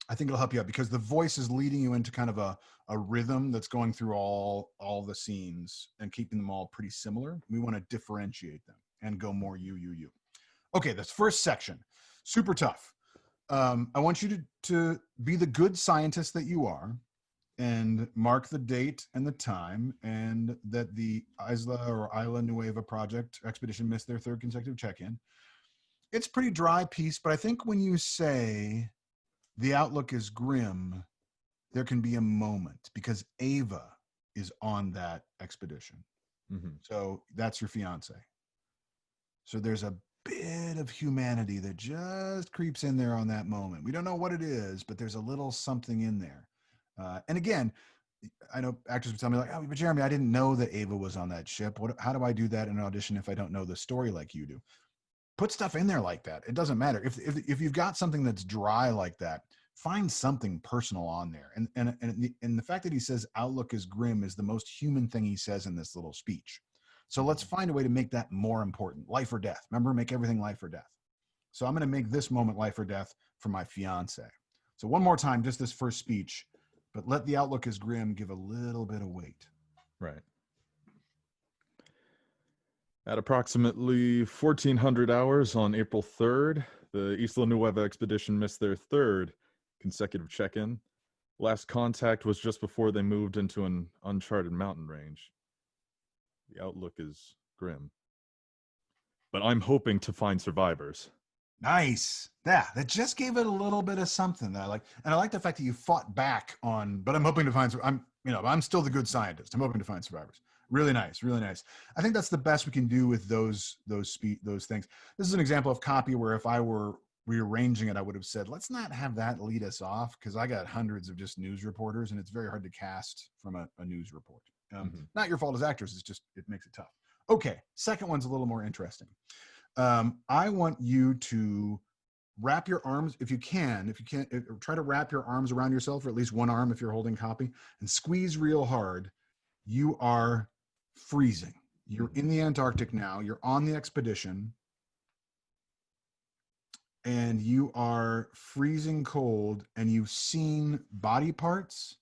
I think it'll help you out because the voice is leading you into kind of a rhythm that's going through all the scenes and keeping them all pretty similar. We want to differentiate them and go more you. Okay, this first section, super tough. I want you to be the good scientist that you are and mark the date and the time and that the Isla Nueva project expedition missed their third consecutive check-in. It's a pretty dry piece, but I think when you say the outlook is grim, there can be a moment because Ava is on that expedition. So that's your fiance. So there's a bit of humanity that just creeps in there on that moment. We don't know what it is, but there's a little something in there. And again, I know actors would tell me like, oh, but Jeremy, I didn't know that Ava was on that ship. How do I do that in an audition if I don't know the story like you do? Put stuff in there like that. It doesn't matter. If you've got something that's dry like that, find something personal on there. And the fact that he says outlook is grim is the most human thing he says in this little speech. So let's find a way to make that more important. Life or death. Remember, make everything life or death. So I'm going to make this moment life or death for my fiance. So one more time, just this first speech, but let the outlook is grim give a little bit of weight. Right. At approximately 1400 hours on April 3rd, the Isla Nueva expedition missed their third consecutive check-in. Last contact was just before they moved into an uncharted mountain range. The outlook is grim. But I'm hoping to find survivors. Nice. Yeah, that just gave it a little bit of something that I like. And I like the fact that you fought back on, but I'm hoping to find, I'm still the good scientist. I'm hoping to find survivors. Really nice, really nice. I think that's the best we can do with those things. This is an example of copy where if I were rearranging it, I would have said, let's not have that lead us off because I got hundreds of just news reporters and it's very hard to cast from a news report. Not your fault as actors, it's just, it makes it tough. Okay, second one's a little more interesting. I want you to wrap your arms, if you can, try to wrap your arms around yourself, or at least one arm if you're holding copy, and squeeze real hard. You are freezing. You're in the Antarctic now. You're on the expedition. And you are freezing cold, and you've seen body parts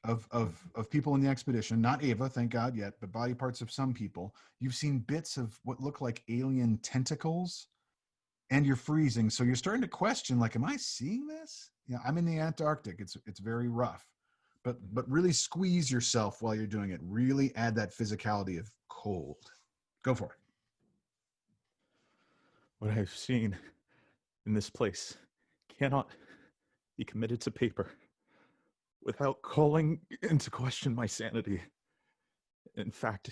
of people in the expedition, not Ava, thank God yet, but body parts of some people. You've seen bits of what look like alien tentacles, and you're freezing. So you're starting to question, like, am I seeing this? Yeah, I'm in the Antarctic. It's very rough, but really squeeze yourself while you're doing it. Really add that physicality of cold. Go for it. What I've seen in this place cannot be committed to paper without calling into question my sanity. In fact,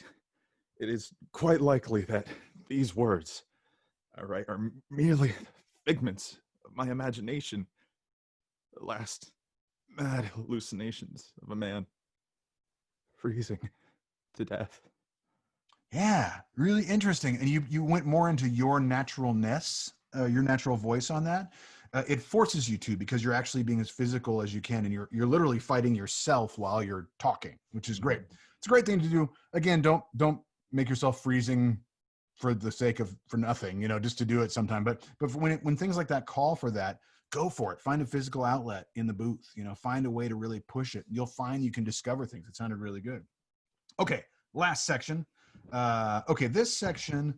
it is quite likely that these words, are merely figments of my imagination, the last mad hallucinations of a man freezing to death. Yeah, really interesting. And you went more into your naturalness, your natural voice on that. It forces you to, because you're actually being as physical as you can, and you're literally fighting yourself while you're talking, which is great. It's a great thing to do. Again, don't make yourself freezing for the sake of for nothing, just to do it sometime. But when things like that call for that, go for it. Find a physical outlet in the booth. Find a way to really push it. You'll find you can discover things. It sounded really good. Okay, last section. Okay, this section,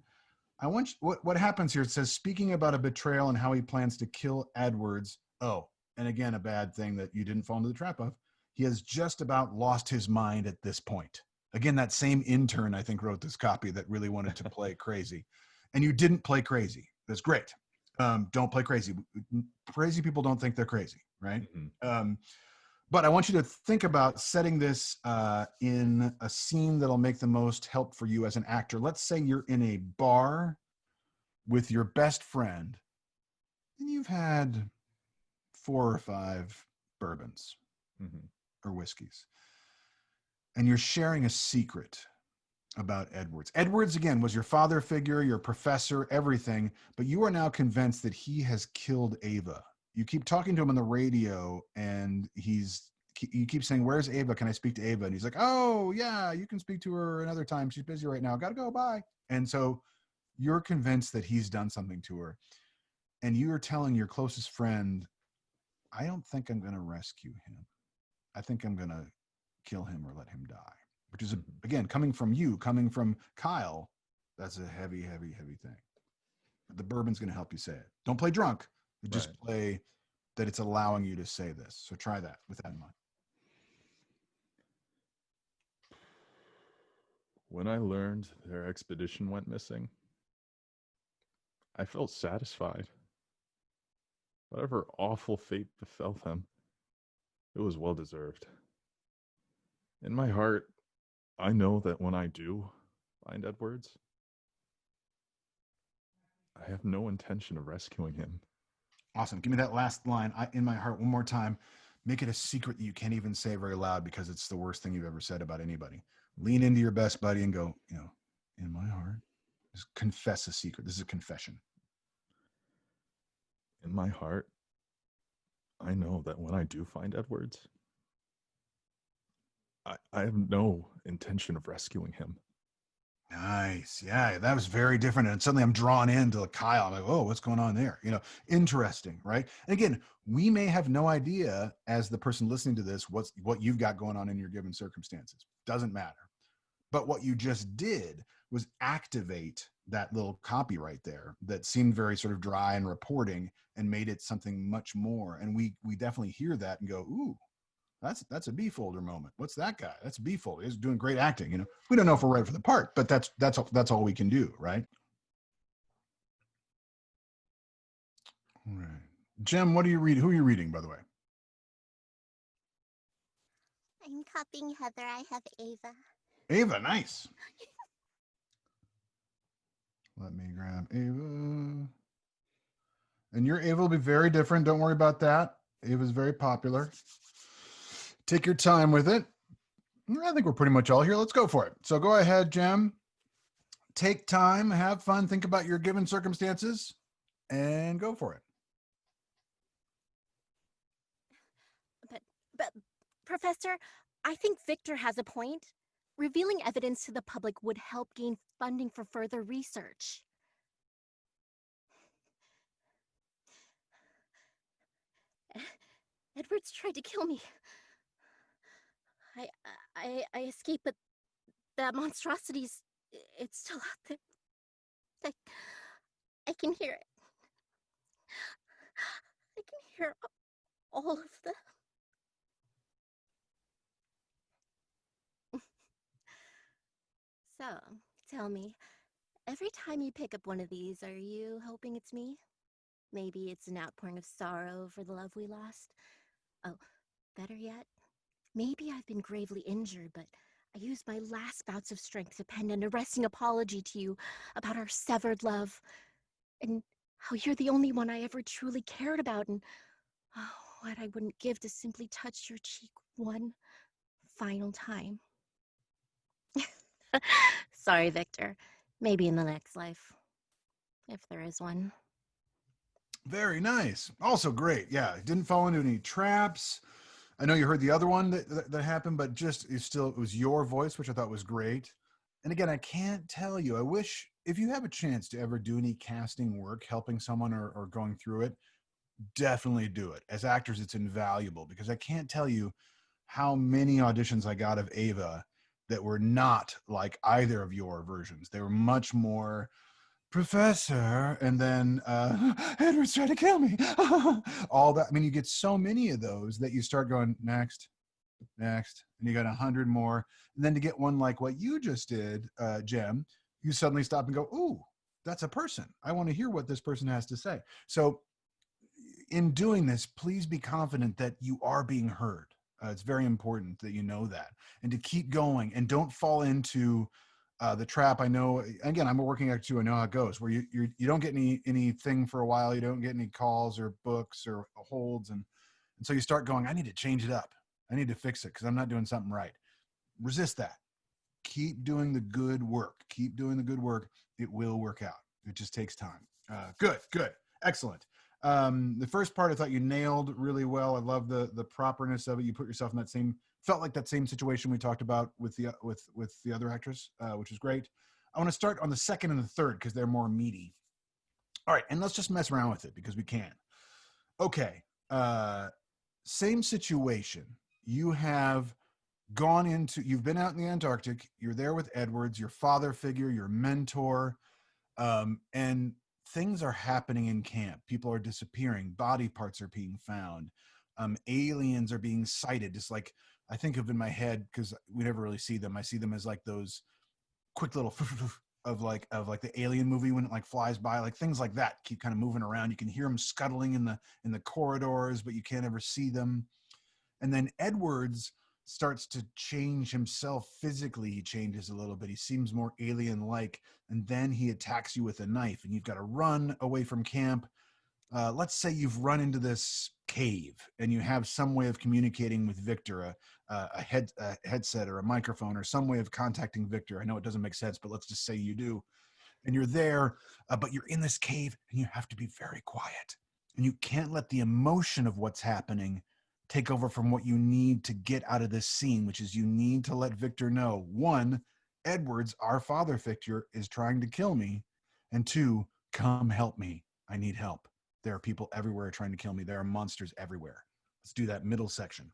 I want you, what happens here, it says, speaking about a betrayal and how he plans to kill Edwards. Oh, and again, a bad thing that you didn't fall into the trap of. He has just about lost his mind at this point. Again, that same intern, I think, wrote this copy that really wanted to play crazy. And you didn't play crazy. That's great. Don't play crazy. Crazy people don't think they're crazy, right? Mm-hmm. But I want you to think about setting this in a scene that'll make the most help for you as an actor. Let's say you're in a bar with your best friend, and you've had 4 or 5 bourbons or whiskeys, and you're sharing a secret about Edwards. Edwards, again, was your father figure, your professor, everything, but you are now convinced that he has killed Ava. You keep talking to him on the radio, and you keep saying, where's Ava? Can I speak to Ava? And he's like, oh, yeah, you can speak to her another time. She's busy right now. Gotta go, bye. And so you're convinced that he's done something to her. And you are telling your closest friend, I don't think I'm going to rescue him. I think I'm going to kill him or let him die. Which is, again, coming from you, coming from Kyle, that's a heavy, heavy, heavy thing. But the bourbon's going to help you say it. Don't play drunk. Just play that it's allowing you to say this. So try that with that in mind. When I learned their expedition went missing, I felt satisfied. Whatever awful fate befell them, it was well deserved. In my heart, I know that when I do find Edwards, I have no intention of rescuing him. Awesome. Give me that last line, in my heart, one more time. Make it a secret that you can't even say very loud because it's the worst thing you've ever said about anybody. Lean into your best buddy and go, in my heart, just confess a secret. This is a confession. In my heart, I know that when I do find Edwards, I have no intention of rescuing him. Nice. Yeah, that was very different. And suddenly I'm drawn into Kyle. I'm like, oh, what's going on there? Interesting, right? And again, we may have no idea as the person listening to this, what you've got going on in your given circumstances. Doesn't matter. But what you just did was activate that little copy right there that seemed very sort of dry and reporting and made it something much more. And we definitely hear that and go, ooh, that's a B folder moment. What's that guy? That's a B folder. He's doing great acting. We don't know if we're right for the part, but that's all we can do, right? All right. Jem, what are you reading? Who are you reading, by the way? I'm copying Heather. I have Ava. Ava, nice. Let me grab Ava. And your Ava will be very different. Don't worry about that. Ava's very popular. Take your time with it. I think we're pretty much all here. Let's go for it. So go ahead, Jem. Take time, have fun, think about your given circumstances, and go for it. But Professor, I think Victor has a point. Revealing evidence to the public would help gain funding for further research. Edwards tried to kill me. I escaped, but that monstrosity's, it's still out there. I can hear it. I can hear all of the... So, tell me, every time you pick up one of these, are you hoping it's me? Maybe it's an outpouring of sorrow for the love we lost? Oh, better yet, maybe I've been gravely injured, but I used my last bouts of strength to pen an arresting apology to you about our severed love, and how you're the only one I ever truly cared about, and what I wouldn't give to simply touch your cheek one final time. Sorry, Victor. Maybe in the next life, if there is one. Very nice. Also great. Yeah, didn't fall into any traps. I know you heard the other one that happened, but just it was your voice, which I thought was great. And again, I can't tell you. I wish if you have a chance to ever do any casting work, helping someone or going through it, definitely do it. As actors, it's invaluable because I can't tell you how many auditions I got of Ava that were not like either of your versions. They were much more Professor, and then Edward's trying to kill me. All that. I mean, you get so many of those that you start going next, next, and you got 100 more. And then to get one like what you just did, Jem, you suddenly stop and go, ooh, that's a person. I want to hear what this person has to say. So in doing this, please be confident that you are being heard. It's very important that you know that, and to keep going and don't fall into the trap. I know, again, I'm a working actor too. I know how it goes, where you don't get anything for a while. You don't get any calls or books or holds. And so you start going, I need to change it up. I need to fix it because I'm not doing something right. Resist that. Keep doing the good work. Keep doing the good work. It will work out. It just takes time. Good. Excellent. The first part I thought you nailed really well. I love the properness of it. You put yourself in that felt like that same situation we talked about with the other actress, which is great. I want to start on the second and the third because they're more meaty. All right, and let's just mess around with it because we can. Okay, same situation. You've been out in the Antarctic. You're there with Edwards, your father figure, your mentor, and things are happening in camp. People are disappearing. Body parts are being found. Aliens are being sighted. Just like I think of in my head, because we never really see them. I see them as like those quick little of like the Alien movie when it like flies by, like things like that keep kind of moving around. You can hear them scuttling in the corridors, but you can't ever see them. And then Edwards starts to change himself physically. He changes a little bit. He seems more alien-like, and then he attacks you with a knife, and you've got to run away from camp. Let's say you've run into this cave, and you have some way of communicating with Victor, a headset or a microphone or some way of contacting Victor. I know it doesn't make sense, but let's just say you do. And you're there, but you're in this cave, and you have to be very quiet. And you can't let the emotion of what's happening take over from what you need to get out of this scene, which is you need to let Victor know, one, Edwards, our father figure, is trying to kill me, and two, come help me. I need help. There are people everywhere trying to kill me. There are monsters everywhere. Let's do that middle section.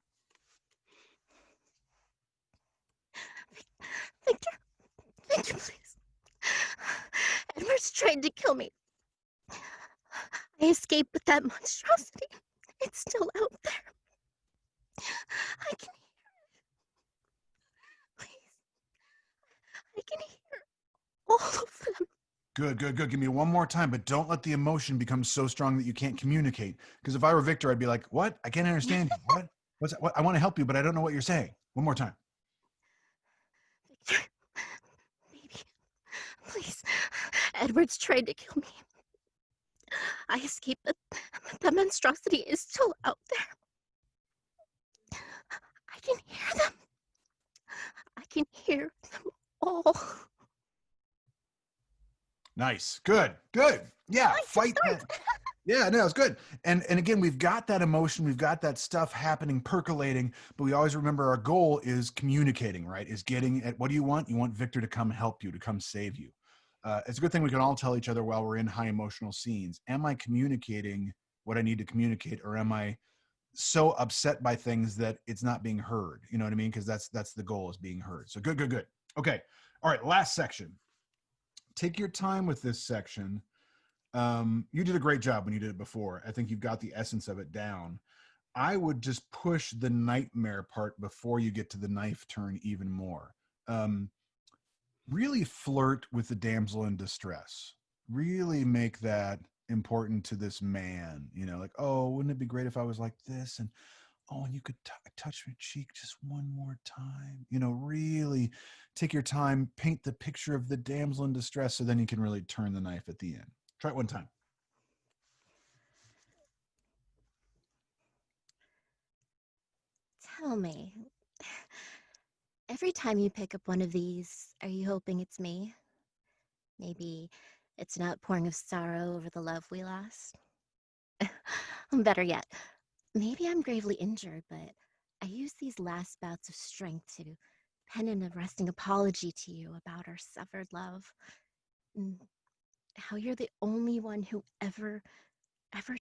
Victor, please. Edward's trying to kill me. I escaped with that monstrosity. It's still out there. I can hear it. Please. I can hear all of them. Good. Give me one more time, but don't let the emotion become so strong that you can't communicate. Because if I were Victor, I'd be like, what? I can't understand you. What? What's that? What? I want to help you, but I don't know what you're saying. One more time. Victor, baby, please. Edward's tried to kill me. I escaped, but the monstrosity is still out there. I can hear them. I can hear them all. Nice. Good. Yeah, fight that. Yeah, no, it's good. And again, we've got that emotion, we've got that stuff happening, percolating, but we always remember our goal is communicating, right? Is getting at what do you want? You want Victor to come help you, to come save you. It's a good thing we can all tell each other while we're in high emotional scenes. Am I communicating what I need to communicate, or am I so upset by things that it's not being heard? You know what I mean? Because that's the goal, is being heard. So good. Okay. All right, last section. Take your time with this section. You did a great job when you did it before. I think you've got the essence of it down. I would just push the nightmare part before you get to the knife turn even more. Really flirt with the damsel in distress. Really make that important to this man. You know, like, oh, wouldn't it be great if I was like this? And oh, and you could touch my cheek just one more time. You know, really take your time, paint the picture of the damsel in distress, so then you can really turn the knife at the end. Try it one time. Tell me, every time you pick up one of these, are you hoping it's me? Maybe it's an outpouring of sorrow over the love we lost? Better yet, maybe I'm gravely injured, but I use these last bouts of strength to pen an arresting apology to you about our severed love. And how you're the only one who ever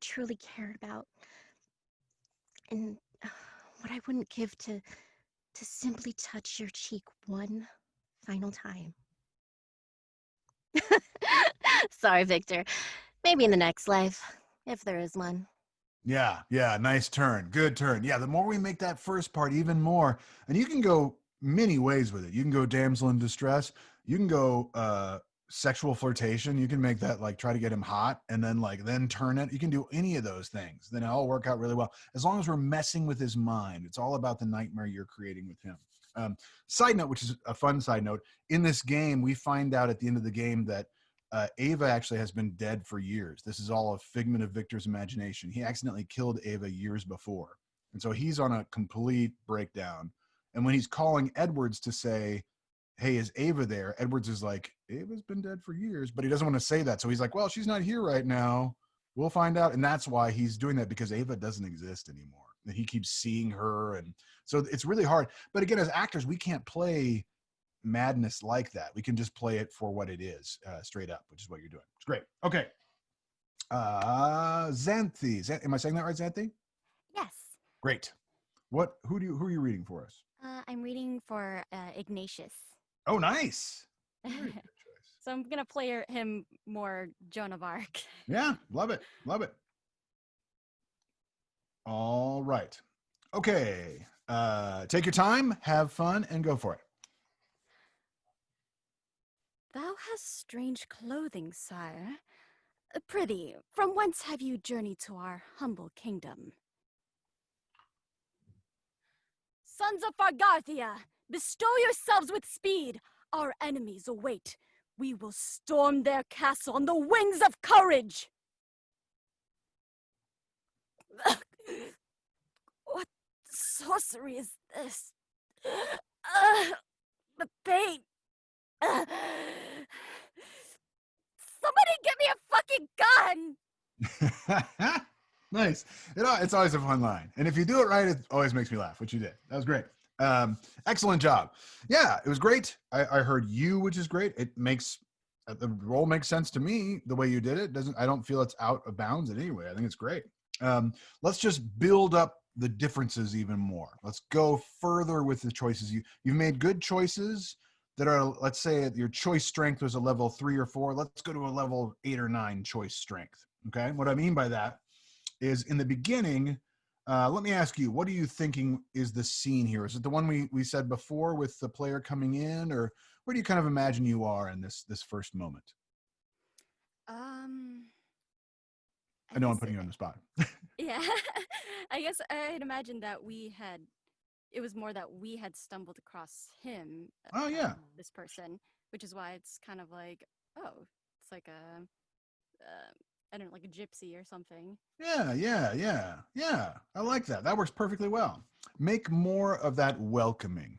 truly cared about. And what I wouldn't give to to simply touch your cheek one final time. Sorry, Victor. Maybe in the next life, if there is one. Yeah, nice turn. Good turn. Yeah, the more we make that first part even more, and you can go many ways with it. You can go damsel in distress. You can go sexual flirtation. You can make that like try to get him hot and then turn it. You can do any of those things. Then it'll all work out really well. As long as we're messing with his mind. It's all about the nightmare you're creating with him. Side note, which is a fun side note, in this game, we find out at the end of the game that Ava actually has been dead for years. This is all a figment of Victor's imagination. He accidentally killed Ava years before. And so he's on a complete breakdown. And when he's calling Edwards to say, hey, is Ava there? Edwards is like, Ava's been dead for years, but he doesn't want to say that. So he's like, well, she's not here right now. We'll find out. And that's why he's doing that, because Ava doesn't exist anymore. And he keeps seeing her. And so it's really hard. But again, as actors, we can't play madness like that. We can just play it for what it is, straight up, which is what you're doing. It's great. Okay. Xanthi. Am I saying that right, Xanthi? Yes. Great. Who are you reading for us? I'm reading for Ignatius. Oh, nice. So I'm gonna play him more Joan of Arc. Yeah, love it. All right. Okay. Take your time, have fun, and go for it. Thou hast strange clothing, sire. Prithee, from whence have you journeyed to our humble kingdom? Sons of Fargarthia, bestow yourselves with speed. Our enemies await. We will storm their castle on the wings of courage. What sorcery is this? The pain. Somebody give me a fucking gun! Nice. It's always a fun line. And if you do it right, it always makes me laugh, which you did. That was great. Excellent job. Yeah, it was great. I heard you, which is great. It makes the role makes sense to me the way you did it. I don't feel it's out of bounds in any way. I think it's great. Let's just build up the differences even more. Let's go further with the choices. You've made good choices that are, let's say your choice strength was a level 3 or 4. Let's go to a level 8 or 9 choice strength. Okay. What I mean by that is in the beginning, let me ask you, what are you thinking is the scene here? Is it the one we said before with the player coming in, or where do you kind of imagine you are in this first moment? I know I'm putting you on the spot. Yeah, I guess I'd imagine that it was more that we had stumbled across him. Oh, yeah. This person, which is why it's kind of like, oh, it's like I don't know, like a gypsy or something. Yeah. I like that. That works perfectly well. Make more of that welcoming.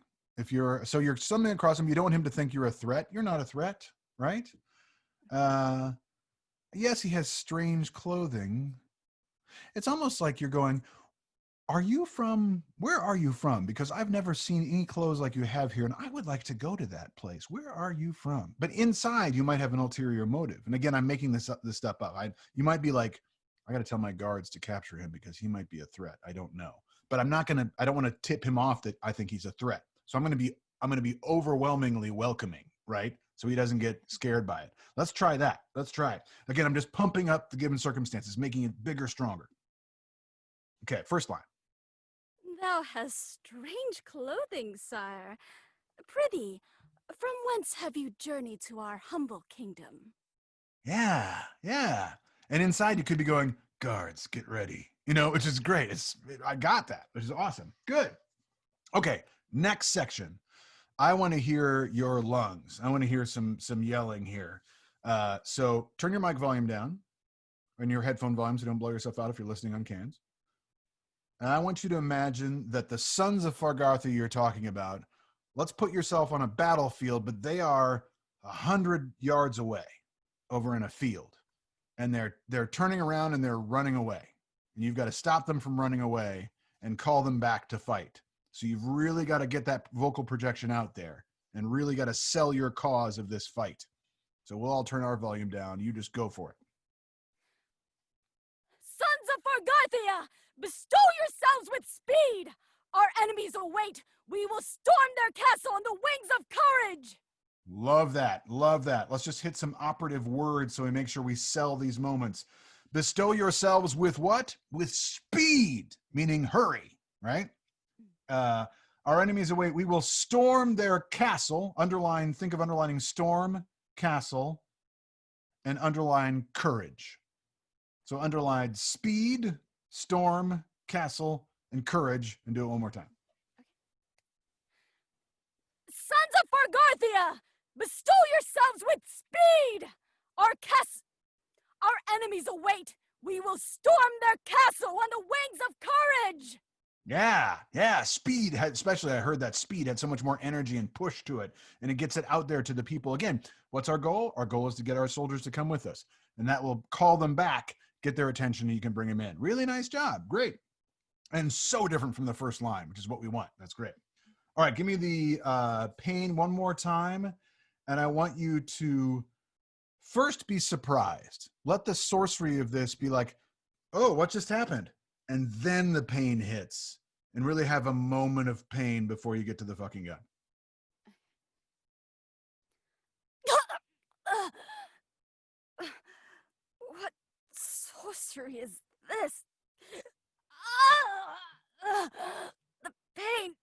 You're stumbling across him, you don't want him to think you're a threat. You're not a threat, right? Yes, he has strange clothing. It's almost like you're going, where are you from? Because I've never seen any clothes like you have here, and I would like to go to that place. Where are you from? But inside, you might have an ulterior motive. And again, I'm making this stuff up. You might be like, I got to tell my guards to capture him because he might be a threat. I don't know. But I don't want to tip him off that I think he's a threat. So I'm going to be overwhelmingly welcoming, right? So he doesn't get scared by it. Let's try that. Let's try it. Again, I'm just pumping up the given circumstances, making it bigger, stronger. Okay, first line. Thou hast strange clothing, sire. Prithee, from whence have you journeyed to our humble kingdom? Yeah. And inside you could be going, guards, get ready. Which is great. I got that, which is awesome. Good. Okay, next section. I want to hear your lungs. I want to hear some yelling here. So turn your mic volume down and your headphone volume so don't blow yourself out if you're listening on cans. And I want you to imagine that the sons of Fargarthia you're talking about, let's put yourself on a battlefield, but they are 100 yards away over in a field. And they're turning around and they're running away. And you've got to stop them from running away and call them back to fight. So you've really got to get that vocal projection out there and really got to sell your cause of this fight. So we'll all turn our volume down. You just go for it. Sons of Fargarthia, bestow yourselves with speed. Our enemies await. We will storm their castle on the wings of courage. Love that. Love that. Let's just hit some operative words so we make sure we sell these moments. Bestow yourselves with what? With speed, meaning hurry, right? Our enemies await. We will storm their castle. Underline, think of underlining storm, castle, and underline courage. So underline speed, storm, castle, and courage, and do it one more time. Sons of Fargarthia, bestow yourselves with speed. Our enemies await. We will storm their castle on the wings of courage. Yeah. Speed, especially I heard that speed had so much more energy and push to it, and it gets it out there to the people. Again, what's our goal? Our goal is to get our soldiers to come with us, and that will call them back, get their attention, and you can bring them in. Really nice job. Great. And so different from the first line, which is what we want. That's great. All right, give me the pain one more time, and I want you to first be surprised. Let the sorcery of this be like, oh, what just happened? And then the pain hits, and really have a moment of pain before you get to the fucking gun. What sorcery is this? The pain.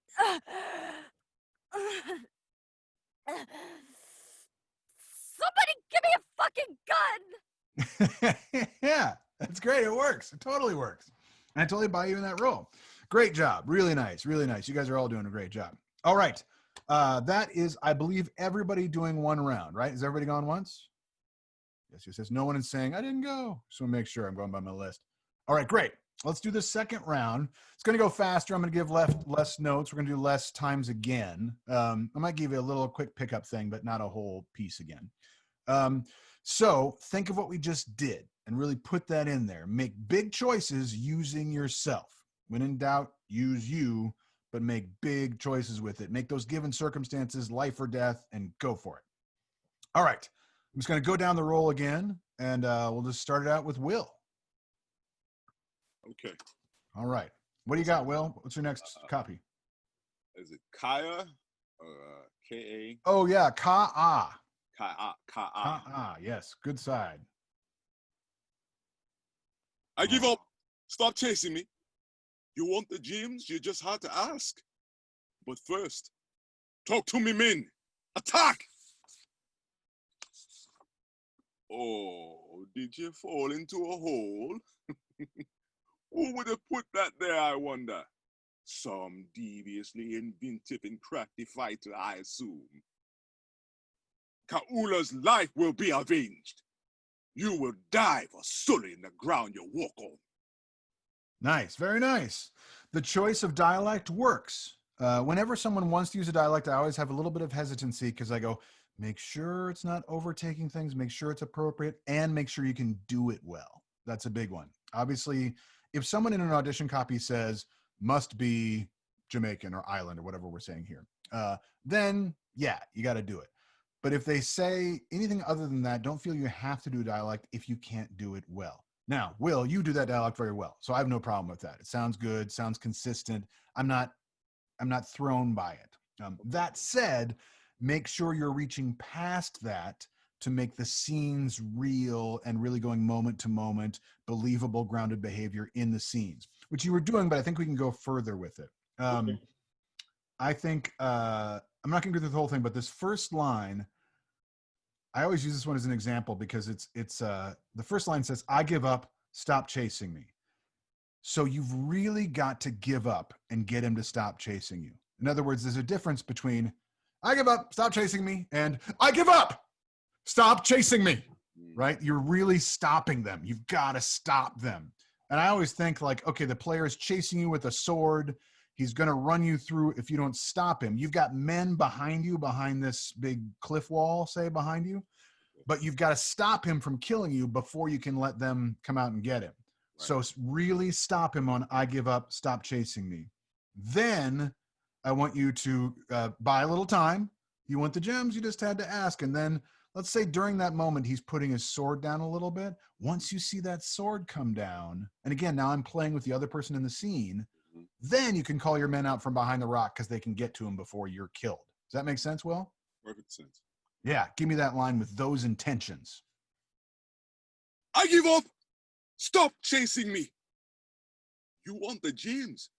Somebody give me a fucking gun! Yeah, that's great. It works. It totally works. And I totally buy you in that role. Great job. Really nice. Really nice. You guys are all doing a great job. All right. That is, I believe, everybody doing one round, right? Has everybody gone once? Yes, it says no one is saying, I didn't go. So make sure I'm going by my list. All right, great. Let's do the second round. It's going to go faster. I'm going to give less notes. We're going to do less times again. I might give you a little quick pickup thing, but not a whole piece again. So think of what we just did and really put that in there. Make big choices using yourself. When in doubt, use you, but make big choices with it. Make those given circumstances, life or death, and go for it. All right. I'm just going to go down the roll again, and we'll just start it out with Will. Okay. All right. What do you got, Will? What's your next copy? Is it Kaya? K-A? Oh, yeah. Ka-ah. Ka-ah. Ka-ah. Yes. Good side. I give up. Stop chasing me. You want the gems? You just had to ask. But first, talk to me, men. Attack! Oh, did you fall into a hole? Who would have put that there, I wonder? Some deviously inventive and crafty fighter, I assume. Kaula's life will be avenged. You will die for sullying the ground you walk on. Nice. Very nice. The choice of dialect works. Whenever someone wants to use a dialect, I always have a little bit of hesitancy because I go, make sure it's not overtaking things, make sure it's appropriate, and make sure you can do it well. That's a big one. Obviously, if someone in an audition copy says, must be Jamaican or island or whatever we're saying here, then yeah, you got to do it. But if they say anything other than that, don't feel you have to do a dialect if you can't do it well. Now, Will, you do that dialect very well, so I have no problem with that. It sounds good, sounds consistent. I'm not thrown by it. That said, make sure you're reaching past that to make the scenes real and really going moment to moment, believable, grounded behavior in the scenes, which you were doing, but I think we can go further with it. Okay. I think, I'm not going to go through the whole thing, but this first line, I always use this one as an example because it's the first line says, I give up, stop chasing me. So you've really got to give up and get him to stop chasing you. In other words, there's a difference between I give up, stop chasing me, and I give up, stop chasing me, right? You're really stopping them. You've got to stop them. And I always think like, okay, the player is chasing you with a sword. He's going to run you through if you don't stop him. You've got men behind you, behind this big cliff wall, say, behind you. But you've got to stop him from killing you before you can let them come out and get him. Right. So really stop him on I give up, stop chasing me. Then I want you to buy a little time. You want the gems, you just had to ask. And then let's say during that moment, he's putting his sword down a little bit. Once you see that sword come down, and again, now I'm playing with the other person in the scene, Then you can call your men out from behind the rock because they can get to him before you're killed. Does that make sense, Will? Perfect sense. Yeah, give me that line with those intentions. I give up. Stop chasing me. You want the gems.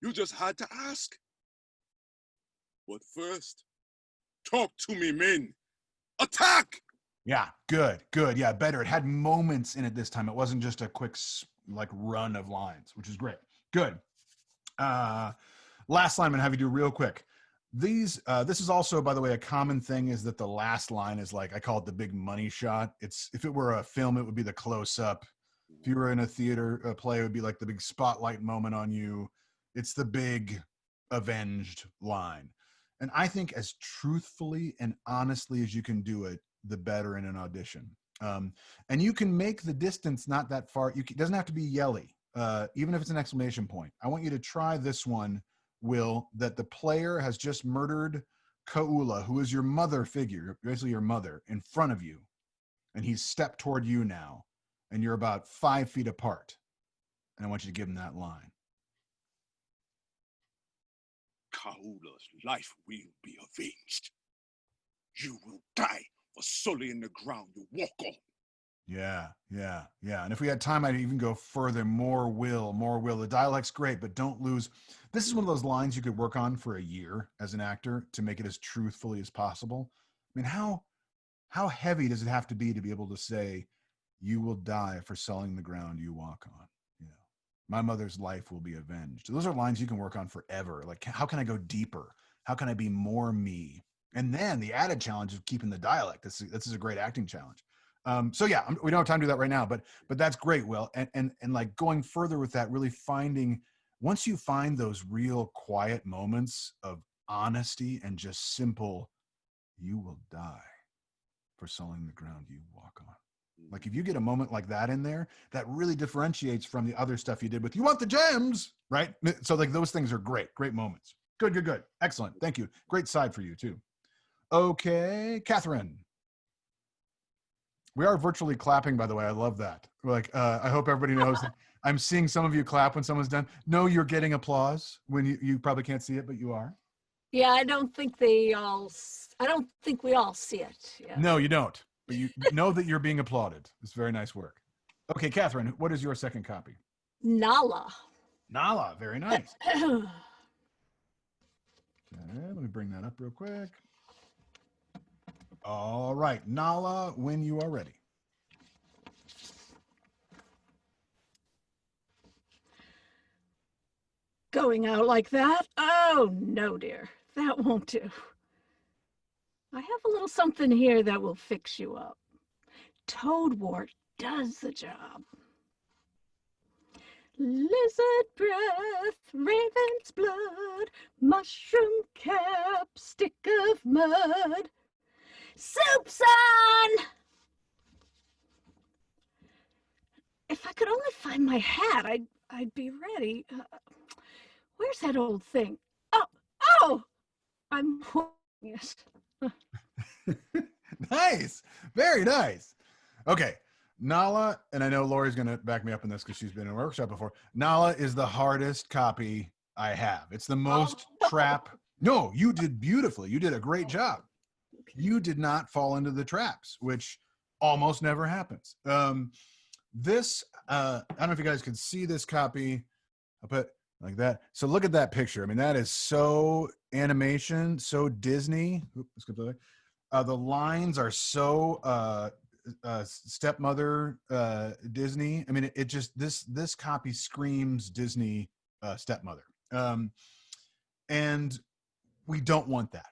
You just had to ask. But first, talk to me, men. Attack! Yeah, good. Yeah, better. It had moments in it this time. It wasn't just a quick run of lines, which is great. Good. Last line I'm gonna have you do real quick. This is also, by the way, a common thing is that the last line is I call it the big money shot. If it were a film, it would be the close up. If you were in a theater play, it would be like the big spotlight moment on you. It's the big avenged line. And I think as truthfully and honestly as you can do it, the better in an audition. And you can make the distance not that far. It doesn't have to be yelly, even if it's an exclamation point. I want you to try this one, Will, that the player has just murdered Kaula, who is your mother figure, basically your mother, in front of you. And he's stepped toward you now, and you're about 5 feet apart. And I want you to give him that line. Kaula's life will be avenged. You will die for sullying the ground you walk on. Yeah. And if we had time, I'd even go further. More will. The dialect's great, but don't lose. This is one of those lines you could work on for a year as an actor to make it as truthfully as possible. I mean, how heavy does it have to be able to say, you will die for sullying the ground you walk on? My mother's life will be avenged. Those are lines you can work on forever. How can I go deeper? How can I be more me? And then the added challenge of keeping the dialect. This is a great acting challenge. So yeah, we don't have time to do that right now, but that's great, Will. And going further with that, really finding, once you find those real quiet moments of honesty and just simple, you will die for sullying the ground you walk on. If you get a moment like that in there, that really differentiates from the other stuff you did with, you want the gems, right? So those things are great moments. Good. Excellent. Thank you. Great side for you too. Okay, Catherine. We are virtually clapping, by the way. I love that. I hope everybody knows that I'm seeing some of you clap when someone's done. No, you're getting applause when you probably can't see it, but you are. Yeah, I don't think we all see it. Yeah. No, you don't. But you know that you're being applauded. It's very nice work. Okay, Catherine, what is your second copy? Nala. Nala, very nice. Okay, let me bring that up real quick. All right, Nala, when you are ready. Going out like that? Oh, no, dear. That won't do. I have a little something here that will fix you up. Toadwort does the job. Lizard breath, raven's blood, mushroom cap, stick of mud. Soup, son! If I could only find my hat, I'd be ready. Where's that old thing? Oh! I'm holding it. Nice. Very nice. Okay. Nala, and I know Lori's going to back me up in this because she's been in a workshop before. Nala is the hardest copy I have. It's the most trap. No, you did beautifully. You did a great job. You did not fall into the traps, which almost never happens. I don't know if you guys can see this copy. I'll put like that. So look at that picture. I mean, that is so animation, so Disney. Oops, let's go to the other. The lines are so stepmother Disney. I mean, it just this copy screams Disney stepmother, and we don't want that.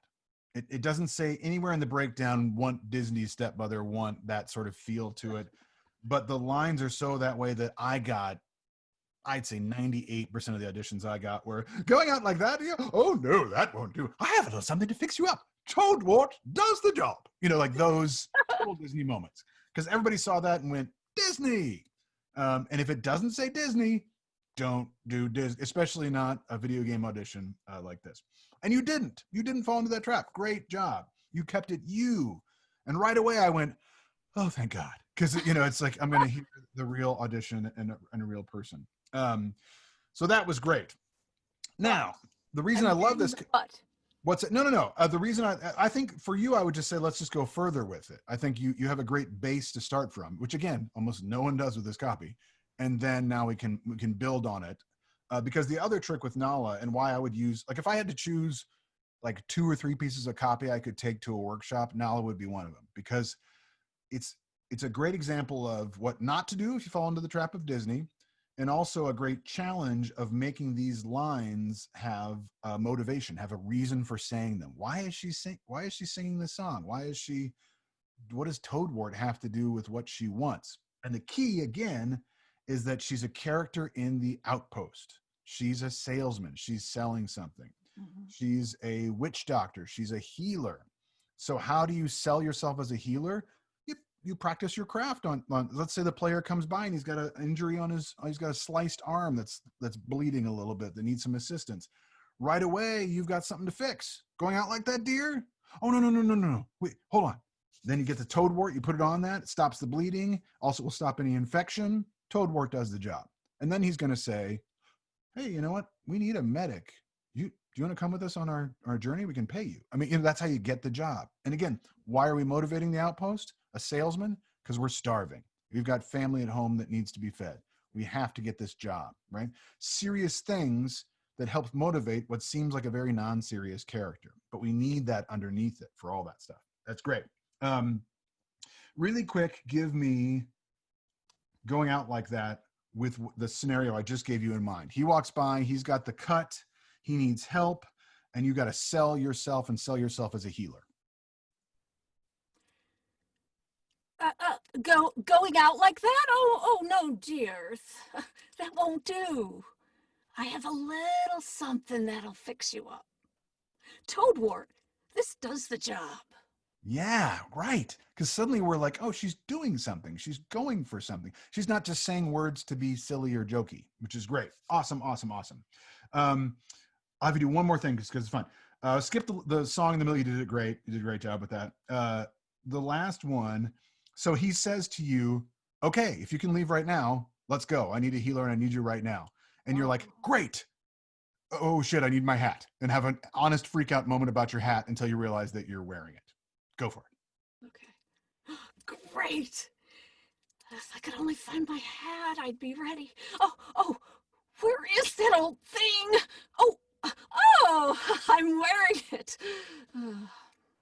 It doesn't say anywhere in the breakdown want Disney stepmother, want that sort of feel to it, but the lines are so that way that I'd say 98% of the auditions I got were going out like that. Oh no, that won't do. I have a little something to fix you up. Toadwort does the job. Like those total Disney moments. Because everybody saw that and went, Disney. And if it doesn't say Disney, don't do Disney, especially not a video game audition like this. And you didn't. You didn't fall into that trap. Great job. You kept it you. And right away I went, oh, thank God. Because, it's like I'm going to hear the real audition and a real person. So that was great. Now, the reason I love this. What? What's it? No. The reason I think for you, I would just say, let's just go further with it. I think you have a great base to start from, which again, almost no one does with this copy. And then now we can build on it. Because the other trick with Nala and why I would use, like if I had to choose like 2 or 3 pieces of copy I could take to a workshop, Nala would be one of them, because it's a great example of what not to do if you fall into the trap of Disney, and also a great challenge of making these lines have motivation, have a reason for saying them. Why is she singing this song? What does Toadwort have to do with what she wants? And the key again is that she's a character in the outpost. She's a salesman. She's selling something. Mm-hmm. She's a witch doctor. She's a healer. So how do you sell yourself as a healer? You practice your craft on, let's say the player comes by and he's got an injury on he's got a sliced arm that's bleeding a little bit, that needs some assistance. Right away, you've got something to fix. Going out like that deer? Oh, no. Wait, hold on. Then you get the Toadwort, you put it on that, it stops the bleeding, also will stop any infection. Toadwort does the job. And then he's going to say, hey, you know what? We need a medic. Do you want to come with us on our journey? We can pay you. I mean, that's how you get the job. And again, why are we motivating the outpost? A salesman? Because we're starving. We've got family at home that needs to be fed. We have to get this job, right? Serious things that help motivate what seems like a very non-serious character. But we need that underneath it for all that stuff. That's great. Really quick, give me going out like that with the scenario I just gave you in mind. He walks by, he's got the cut, he needs help, and you got to sell yourself and sell yourself as a healer. Going out like that? Oh no, dear. That won't do. I have a little something that'll fix you up. Toadwort, this does the job. Yeah, right. Because suddenly we're like, oh, she's doing something. She's going for something. She's not just saying words to be silly or jokey, which is great. Awesome. I'll have you do one more thing because it's fun. Skip the song in the middle. You did a great job with that. The last one. So he says to you, okay, if you can leave right now, let's go. I need a healer and I need you right now. And you're like, great. Oh shit, I need my hat. And have an honest freak out moment about your hat until you realize that you're wearing it. Go for it. Okay. Great. If I could only find my hat, I'd be ready. Oh, where is that old thing? Oh, I'm wearing it.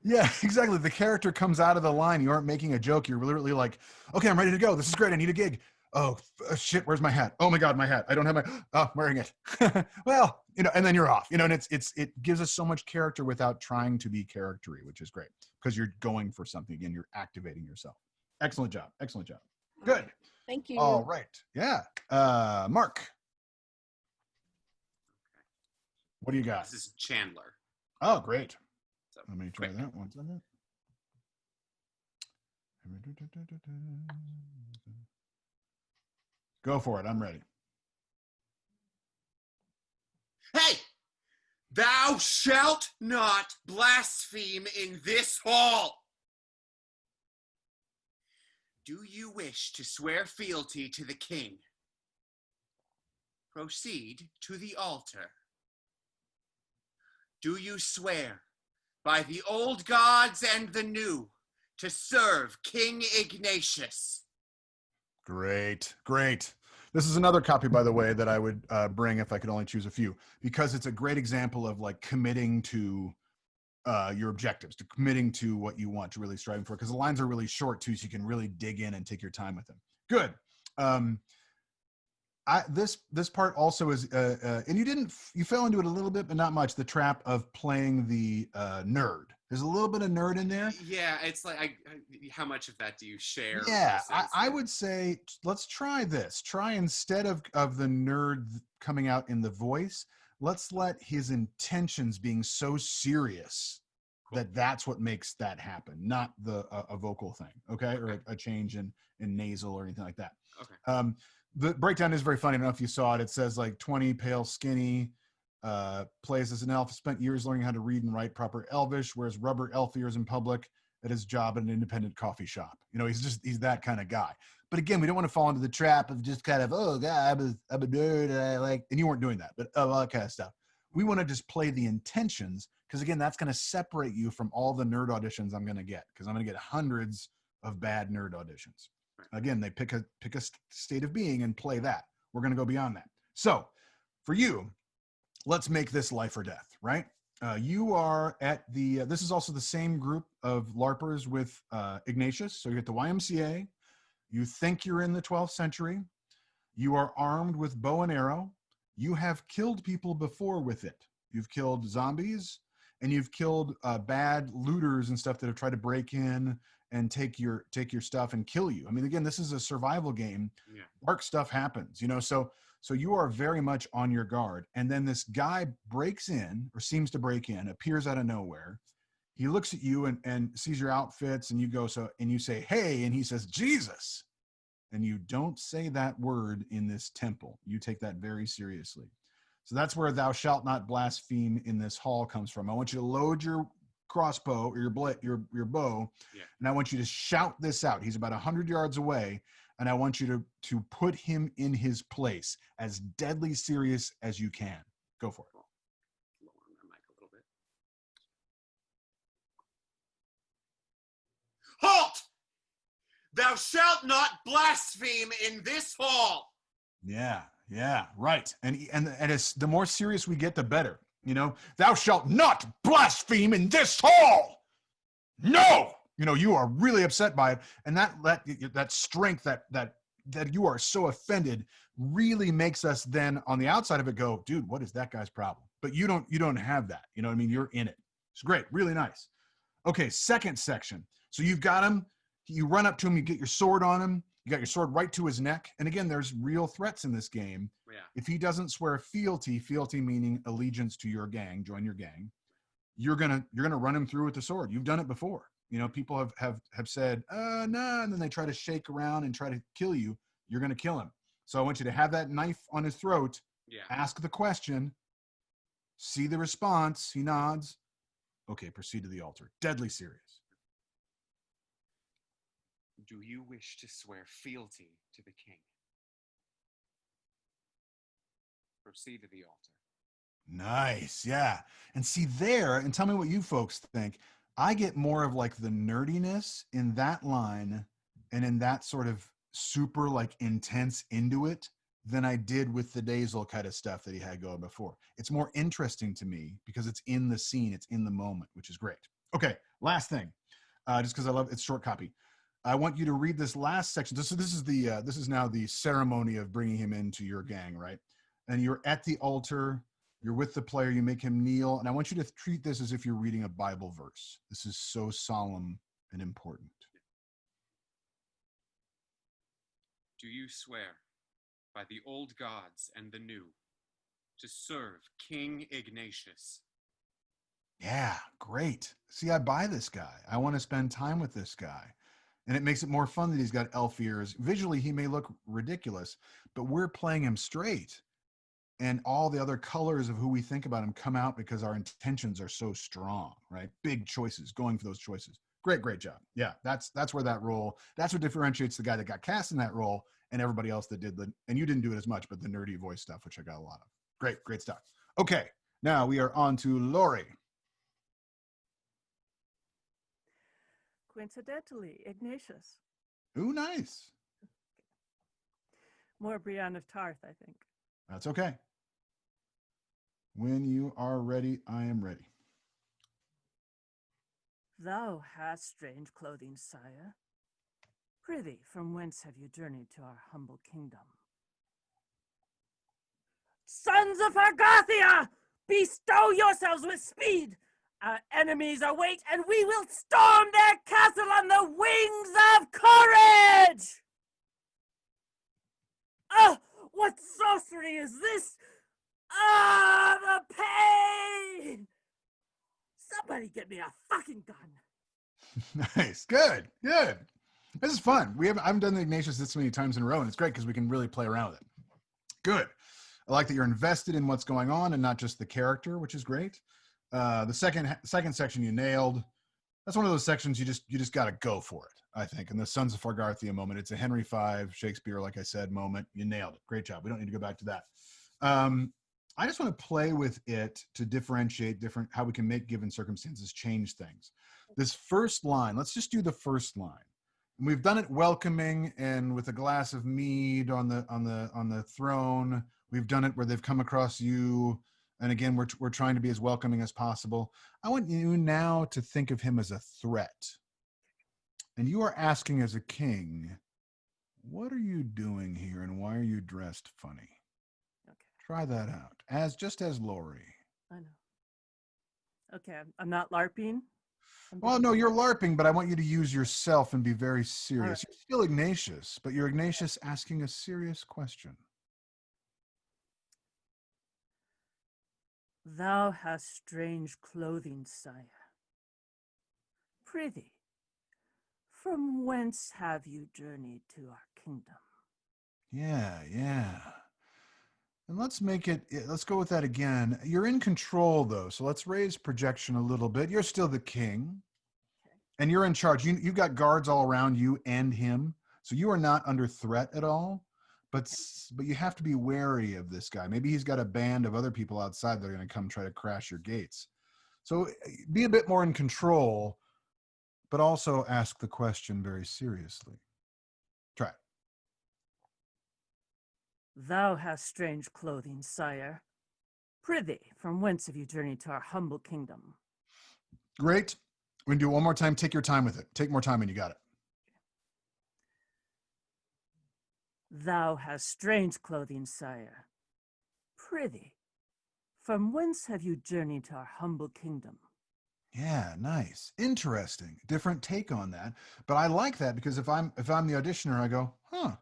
Yeah, exactly. The character comes out of the line. You aren't making a joke. You're literally like, okay, I'm ready to go. This is great. I need a gig. Oh, shit, where's my hat? Oh my God, my hat. I don't have I'm wearing it. Well, and then you're off, and it gives us so much character without trying to be charactery, which is great because you're going for something. Again, you're activating yourself. Excellent job. Good. Thank you. All right. Yeah. Mark. What do you got? This is Chandler. Oh, great. So, let me try that one second. Go for it. I'm ready. Hey! Thou shalt not blaspheme in this hall! Do you wish to swear fealty to the king? Proceed to the altar. Do you swear by the old gods and the new to serve King Ignatius? Great. This is another copy, by the way, that I would bring if I could only choose a few, because it's a great example of like committing to your objectives, to committing to what you want, to really striving for, because the lines are really short too, so you can really dig in and take your time with them. Good. This part also is, and you fell into it a little bit, but not much, the trap of playing the nerd. There's a little bit of nerd in there. Yeah, it's like, how much of that do you share? Yeah, I would say, let's try this. Try instead of the nerd coming out in the voice, let's let his intentions being so serious that's what makes that happen, not a vocal thing, okay? Or a change in nasal or anything like that. Okay. The breakdown is very funny. I don't know if you saw it. It says like 20, pale, skinny, plays as an elf, spent years learning how to read and write proper Elvish, wears rubber elf ears in public at his job at an independent coffee shop. He's that kind of guy. But again, we don't want to fall into the trap of just kind of, oh, God, I'm a nerd, and and you weren't doing that, but all that kind of stuff. We want to just play the intentions, because again, that's going to separate you from all the nerd auditions I'm going to get, because I'm going to get hundreds of bad nerd auditions. Again, they pick a state of being and play that. We're going to go beyond that. So for you, let's make this life or death, right? You are at the, this is also the same group of LARPers with Ignatius. So you're at the YMCA. You think you're in the 12th century. You are armed with bow and arrow. You have killed people before with it. You've killed zombies, and you've killed bad looters and stuff that have tried to break in and take your stuff and kill you. I mean, again, this is a survival game. Yeah. Dark stuff happens, you know, so you are very much on your guard. And then this guy breaks in, or seems to break in, appears out of nowhere. He looks at you and sees your outfits, and you go, and you say, hey, and he says, Jesus. And you don't say that word in this temple. You take that very seriously. So that's where thou shalt not blaspheme in this hall comes from. I want you to load your crossbow or your bow, Yeah. and I want you to shout this out. He's about 100 yards away, and I want you to put him in his place, as deadly serious as you can. Go for it. Lower my mic a little bit. Halt! Thou shalt not blaspheme in this hall. Yeah, right. And it's, the more serious we get, the better. You know, thou shalt not blaspheme in this hall. No, you know, you are really upset by it, and that strength that you are so offended really makes us then on the outside of it go, dude, what is that guy's problem? But you don't have that. You know what I mean? You're in it. It's great, really nice. Okay, second section. So you've got him. You run up to him. You get your sword on him. You got your sword right to his neck. And again, there's real threats in this game. Yeah. If he doesn't swear fealty meaning allegiance to your gang, join your gang, you're gonna run him through with the sword. You've done it before. You know, people have said, no, and then they try to shake around and try to kill you. You're gonna kill him. So I want you to have that knife on his throat. Yeah. Ask the question. See the response. He nods. Okay, proceed to the altar. Deadly serious. Do you wish to swear fealty to the king? Proceed to the altar. Nice, yeah. And see there, and tell me what you folks think. I get more of like the nerdiness in that line and in that sort of super like intense into it than I did with the Dazel kind of stuff that he had going before. It's more interesting to me because it's in the scene, it's in the moment, which is great. Okay, last thing, just because I love it's short copy. I want you to read this last section. This is now the ceremony of bringing him into your gang, right? And you're at the altar. You're with the player. You make him kneel, and I want you to treat this as if you're reading a Bible verse. This is so solemn and important. Do you swear by the old gods and the new to serve King Ignatius? Yeah, great. See, I buy this guy. I want to spend time with this guy. And it makes it more fun that he's got elf ears. Visually, he may look ridiculous, but we're playing him straight. And all the other colors of who we think about him come out because our intentions are so strong, right? Big choices, going for those choices. Great job. Yeah, that's where that role, that's what differentiates the guy that got cast in that role and everybody else that did and you didn't do it as much, but the nerdy voice stuff, which I got a lot of. Great stuff. Okay, now we are on to Lori. Coincidentally, Ignatius. Ooh, nice. More Brienne of Tarth, I think. That's okay. When you are ready, I am ready. Thou hast strange clothing, sire. Prithee, from whence have you journeyed to our humble kingdom? Sons of Argathia, bestow yourselves with speed. Our enemies await, and we will storm their castle on the wings of courage! Ah, what sorcery is this? Ah, the pain! Somebody get me a fucking gun. Nice, good. This is fun. I haven't done the Ignatius this many times in a row, and it's great because we can really play around with it. Good. I like that you're invested in what's going on and not just the character, which is great. The second section you nailed. That's one of those sections you just got to go for it, I think. And the Sons of Fargarthia moment, it's a Henry V, Shakespeare, like I said, moment. You nailed it. Great job. We don't need to go back to that. I just want to play with it to differentiate different, how we can make given circumstances change things. This first line, let's just do the first line. And we've done it welcoming and with a glass of mead on the throne. We've done it where they've come across you. And again, we're trying to be as welcoming as possible. I want you now to think of him as a threat. And you are asking as a king, what are you doing here and why are you dressed funny? Okay. Try that out. Just as Lori. I know. Okay, I'm not LARPing. Well, no, you're LARPing, but I want you to use yourself and be very serious. Right. You're still Ignatius, but you're Ignatius asking a serious question. Thou hast strange clothing, sire. Prithee, from whence have you journeyed to our kingdom? Yeah. And let's go with that again. You're in control, though, so let's raise projection a little bit. You're still the king, and you're in charge. You've got guards all around you and him, so you are not under threat at all. But you have to be wary of this guy. Maybe he's got a band of other people outside that are going to come try to crash your gates. So be a bit more in control, but also ask the question very seriously. Try it. Thou hast strange clothing, sire. Prithee, from whence have you journeyed to our humble kingdom? Great. We can do it one more time. Take your time with it. Take more time and you got it. Thou hast strange clothing, sire. Prithee, from whence have you journeyed to our humble kingdom? Yeah, nice. Interesting. Different take on that. But I like that because if I'm the auditioner, I go, well,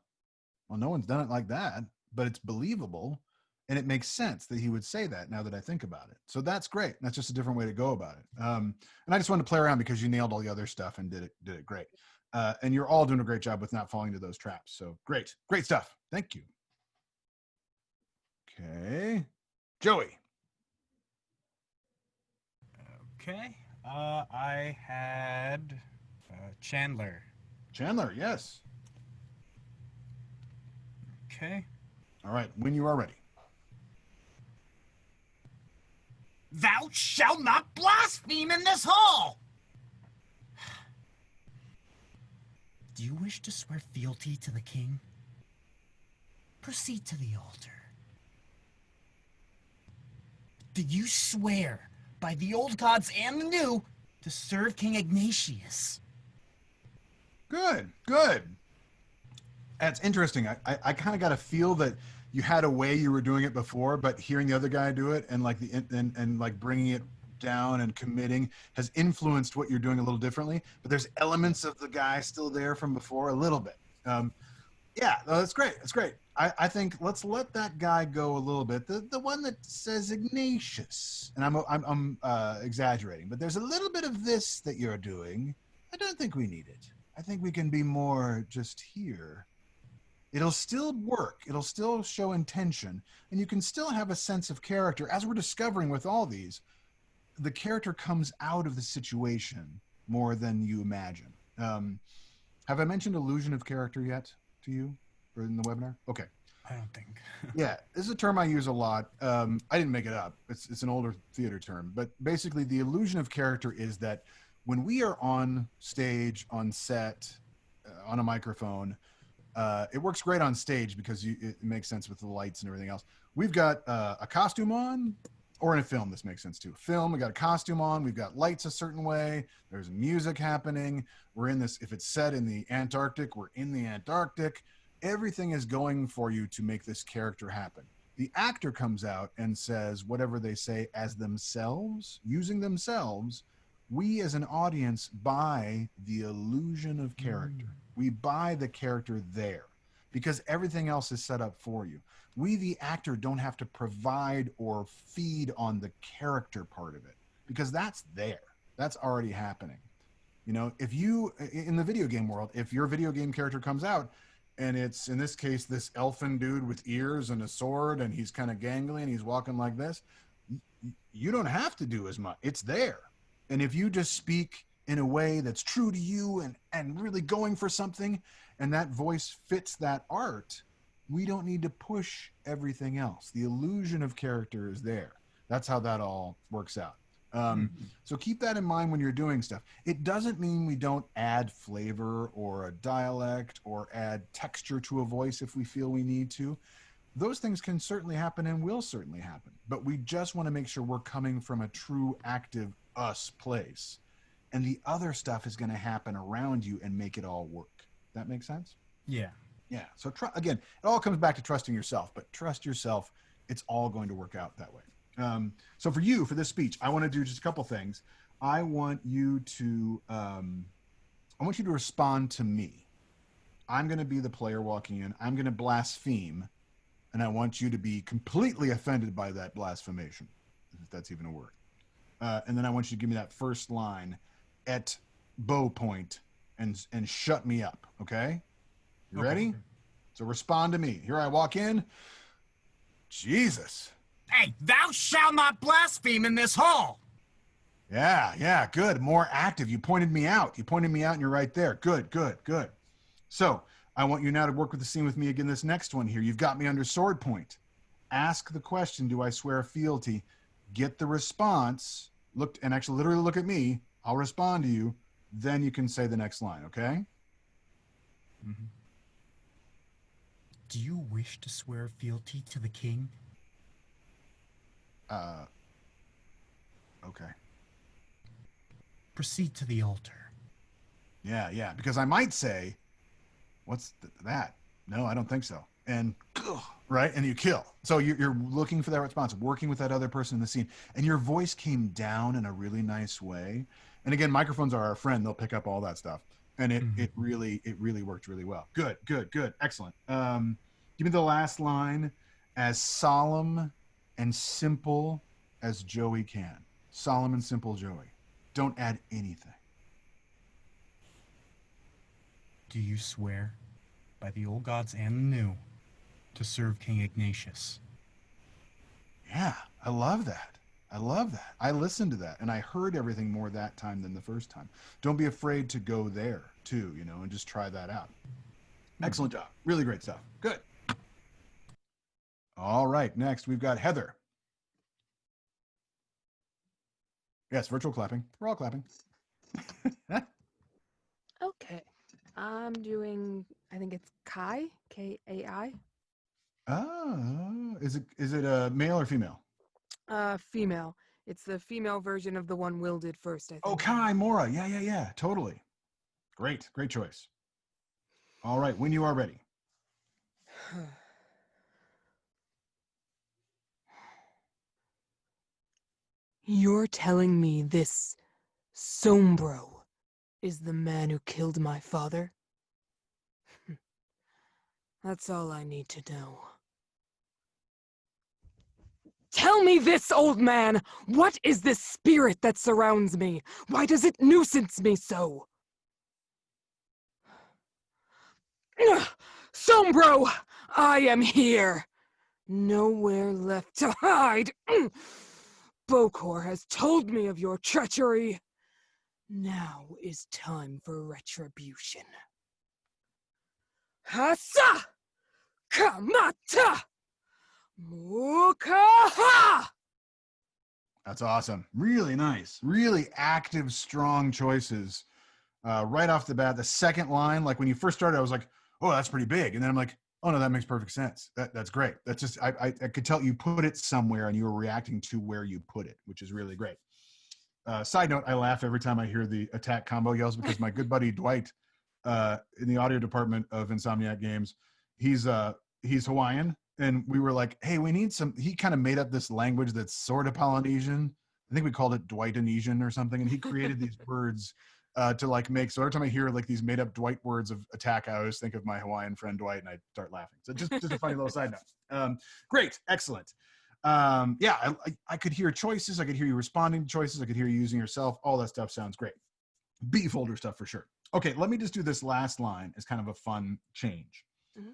no one's done it like that, but it's believable. And it makes sense that he would say that now that I think about it. So that's great. That's just a different way to go about it. And I just wanted to play around because you nailed all the other stuff and did it great. And you're all doing a great job with not falling into those traps. So great stuff. Thank you. Okay. Joey. Okay. I had Chandler. Chandler, yes. Okay. All right. When you are ready. Thou shalt not blaspheme in this hall! Do you wish to swear fealty to the king? Proceed to the altar. Do you swear by the old gods and the new to serve King Ignatius? Good. That's interesting. I kind of got a feel that you had a way you were doing it before, but hearing the other guy do it and like bringing it down and committing has influenced what you're doing a little differently. But there's elements of the guy still there from before a little bit. Yeah, no, that's great. That's great. I think let's let that guy go a little bit. The one that says Ignatius, and I'm exaggerating, but there's a little bit of this that you're doing. I don't think we need it. I think we can be more just here. It'll still work. It'll still show intention, and you can still have a sense of character. As we're discovering with all these, the character comes out of the situation more than you imagine. Have I mentioned illusion of character yet to you or in the webinar? Okay. I don't think. Yeah, this is a term I use a lot. I didn't make it up. It's an older theater term. But basically, the illusion of character is that when we are on stage, on set, on a microphone, it works great on stage because it makes sense with the lights and everything else. We've got a costume on, or in a film, this makes sense too. Film, we got a costume on, we've got lights a certain way, there's music happening. We're in this, if it's set in the Antarctic, we're in the Antarctic. Everything is going for you to make this character happen. The actor comes out and says whatever they say as themselves, using themselves. We as an audience buy the illusion of character. We buy the character there because everything else is set up for you. We, the actor, don't have to provide or feed on the character part of it because that's there. That's already happening. You know, if you, in the video game world, if your video game character comes out and it's, in this case, this elfin dude with ears and a sword and he's kind of gangly and he's walking like this, you don't have to do as much. It's there. And if you just speak in a way that's true to you and really going for something and that voice fits that art, we don't need to push everything else. The illusion of character is there. That's how that all works out. So keep that in mind when you're doing stuff. It doesn't mean we don't add flavor or a dialect or add texture to a voice if we feel we need to. Those things can certainly happen and will certainly happen. But we just want to make sure we're coming from a true active us place. And the other stuff is going to happen around you and make it all work. That make sense? Yeah. Yeah. So again, it all comes back to trusting yourself, but trust yourself. It's all going to work out that way. So for you, for this speech, I want to do just a couple things. I want you to respond to me. I'm going to be the player walking in. I'm going to blaspheme, and I want you to be completely offended by that blasphemation, if that's even a word. And then I want you to give me that first line at bow point and shut me up. Okay? You ready? So respond to me. Here I walk in. Jesus. Hey, thou shalt not blaspheme in this hall. Yeah, good. More active. You pointed me out. And you're right there. Good. So I want you now to work with the scene with me again. This next one here. You've got me under sword point. Ask the question, do I swear fealty? Get the response. Literally look at me. I'll respond to you. Then you can say the next line, okay? Mm-hmm. Do you wish to swear fealty to the king? Okay. Proceed to the altar. Yeah, because I might say, what's that? No, I don't think so. And, right? And you kill. So you're looking for that response, working with that other person in the scene. And your voice came down in a really nice way. And again, microphones are our friend. They'll pick up all that stuff. And it really worked really well. Good. Excellent. Give me the last line. As solemn and simple as Joey can. Solemn and simple Joey. Don't add anything. Do you swear by the old gods and the new to serve King Ignatius? Yeah, I love that. I listened to that and I heard everything more that time than the first time. Don't be afraid to go there too, and just try that out. Excellent job. Really great stuff. Good. All right, next we've got Heather. Yes, virtual clapping. We're all clapping. Okay. I'm doing, I think it's Kai, Kai. Oh, is it a male or female? Female. It's the female version of the one Will did first, I think. Oh, Kai Mora. Yeah. Totally. Great choice. All right, when you are ready. You're telling me this Sombro is the man who killed my father? That's all I need to know. Tell me this, old man! What is this spirit that surrounds me? Why does it nuisance me so? Sombro! I am here! Nowhere left to hide! Bokor has told me of your treachery. Now is time for retribution. Hasa! Kamata! Mukaha! That's awesome. Really nice. Really active, strong choices. Right off the bat, the second line, like when you first started, I was like, oh, that's pretty big. And then I'm like, oh no, that makes perfect sense. That's great. That's just, I could tell you put it somewhere and you were reacting to where you put it, which is really great. Side note, I laugh every time I hear the attack combo yells because my good buddy Dwight in the audio department of Insomniac Games, he's Hawaiian. And we were like, hey, we need some, he kind of made up this language that's sort of Polynesian. I think we called it Dwightonesian or something. And he created these words to like make, so every time I hear like these made up Dwight words of attack, I always think of my Hawaiian friend Dwight and I start laughing. So just a funny little side note. Great, excellent. Yeah, I could hear choices. I could hear you responding to choices. I could hear you using yourself. All that stuff sounds great. B folder stuff for sure. Okay, let me just do this last line as kind of a fun change. Mm-hmm.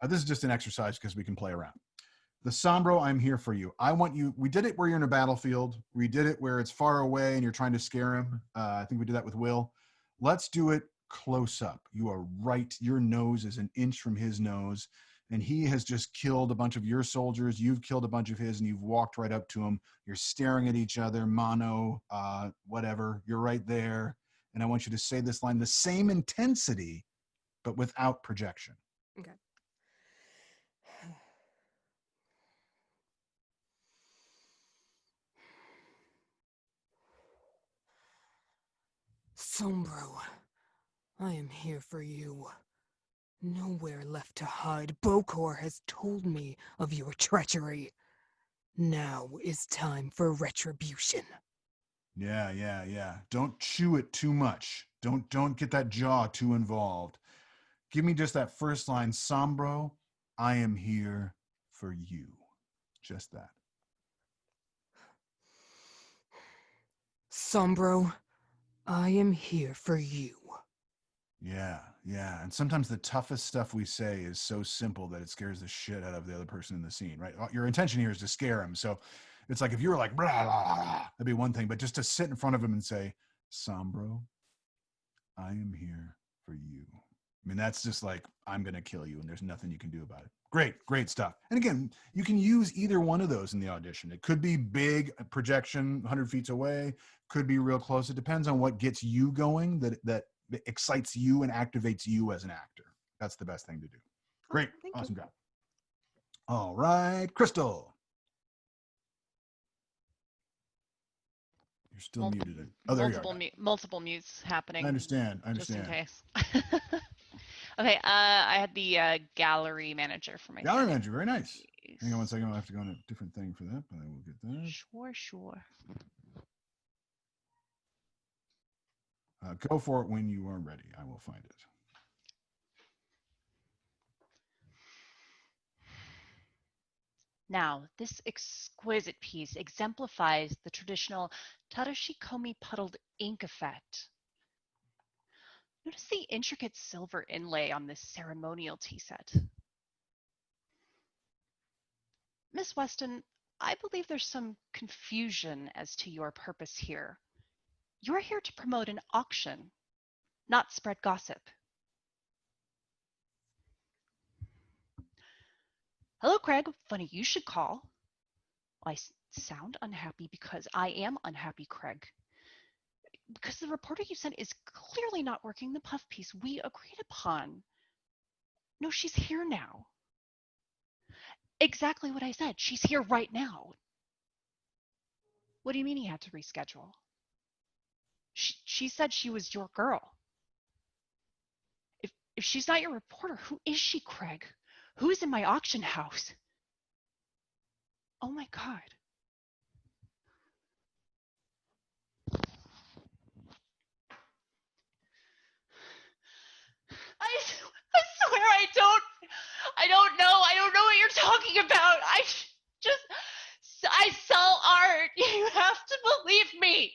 This is just an exercise because we can play around. The Sombro, I'm here for you. I want you, we did it where you're in a battlefield. We did it where it's far away and you're trying to scare him. I think we did that with Will. Let's do it close up. You are right. Your nose is an inch from his nose. and he has just killed a bunch of your soldiers. You've killed a bunch of his, and you've walked right up to him. You're staring at each other, mano, whatever. You're right there. And I want you to say this line, the same intensity, but without projection. Okay. Sombro, I am here for you. Nowhere left to hide. Bokor has told me of your treachery. Now is time for retribution. Yeah. Don't chew it too much. Don't get that jaw too involved. Give me just that first line, Sombro, I am here for you. Just that. Sombro, I am here for you. Yeah. And sometimes the toughest stuff we say is so simple that it scares the shit out of the other person in the scene, right? Your intention here is to scare him. So it's like if you were like, blah, blah, blah, that'd be one thing. But just to sit in front of him and say, Sombro, I am here for you. I mean, that's just like, I'm going to kill you and there's nothing you can do about it. Great stuff. And again, you can use either one of those in the audition. It could be big projection 100 feet away, could be real close. It depends on what gets you going, that excites you and activates you as an actor. That's the best thing to do. Great. Awesome job. All right, Crystal. You're still muted. Oh, there you are. Multiple mutes happening. I understand. Just in case. Okay, I had the gallery manager for my gallery manager. Very nice. Hang on one second. I'll have to go on a different thing for that, but I will get that. Sure. Go for it when you are ready. I will find it. Now, this exquisite piece exemplifies the traditional Tarashikomi puddled ink effect. Notice the intricate silver inlay on this ceremonial tea set. Miss Weston, I believe there's some confusion as to your purpose here. You're here to promote an auction, not spread gossip. Hello, Craig. Funny you should call. I sound unhappy because I am unhappy, Craig. Because the reporter you sent is clearly not working the puff piece we agreed upon. No, she's here now. Exactly what I said. She's here right now. What do you mean he had to reschedule? She said she was your girl. If she's not your reporter, who is she, Craig? Who's in my auction house? Oh my God. I swear I don't know. I don't know what you're talking about. I sell art. You have to believe me.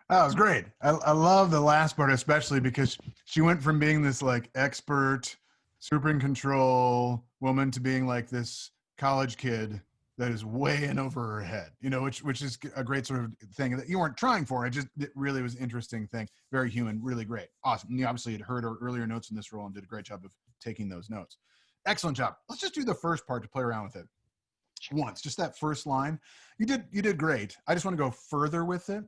That was great. I love the last part, especially because she went from being this like expert, super in control woman to being like this college kid that is way in over her head, you know, which is a great sort of thing that you weren't trying for. It really was an interesting thing. Very human, really great. Awesome. And you obviously had heard her earlier notes in this role and did a great job of taking those notes. Excellent job. Let's just do the first part to play around with it once, just that first line. You did great. I just want to go further with it.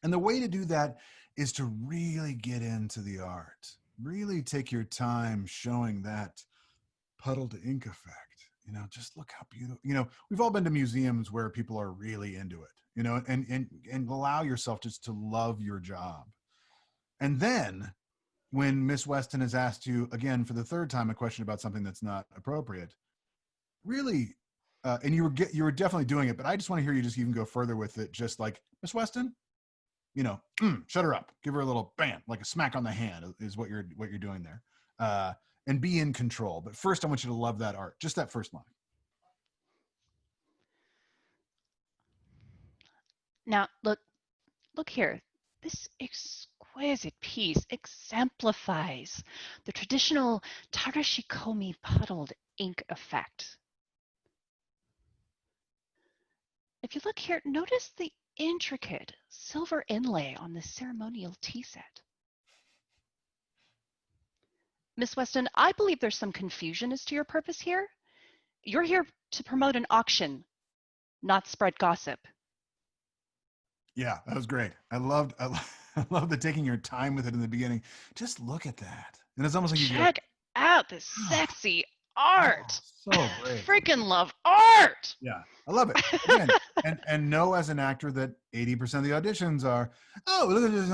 And the way to do that is to really get into the art, really take your time showing that puddle to ink effect. You know, just look how beautiful, you know, we've all been to museums where people are really into it, you know, and allow yourself just to love your job. And then when Miss Weston has asked you again for the third time a question about something that's not appropriate, really, and you were definitely doing it, but I just want to hear you just even go further with it. Just like, Miss Weston, you know, shut her up, give her a little bam, like a smack on the hand is what you're doing there. And be in control. But first, I want you to love that art. Just that first line. Now, look here. This exquisite piece exemplifies the traditional Tarashikomi puddled ink effect. If you look here, notice the intricate silver inlay on the ceremonial tea set. Miss Weston, I believe there's some confusion as to your purpose here. You're here to promote an auction, not spread gossip. Yeah, that was great. I loved the taking your time with it in the beginning. Just look at that. And it's almost like you could Check out this sexy art. so great. Freaking love art. Yeah, I love it. Again, and know as an actor that 80% of the auditions are, oh, look at this,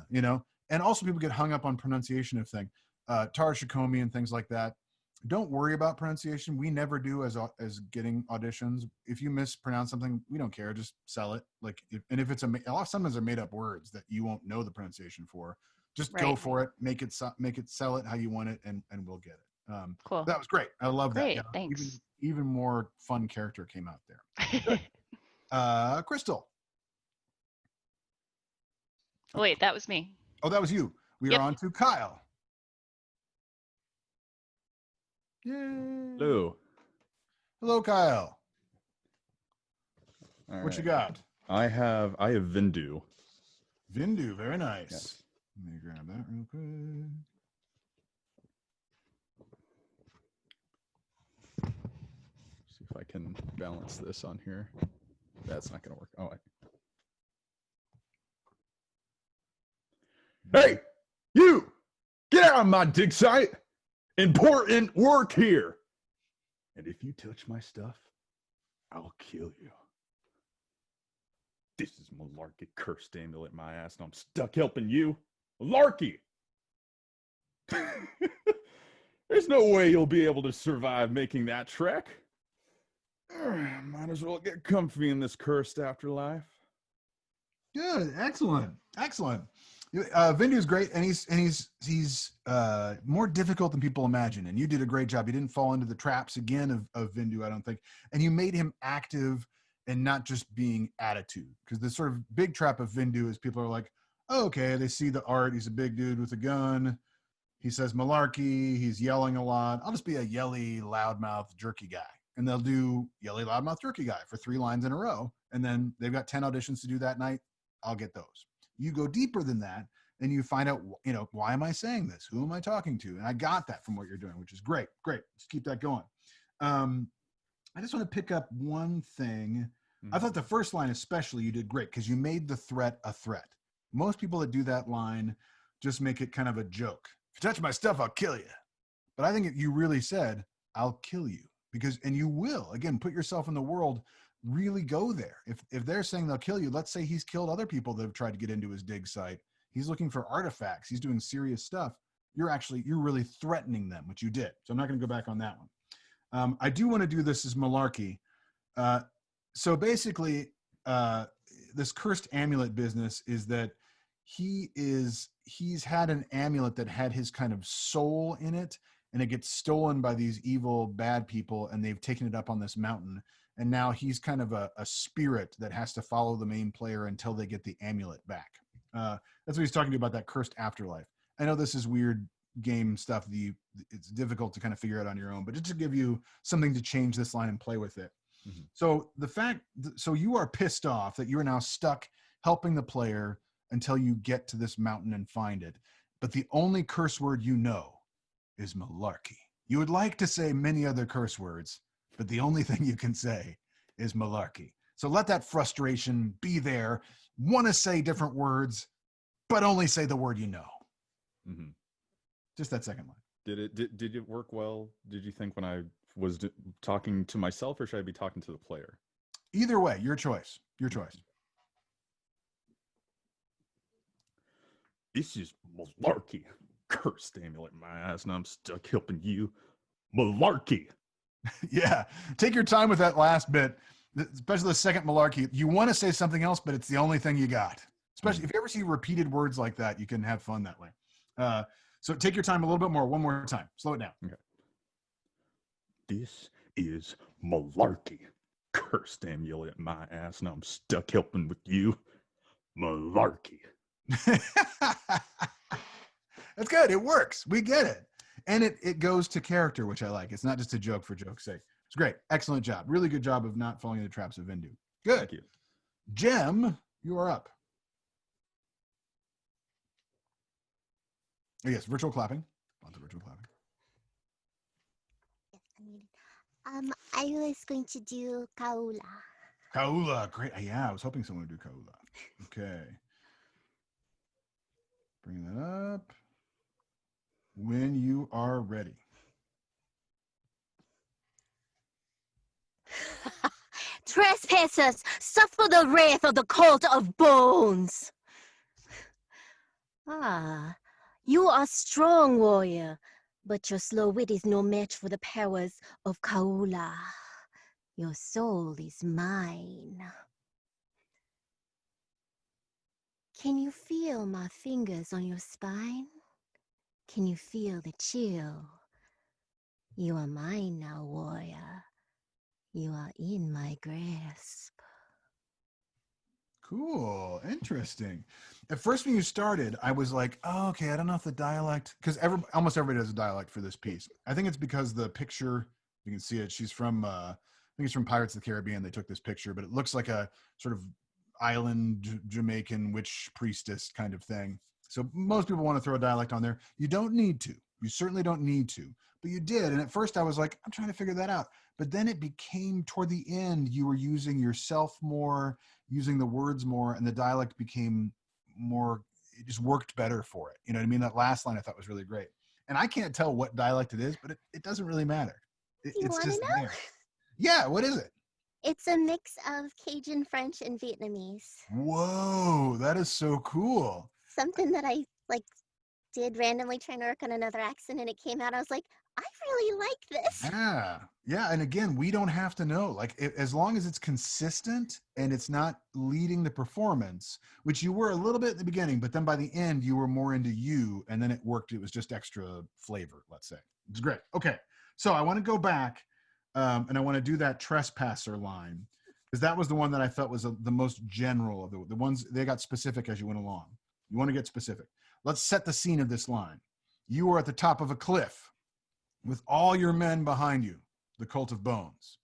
you know, and also people get hung up on pronunciation of thing. Tara Shikomi and things like that. Don't worry about pronunciation. We never do as getting auditions. If you mispronounce something, we don't care. Just sell it. Like, if it's sometimes they're made up words that you won't know the pronunciation for. Just go for it. Make it sell it how you want it, and we'll get it. Cool. That was great. I love that. Yeah, Thanks. Even more fun character came out there. Crystal. Wait, that was me. Oh, that was you. We are on to Kyle. Yay. Hello. Hello, Kyle. All What you right. got? I have Vindu. Vindu, very nice. Yes. Let me grab that real quick. See if I can balance this on here. That's not going to work. Oh, Hey, you! Get out of my dig site! Important work here! And if you touch my stuff, I'll kill you. This is malarkey, cursed amulet my ass, and I'm stuck helping you. Malarkey! There's no way you'll be able to survive making that trek. Might as well get comfy in this cursed afterlife. Good, excellent. Vindu's great, and he's more difficult than people imagine. And you did a great job. You didn't fall into the traps again of Vindu, I don't think. And you made him active and not just being attitude. Because the sort of big trap of Vindu is people are like, oh, okay, they see the art. He's a big dude with a gun. He says malarkey. He's yelling a lot. I'll just be a yelly, loudmouth, jerky guy. And they'll do yelly, loudmouth, jerky guy for 3 lines in a row. And then they've got 10 auditions to do that night. I'll get those. You go deeper than that, and you find out, why am I saying this? Who am I talking to? And I got that from what you're doing, which is great. Great. Let's keep that going. I just want to pick up one thing. I thought the first line especially, you did great because you made the threat a threat. Most people that do that line just make it kind of a joke. If you touch my stuff, I'll kill you. But I think you really said, I'll kill you. And you will. Again, put yourself in the world. Really go there. If they're saying they'll kill you, let's say he's killed other people that have tried to get into his dig site. He's looking for artifacts. He's doing serious stuff. You're really threatening them, which you did. So I'm not going to go back on that one. I do want to do this as malarkey. So basically, this cursed amulet business is that he's had an amulet that had his kind of soul in it, and it gets stolen by these evil bad people, and they've taken it up on this mountain. And now he's kind of a spirit that has to follow the main player until they get the amulet back. That's what he's talking about, that cursed afterlife. I know this is weird game stuff. It's difficult to kind of figure out on your own, but just to give you something to change this line and play with it. Mm-hmm. So you are pissed off that you are now stuck helping the player until you get to this mountain and find it. But the only curse word you know is malarkey. You would like to say many other curse words, but the only thing you can say is malarkey. So let that frustration be there. Want to say different words, but only say the word you know. Mm-hmm. Just that second line. Did it work well? Did you think when I was talking to myself, or should I be talking to the player? Either way, your choice. Your choice. This is malarkey. Cursed amulet in my ass, and I'm stuck helping you. Malarkey. Yeah, take your time with that last bit, especially the second malarkey. You want to say something else, but it's the only thing you got. Especially if you ever see repeated words like that, you can have fun that way. So take your time a little bit more. One more time. Slow it down. Okay. This is malarkey. Cursed amulet in my ass, and I'm stuck helping with you. Malarkey. That's good. It works. We get it. And it goes to character, which I like. It's not just a joke for joke's sake. It's great. Excellent job. Really good job of not falling into the traps of Vindu. Good. Thank you. Jem, you are up. Oh, yes, virtual clapping. Lots of virtual clapping. Yes, I'm muted. I was going to do kaula. Kaula, great. Yeah, I was hoping someone would do kaula. Okay. Bring that up. When you are ready. Trespassers, suffer the wrath of the cult of bones. Ah, you are strong, warrior, but your slow wit is no match for the powers of Kaula. Your soul is mine. Can you feel my fingers on your spine? Can you feel the chill? You are mine now, warrior. You are in my grasp. Cool. Interesting. At first, when you started, I was like, oh, okay, I don't know if the dialect, because almost everybody has a dialect for this piece. I think it's because the picture, you can see it, she's from, I think it's from Pirates of the Caribbean. They took this picture, but it looks like a sort of island Jamaican witch priestess kind of thing. So most people want to throw a dialect on there. You don't need to. You certainly don't need to, but you did. And at first I was like, I'm trying to figure that out. But then it became toward the end, you were using yourself more, using the words more, and the dialect became more, it just worked better for it. You know what I mean? That last line I thought was really great. And I can't tell what dialect it is, but it doesn't really matter. Do you It's want to just know? there. Yeah, what is it? It's a mix of Cajun, French, and Vietnamese. Whoa, that is so cool. Something that I did randomly trying to work on another accent, and it came out. I was like, I really like this. Yeah. And again, we don't have to know. Like, as long as it's consistent and it's not leading the performance, which you were a little bit at the beginning, but then by the end, you were more into you, and then it worked. It was just extra flavor, let's say. It's great. Okay. So I want to go back, and I want to do that trespasser line, because that was the one that I felt was the most general of the ones. They got specific as you went along. You want to get specific. Let's set the scene of this line. You are at the top of a cliff with all your men behind you, the cult of bones.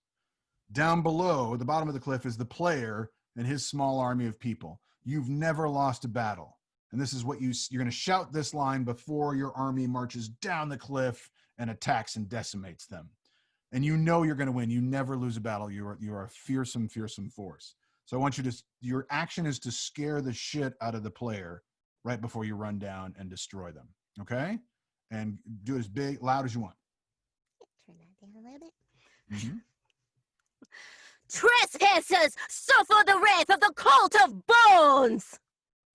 Down below, at the bottom of the cliff, is the player and his small army of people. You've never lost a battle. And this is what you're going to shout this line before your army marches down the cliff and attacks and decimates them. And you know you're going to win. You never lose a battle. You are a fearsome, fearsome force. So I want you to, your action is to scare the shit out of the player right before you run down and destroy them. Okay? And do it as big, loud as you want. Turn that down a little bit. Mm-hmm. Trespassers, suffer the wrath of the cult of bones.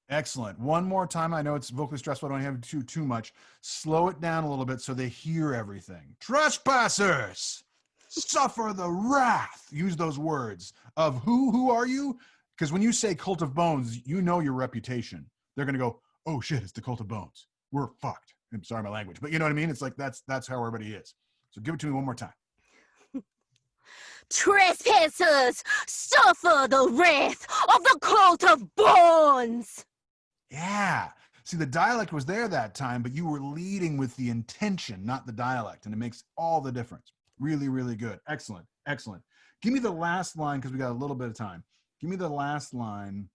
Excellent. One more time. I know it's vocally stressful. I don't have too much. Slow it down a little bit so they hear everything. Trespassers, suffer the wrath. Use those words of who? Who are you? Because when you say cult of bones, you know your reputation. They're going to go, oh shit, it's the cult of bones. We're fucked. I'm sorry, my language, but you know what I mean? It's like, that's how everybody is. So give it to me one more time. Trespassers, suffer the wrath of the cult of bones. Yeah. See, the dialect was there that time, but you were leading with the intention, not the dialect. And it makes all the difference. Really, really good. Excellent. Excellent. Give me the last line because we got a little bit of time. Give me the last line.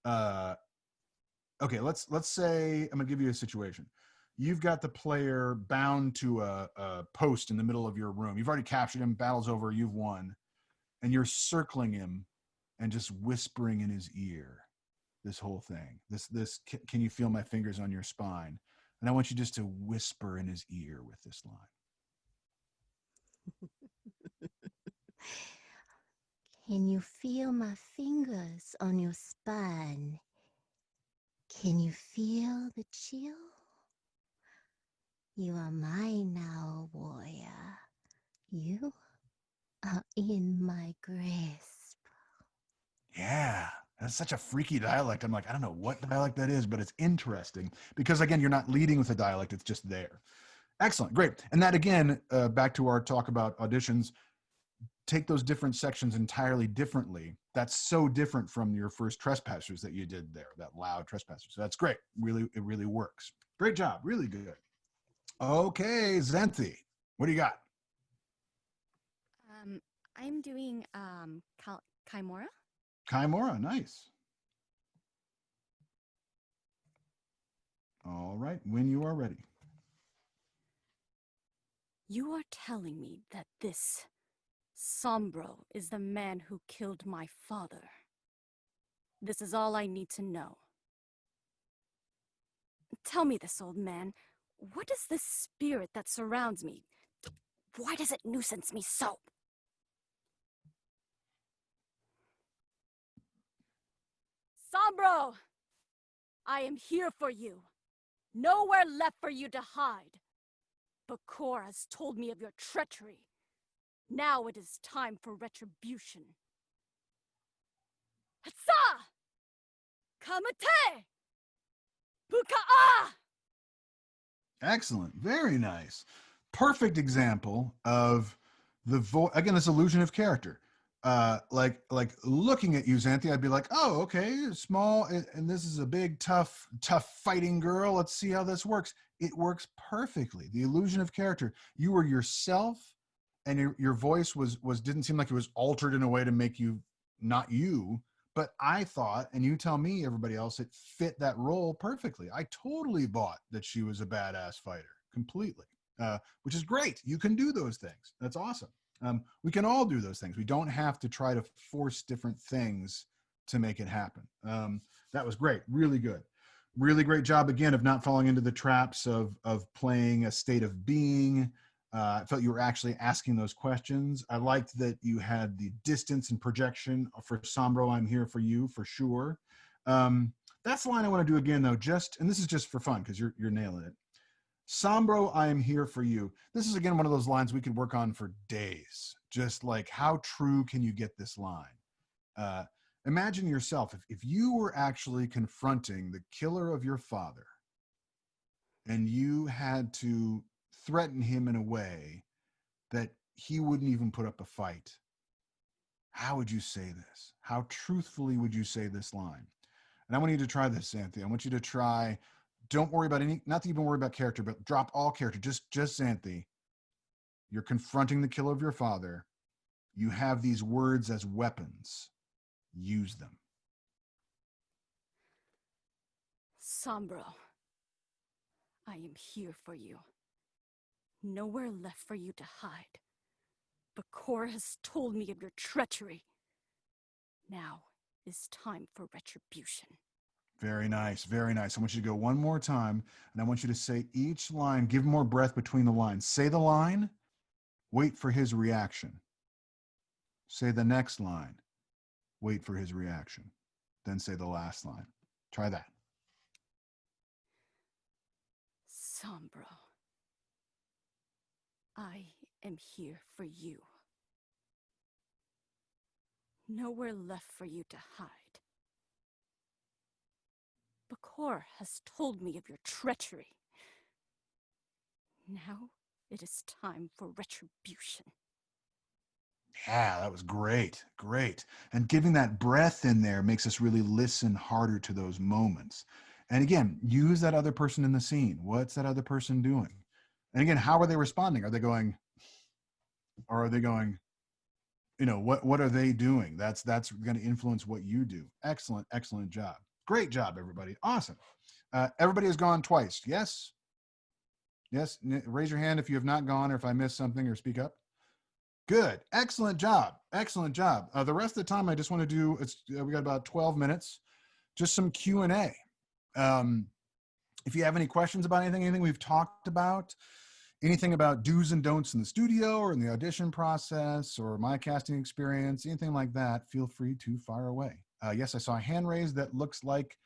Okay, let's say, I'm going to give you a situation. You've got the player bound to a post in the middle of your room. You've already captured him. Battle's over. You've won. And you're circling him and just whispering in his ear this whole thing. Can you feel my fingers on your spine? And I want you just to whisper in his ear with this line. Can you feel my fingers on your spine? Can you feel the chill? You are mine now, warrior. You are in my grasp. Yeah, that's such a freaky dialect. I'm like, I don't know what dialect that is, but it's interesting because, again, you're not leading with a dialect. It's just there. Excellent. Great. And that, again, back to our talk about auditions, take those different sections entirely differently. That's so different from your first Trespassers that you did there, that loud Trespassers. So that's great. Really, it really works. Great job. Really good. Okay, Zenthi, what do you got? I'm doing Chimera. Chimera, nice. All right, when you are ready. You are telling me that this Sombro is the man who killed my father. This is all I need to know. Tell me this, old man. What is this spirit that surrounds me? Why does it nuisance me so? Sombro! I am here for you. Nowhere left for you to hide. Bakor has told me of your treachery. Now it is time for retribution. Hatsa! Kamate! Buka'a! Excellent. Very nice. Perfect example of the again, this illusion of character. Like looking at you, Xanthi, I'd be like, oh, okay, small, and this is a big, tough fighting girl. Let's see how this works. It works perfectly. The illusion of character. You were yourself, and your voice was didn't seem like it was altered in a way to make you not you. But I thought, and you tell me, everybody else, it fit that role perfectly. I totally bought that she was a badass fighter, completely, which is great. You can do those things. That's awesome. We can all do those things. We don't have to try to force different things to make it happen. That was great. Really good. Really great job, again, of not falling into the traps of playing a state of being. I felt you were actually asking those questions. I liked that you had the distance and projection for Sombro. I'm here for you, for sure. That's the line I want to do again, though, and this is just for fun because you're nailing it. Sombro, I am here for you. This is, again, one of those lines we could work on for days. Just like, how true can you get this line? Imagine yourself, if you were actually confronting the killer of your father and you had to threaten him in a way that he wouldn't even put up a fight, how would you say this? How truthfully would you say this line? And I want you to try this, Xanthi. I want you to try, don't worry about not to even worry about character, but drop all character, just Xanthi. You're confronting the killer of your father. You have these words as weapons. Use them. Sombro, I am here for you. Nowhere left for you to hide. Bakor has told me of your treachery. Now is time for retribution. Very nice, very nice. I want you to go one more time, and I want you to say each line, give more breath between the lines. Say the line, wait for his reaction. Say the next line, wait for his reaction. Then say the last line. Try that. Sombro, I am here for you. Nowhere left for you to hide. Bakor has told me of your treachery. Now it is time for retribution. Yeah, that was great, great. And giving that breath in there makes us really listen harder to those moments. And again, use that other person in the scene. What's that other person doing? And again, how are they responding? Are they going, or are they going, what are they doing? That's going to influence what you do. Excellent, excellent job. Great job, everybody. Awesome. Everybody has gone twice. Yes? Yes? Raise your hand if you have not gone, or if I missed something, or speak up. Good. Excellent job. Excellent job. The rest of the time, I just want to do, we got about 12 minutes, just some Q&A. If you have any questions about anything we've talked about, anything about do's and don'ts in the studio or in the audition process or my casting experience, anything like that, feel free to fire away. Yes, I saw a hand raised that looks like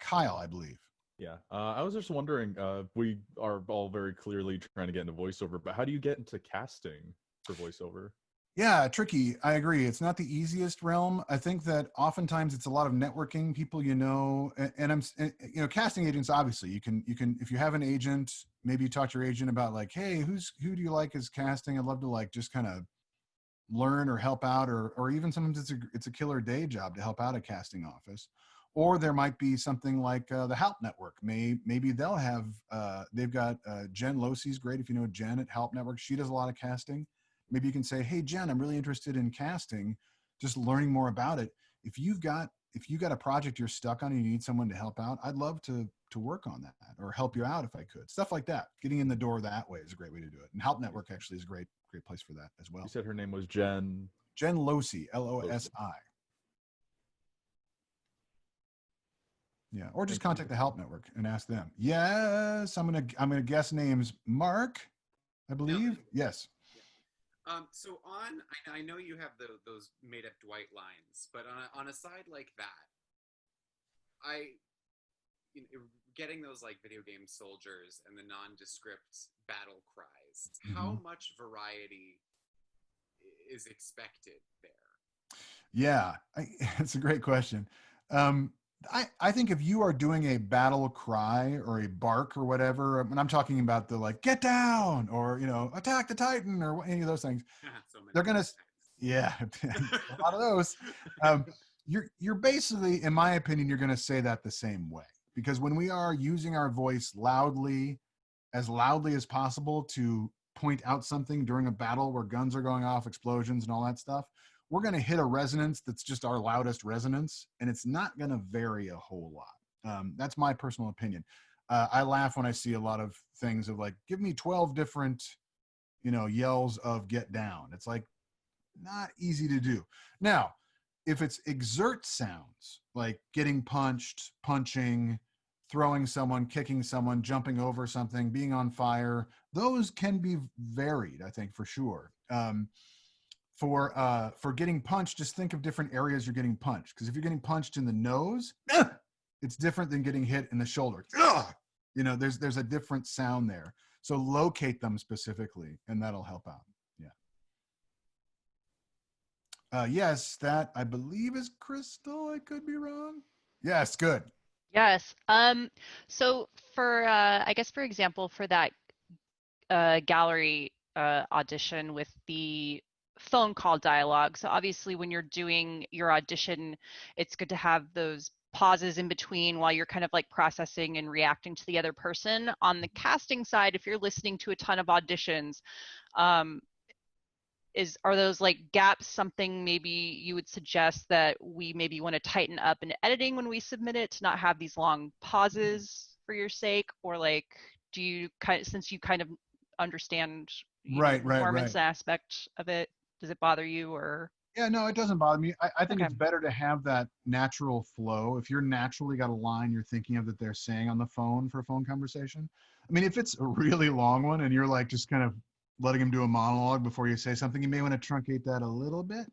Kyle, I believe. Yeah, I was just wondering, we are all very clearly trying to get into voiceover, but how do you get into casting for voiceover? Yeah, tricky. I agree. It's not the easiest realm. I think that oftentimes it's a lot of networking, people and casting agents. Obviously, you can if you have an agent, maybe you talk to your agent about like, hey, who do you like as casting? I'd love to just kind of learn or help out, or even sometimes it's a killer day job to help out a casting office. Or there might be something like the Help Network. Maybe they'll have they've got Jen Losey's great if you know Jen at Help Network. She does a lot of casting. Maybe you can say, hey, Jen, I'm really interested in casting, just learning more about it. If you've got if you got a project you're stuck on and you need someone to help out, I'd love to work on that or help you out if I could. Stuff like that. Getting in the door that way is a great way to do it. And Help Network actually is a great place for that as well. You said her name was Jen. Jen Losi, Losi. Yeah, or just contact the Help Network and ask them. Yes, I'm gonna guess names. Mark, I believe. Yes. So I know you have those made up Dwight lines, but on a side like that, getting those like video game soldiers and the nondescript battle cries, how much variety is expected there? Yeah, it's a great question. I think if you are doing a battle cry or a bark or whatever, when I'm talking about the like get down or attack the Titan or any of those things, they're gonna, yeah, a lot of those. You're basically, in my opinion, you're gonna say that the same way, because when we are using our voice loudly as possible to point out something during a battle where guns are going off, explosions and all that stuff, we're going to hit a resonance that's just our loudest resonance, and it's not going to vary a whole lot. That's my personal opinion. I laugh when I see a lot of things of like, give me 12 different, yells of get down. It's like not easy to do. Now, if it's exert sounds, like getting punched, punching, throwing someone, kicking someone, jumping over something, being on fire, those can be varied, I think, for sure. For getting punched, just think of different areas you're getting punched. Because if you're getting punched in the nose, it's different than getting hit in the shoulder. There's a different sound there. So locate them specifically, and that'll help out. Yeah. Yes, that I believe is Crystal. I could be wrong. Yes, good. Yes. So for I guess for example, for that gallery audition with the phone call dialogue. So obviously when you're doing your audition, it's good to have those pauses in between while you're kind of like processing and reacting to the other person. On the casting side, if you're listening to a ton of auditions, are those like gaps something maybe you would suggest that we maybe want to tighten up in editing when we submit it to not have these long pauses for your sake? Or like, do you since you kind of understand the performance aspect of it, does it bother you? Or yeah, no, it doesn't bother me. I think it's better to have that natural flow. If you're naturally got a line you're thinking of that they're saying on the phone for a phone conversation, I mean, if it's a really long one and you're like just kind of letting them do a monologue before you say something, you may want to truncate that a little bit.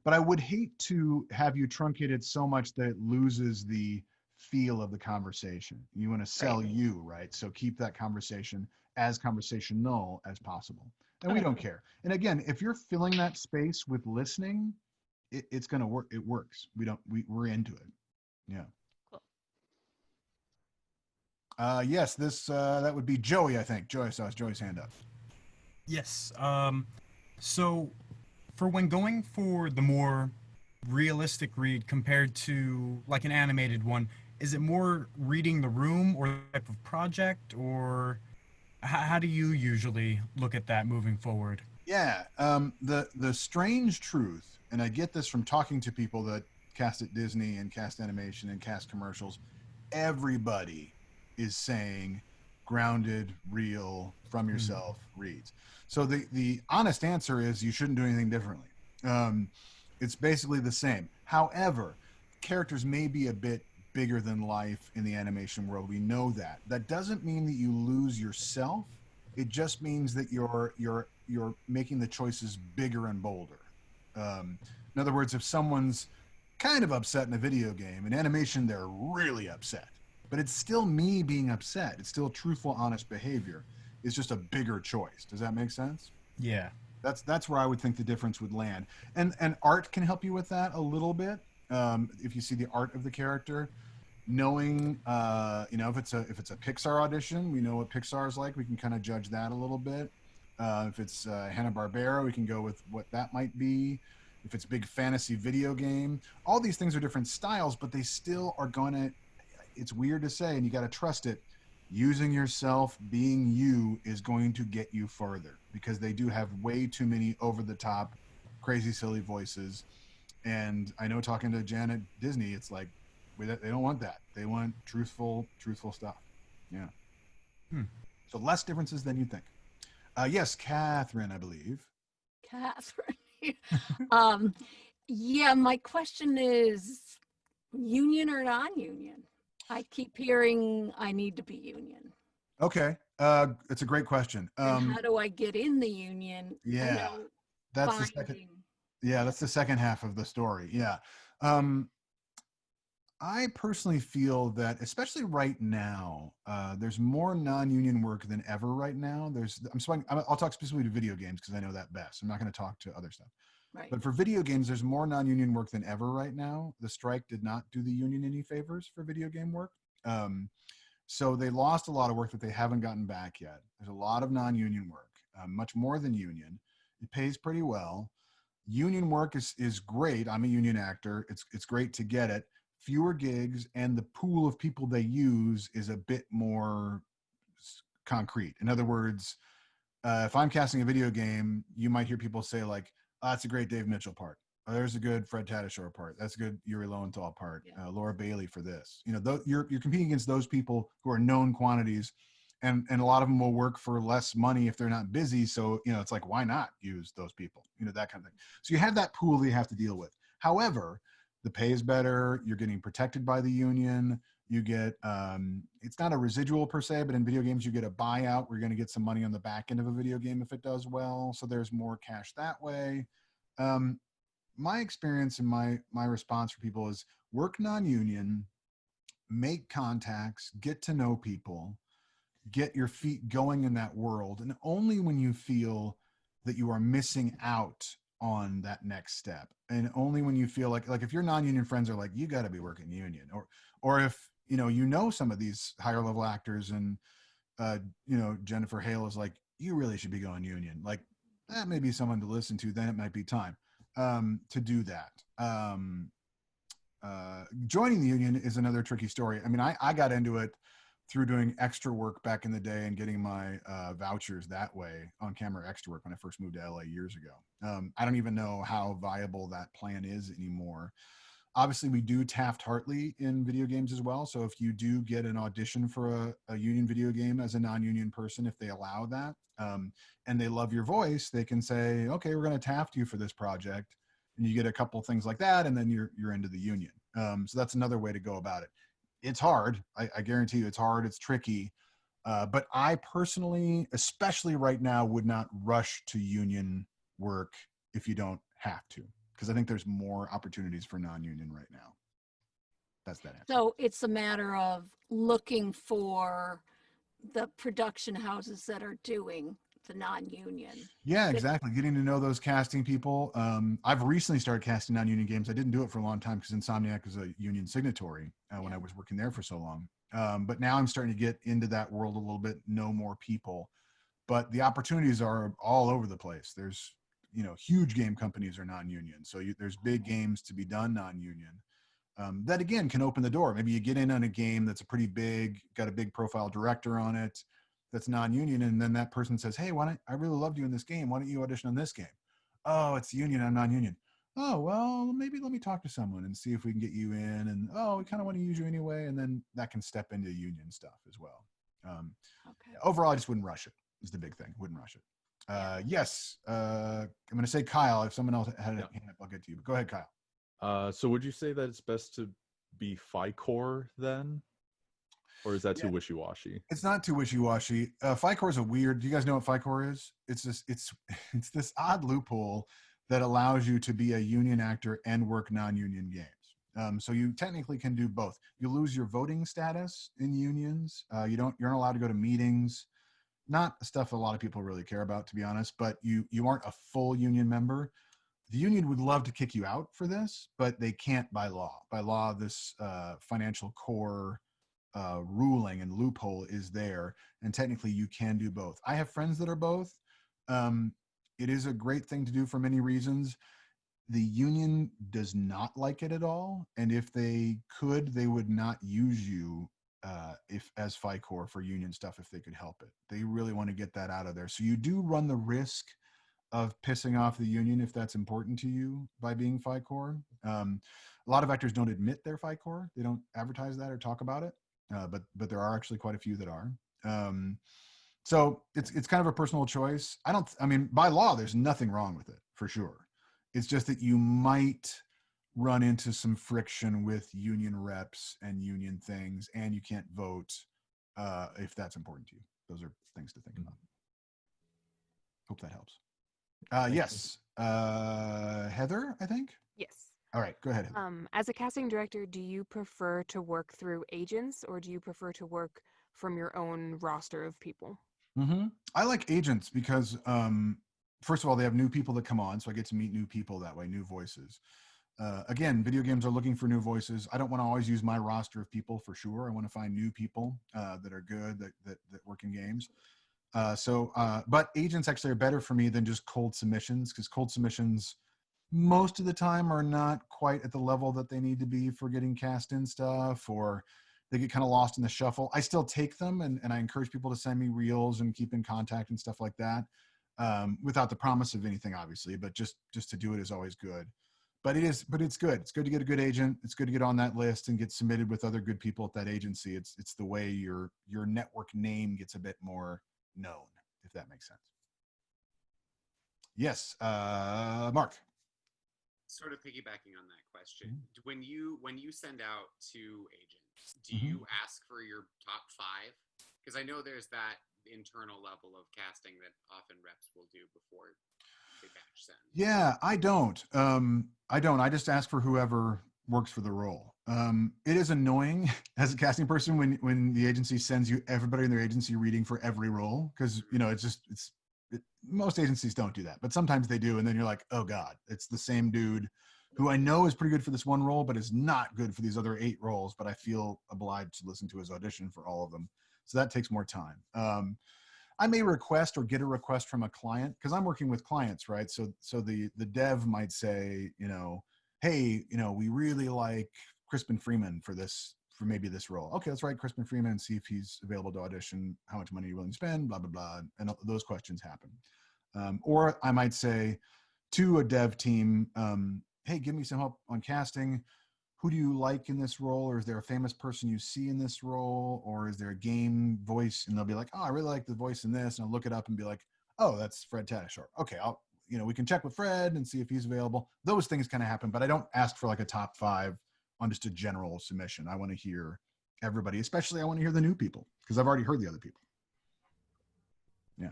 But I would hate to have you truncate it so much that it loses the feel of the conversation. You want to sell you, right? So keep that conversation as conversational as possible. And we don't care. And again, if you're filling that space with listening, it's going to work. It works. We're into it. Yeah. Cool. Yes, that would be Joey, I think. Joey, I saw Joey's hand up. Yes. So for when going for the more realistic read compared to like an animated one, is it more reading the room or type of project, or how do you usually look at that moving forward? Yeah, the strange truth, and I get this from talking to people that cast at Disney and cast animation and cast commercials, everybody is saying grounded, real, from yourself reads. So the honest answer is you shouldn't do anything differently. It's basically the same. However, characters may be a bit bigger than life in the animation world. We know that. That doesn't mean that you lose yourself. It just means that you're making the choices bigger and bolder. In other words, if someone's kind of upset in a video game, in animation they're really upset. But it's still me being upset. It's still truthful, honest behavior. It's just a bigger choice. Does that make sense? Yeah. That's where I would think the difference would land. And art can help you with that a little bit. If you see the art of the character, knowing if it's a Pixar audition, we know what Pixar is like. We can kind of judge that a little bit. If it's Hanna-Barbera, we can go with what that might be. If it's big fantasy video game, all these things are different styles, but they still are gonna. It's weird to say, and you got to trust it. Using yourself, being you, is going to get you further, because they do have way too many over-the-top, crazy, silly voices. And I know talking to Jen at Disney, it's like they don't want that. They want truthful stuff. Yeah. So less differences than you think. Yes, Catherine, I believe. Catherine. Yeah, my question is union or non-union? I keep hearing I need to be union. Okay. It's a great question. And how do I get in the union? Yeah. That's the second. Yeah, that's the second half of the story. Yeah. I personally feel that, especially right now, there's more non-union work than ever right now. I'll talk specifically to video games because I know that best. I'm not going to talk to other stuff. Right. But for video games, there's more non-union work than ever right now. The strike did not do the union any favors for video game work. So they lost a lot of work that they haven't gotten back yet. There's a lot of non-union work, much more than union. It pays pretty well. Union work is great. I'm a union actor. It's great to get it. Fewer gigs, and the pool of people they use is a bit more concrete. In other words, if I'm casting a video game, you might hear people say like, "Oh, that's a great Dave Mitchell part. Oh, there's a good Fred Tatasciore part. That's a good Yuri Lowenthal part. Laura Bailey for this." You know, you're competing against those people who are known quantities, and a lot of them will work for less money if they're not busy. So, you know, it's like, why not use those people? You know, that kind of thing. So you have that pool that you have to deal with. However, the pay is better. You're getting protected by the union. You get, it's not a residual per se, but in video games, you get a buyout. We're going to get some money on the back end of a video game if it does well. So there's more cash that way. My experience and my response for people is work non-union, make contacts, get to know people, get your feet going in that world. And only when you feel that you are missing out on that next step, and only when you feel like if your non-union friends are like, you got to be working union, or if you know some of these higher level actors, and Jennifer Hale is like, you really should be going union, like that may be someone to listen to, then it might be time to do that. Joining the union is another tricky story. I mean, I got into it through doing extra work back in the day and getting my vouchers that way, on camera extra work, when I first moved to LA years ago. I don't even know how viable that plan is anymore. Obviously, we do Taft-Hartley in video games as well. So if you do get an audition for a union video game as a non-union person, if they allow that, and they love your voice, they can say, okay, we're going to Taft you for this project. And you get a couple things like that, and then you're into the union. So that's another way to go about it. It's hard. I guarantee you it's hard. It's tricky. But I personally, especially right now, would not rush to union work if you don't have to, because I think there's more opportunities for non-union right now. That's that answer. So it's a matter of looking for the production houses that are doing the non-union. Yeah, exactly. Getting to know those casting people. I've recently started casting non-union games. I didn't do it for a long time because Insomniac was a union signatory when I was working there for so long. But now I'm starting to get into that world a little bit, know more people. But the opportunities are all over the place. There's, huge game companies are non-union. So there's big games to be done non-union. That again can open the door. Maybe you get in on a game that's a pretty big, got a big profile director on it, that's non-union, and then that person says, hey, I really loved you in this game. Why don't you audition on this game? Oh, it's union, I'm non-union. Oh, well, maybe let me talk to someone and see if we can get you in. And we kind of want to use you anyway. And then that can step into union stuff as well. Overall, I just wouldn't rush it is the big thing. Wouldn't rush it. Yes. I'm going to say Kyle. If someone else had a hand up, I'll get to you. But go ahead, Kyle. So would you say that it's best to be FICOR then? Or is that too wishy-washy? It's not too wishy-washy. FICOR is do you guys know what FICOR is? It's this odd loophole that allows you to be a union actor and work non-union games. So you technically can do both. You lose your voting status in unions. You're not allowed to go to meetings. Not stuff a lot of people really care about, to be honest, but you aren't a full union member. The union would love to kick you out for this, but they can't by law. By law, this financial core ruling and loophole is there, and technically you can do both. I have friends that are both. It is a great thing to do for many reasons. The union does not like it at all, and if they could, they would not use you if as FICOR for union stuff if they could help it. They really want to get that out of there. So you do run the risk pissing off the union if that's important to you by being FICOR. A lot of actors don't admit they're FICOR. They don't advertise that or talk about it, but there are actually quite a few that are. So it's kind of a personal choice. I mean, by law, there's nothing wrong with it, for sure. It's just that you might run into some friction with union reps and union things, and you can't vote if that's important to you. Those are things to think about. Hope that helps. Yes. Heather, I think? Yes. All right, go ahead, Heather. As a casting director, do you prefer to work through agents or do you prefer to work from your own roster of people? I like agents because, first of all, they have new people that come on, so I get to meet new people that way, new voices. Again, video games are looking for new voices. I don't want to always use my roster of people for sure. I want to find new people that are good, that work in games. But agents actually are better for me than just cold submissions, because cold submissions most of the time are not quite at the level that they need to be for getting cast in stuff, or they get kind of lost in the shuffle. I still take them, and I encourage people to send me reels and keep in contact and stuff like that, without the promise of anything, obviously, but just to do it is always good. But it's good. It's good to get a good agent. It's good to get on that list and get submitted with other good people at that agency. It's the way your network name gets a bit more known, if that makes sense. Yes, Mark. Sort of piggybacking on that question, when you send out to agents, do you ask for your top 5? Because I know there's that internal level of casting that often reps will do before they batch send. Yeah, I don't. I just ask for whoever works for the role. It is annoying as a casting person when the agency sends you everybody in their agency reading for every role, because most agencies don't do that, but sometimes they do, and then you're like, oh god, it's the same dude who I know is pretty good for this one role but is not good for these other 8 roles, but I feel obliged to listen to his audition for all of them, so that takes more time. I may request or get a request from a client, because I'm working with clients, right? So the dev might say, hey, we really like Crispin Freeman for maybe this role. Okay, let's write Crispin Freeman and see if he's available to audition, how much money are you willing to spend, blah, blah, blah. And those questions happen. Or I might say to a dev team, hey, give me some help on casting. Who do you like in this role? Or is there a famous person you see in this role? Or is there a game voice? And they'll be like, oh, I really like the voice in this. And I'll look it up and be like, oh, that's Fred Tatasciore. Okay, we can check with Fred and see if he's available. Those things kind of happen, but I don't ask for like a top 5 on just a general submission. I want to hear everybody, especially I want to hear the new people, because I've already heard the other people. Yeah.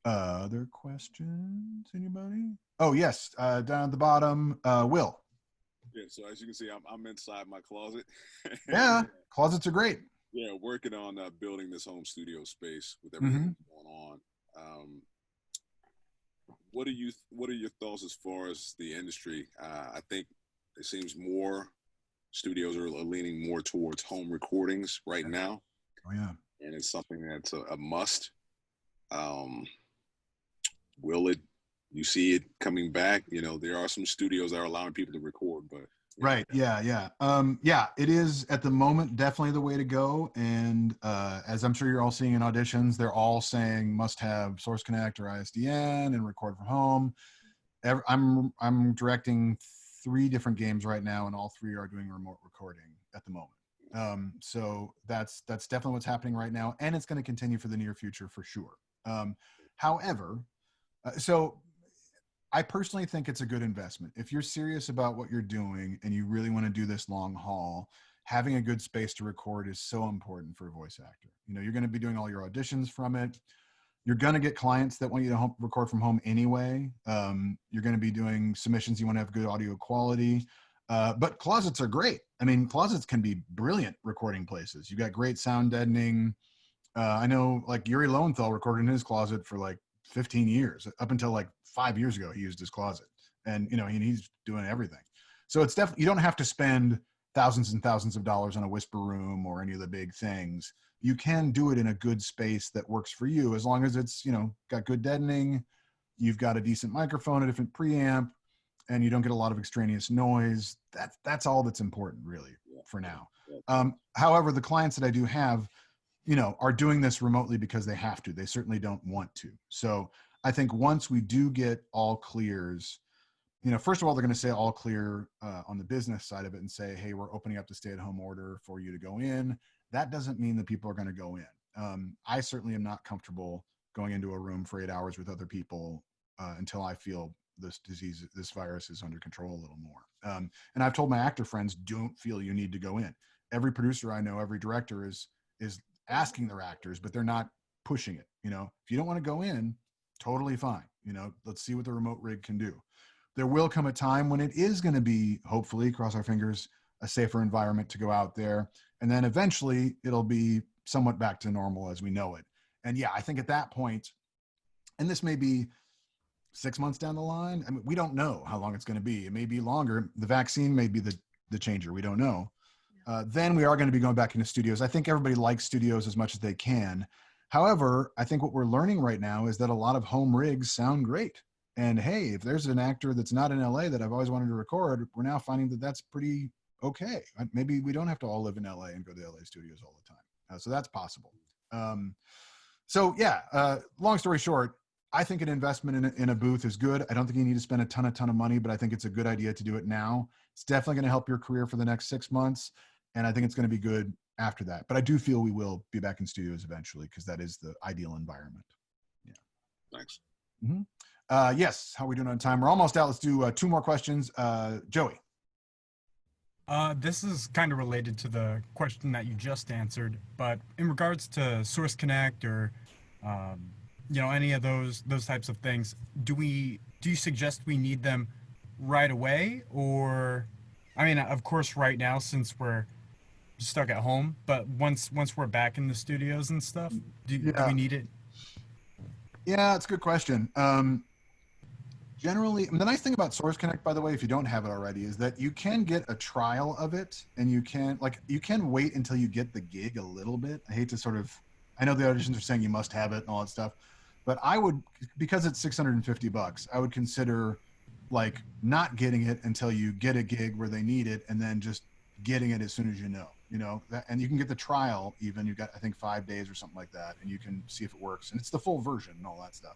Other questions, anybody? Oh, yes, down at the bottom, Will. Yeah, so as you can see, I'm inside my closet. Yeah, closets are great. Yeah, working on building this home studio space with everything going on. What are your thoughts as far as the industry? I think it seems more studios are leaning more towards home recordings right now. Oh yeah, and it's something that's a must. Will it? You see it coming back? There are some studios that are allowing people to record, but right, yeah. It is at the moment definitely the way to go. And as I'm sure you're all seeing in auditions, they're all saying must have Source Connect or ISDN and record from home. I'm directing 3 different games right now, and all 3 are doing remote recording at the moment. So that's definitely what's happening right now, and it's going to continue for the near future for sure. However, so I personally think it's a good investment. If you're serious about what you're doing and you really want to do this long haul, having a good space to record is so important for a voice actor. You're going to be doing all your auditions from it. You're going to get clients that want you to record from home anyway. You're going to be doing submissions. You want to have good audio quality. But closets are great. I mean, closets can be brilliant recording places. You got great sound deadening. I know like Yuri Lowenthal recorded in his closet for like 15 years. Up until like 5 years ago, he used his closet. And, he's doing everything. So it's definitely, you don't have to spend thousands and thousands of dollars on a whisper room or any of the big things. You can do it in a good space that works for you, as long as it's, got good deadening, you've got a decent microphone, a different preamp, and you don't get a lot of extraneous noise. That's all that's important, really, for now. However, the clients that I do have, are doing this remotely because they have to. They certainly don't want to. So I think once we do get all clears, first of all, they're going to say all clear on the business side of it and say, hey, we're opening up the stay-at-home order for you to go in. That doesn't mean that people are going to go in. I certainly am not comfortable going into a room for 8 hours with other people until I feel this virus is under control a little more. And I've told my actor friends, don't feel you need to go in. Every producer I know, every director is asking their actors, but they're not pushing it. If you don't want to go in, totally fine. Let's see what the remote rig can do. There will come a time when it is going to be, hopefully, cross our fingers, a safer environment to go out there. And then eventually it'll be somewhat back to normal as we know it. And yeah, I think at that point, and this may be 6 months down the line. I mean, we don't know how long it's going to be. It may be longer. The vaccine may be the changer. We don't know. Then we are going to be going back into studios. I think everybody likes studios as much as they can. However, I think what we're learning right now is that a lot of home rigs sound great. And hey, if there's an actor that's not in LA that I've always wanted to record, we're now finding that that's pretty okay. Maybe we don't have to all live in LA and go to the LA studios all the time. So that's possible. So yeah, long story short, I think an investment in a booth is good. I don't think you need to spend a ton of money, but I think it's a good idea to do it now. It's definitely going to help your career for the next 6 months. And I think it's going to be good after that. But I do feel we will be back in studios eventually because that is the ideal environment. Yeah. Thanks. Mm-hmm. Yes. How are we doing on time? We're almost out. Let's do 2 more questions. Joey. This is kind of related to the question that you just answered, but in regards to Source Connect or any of those types of things, do you suggest we need them right away? Or, I mean, of course, right now since we're stuck at home, but once we're back in the studios and stuff, do we need it? Yeah, it's a good question. Generally, the nice thing about Source Connect, by the way, if you don't have it already, is that you can get a trial of it, and you can wait until you get the gig a little bit. I hate to I know the auditions are saying you must have it and all that stuff, but I would, because it's $650, I would consider like not getting it until you get a gig where they need it, and then just getting it as soon as you know that, and you can get the trial even. You've got, I think, 5 days or something like that, and you can see if it works, and it's the full version and all that stuff.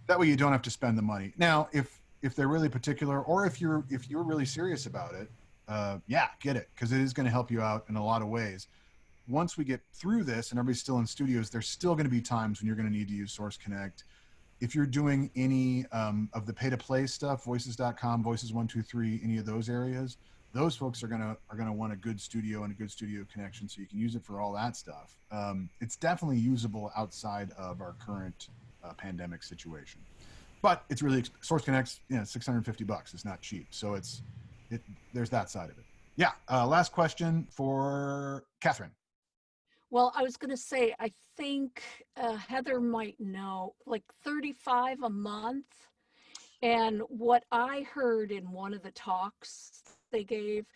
That way you don't have to spend the money. Now, if they're really particular, or if you're really serious about it, yeah, get it, because it is going to help you out in a lot of ways. Once we get through this and everybody's still in studios, there's still going to be times when you're going to need to use Source Connect. If you're doing any of the pay-to-play stuff, voices.com, Voices123, any of those areas, those folks are gonna want a good studio and a good studio connection, so you can use it for all that stuff. It's definitely usable outside of our current pandemic situation, but it's really Source Connect's $650. It's not cheap, so there's that side of it. Yeah. Last question for Catherine. Well, I was going to say, I think Heather might know, like $35 a month. And what I heard in one of the talks they gave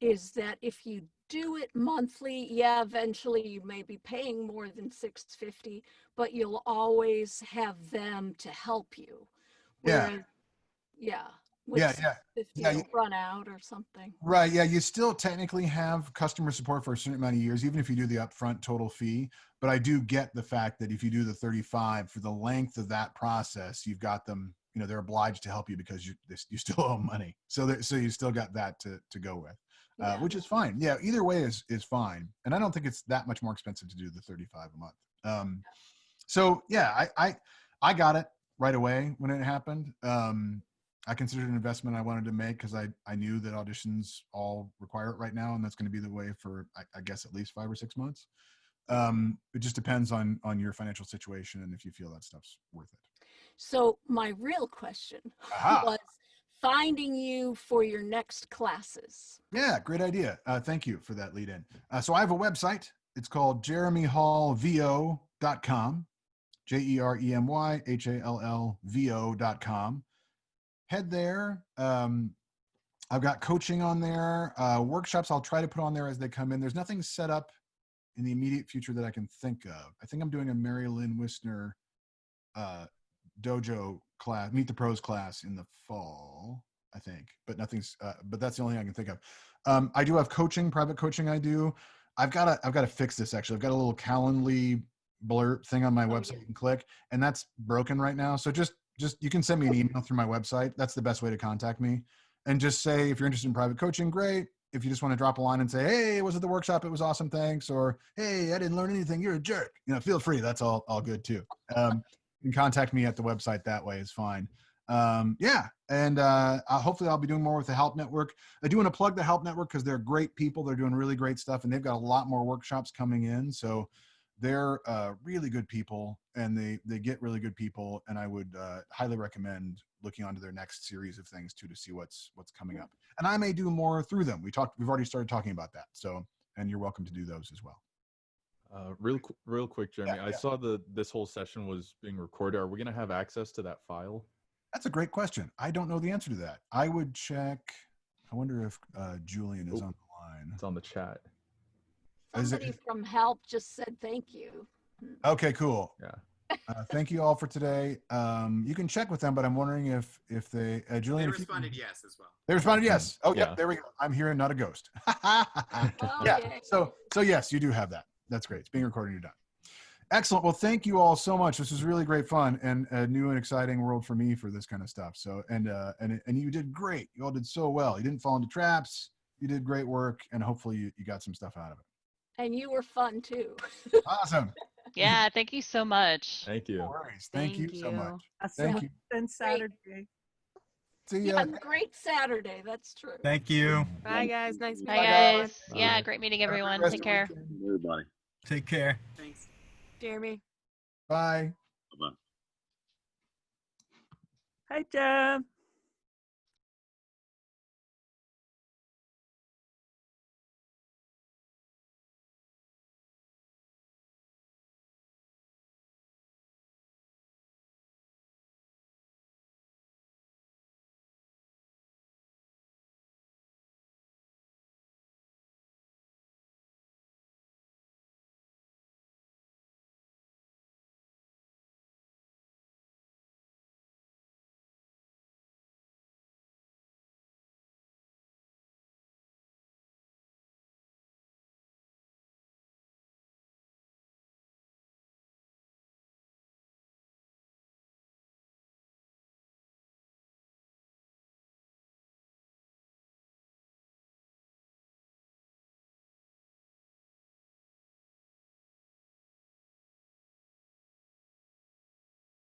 is that if you do it monthly, yeah, eventually you may be paying more than $650, but you'll always have them to help you. Whereas, you'll run out or something. Right. Yeah. You still technically have customer support for a certain amount of years, even if you do the upfront total fee. But I do get the fact that if you do the 35 for the length of that process, you've got them, they're obliged to help you because you still owe money. So you still got that to go with, which is fine. Yeah. Either way is fine. And I don't think it's that much more expensive to do the 35 a month. So yeah, I got it right away when it happened. I considered an investment I wanted to make because I knew that auditions all require it right now, and that's going to be the way for, I guess, at least 5 or 6 months. It just depends on your financial situation and if you feel that stuff's worth it. So my real question was finding you for your next classes. Yeah, great idea. Thank you for that lead in. So I have a website. It's called jeremyhallvo.com, JEREMYHALLVO.com. Head there. I've got coaching on there, workshops I'll try to put on there as they come in. There's nothing set up in the immediate future that I can think of. I think I'm doing a Mary Lynn Wisner dojo class, Meet the Pros class in the fall, I think, but but that's the only thing I can think of. I do have coaching, private coaching I do. I've got to fix this actually. I've got a little Calendly blurb thing on my Oh, website yeah. you can click, and that's broken right now. So just you can send me an email through my website. That's the best way to contact me. And just say if you're interested in private coaching, great. If you just want to drop a line and say, hey, was it the workshop? It was awesome, thanks. Or hey, I didn't learn anything. You're a jerk. Feel free. That's all good too. You can contact me at the website that way is fine. Yeah, and hopefully I'll be doing more with the Help Network. I do want to plug the Help Network because they're great people. They're doing really great stuff, and they've got a lot more workshops coming in. So they're really good people, and they get really good people. And I would highly recommend looking onto their next series of things too to see what's coming up. And I may do more through them. We've already started talking about that. So, and you're welcome to do those as well. Real quick, Jeremy. I saw this whole session was being recorded. Are we going to have access to that file? That's a great question. I don't know the answer to that. I would check. I wonder if Julian is on the line. It's on the chat. Somebody from Help just said thank you. Okay, cool. Yeah. Thank you all for today. You can check with them, but I'm wondering if they Julian. They responded yes as well. They responded yes. Oh Yeah. There we go. I'm here and not a ghost. Oh, Yeah. yay. So yes, you do have that. That's great. It's being recorded. You're done. Excellent. Well, thank you all so much. This was really great fun and a new and exciting world for me for this kind of stuff. So and you did great. You all did so well. You didn't fall into traps. You did great work, and hopefully you got some stuff out of it. And you were fun too. Awesome. Yeah, thank you so much. Thank you. No worries. Thank you so much. Thank you. Then Saturday. See You ya. had a great Saturday. That's true. Thank you. Bye, guys. Nice Bye, meeting you. guys. Yeah, great meeting everyone. rest Take of care. Everybody. Take care. Thanks. Jeremy. Bye. Bye-bye. Hi, Jem.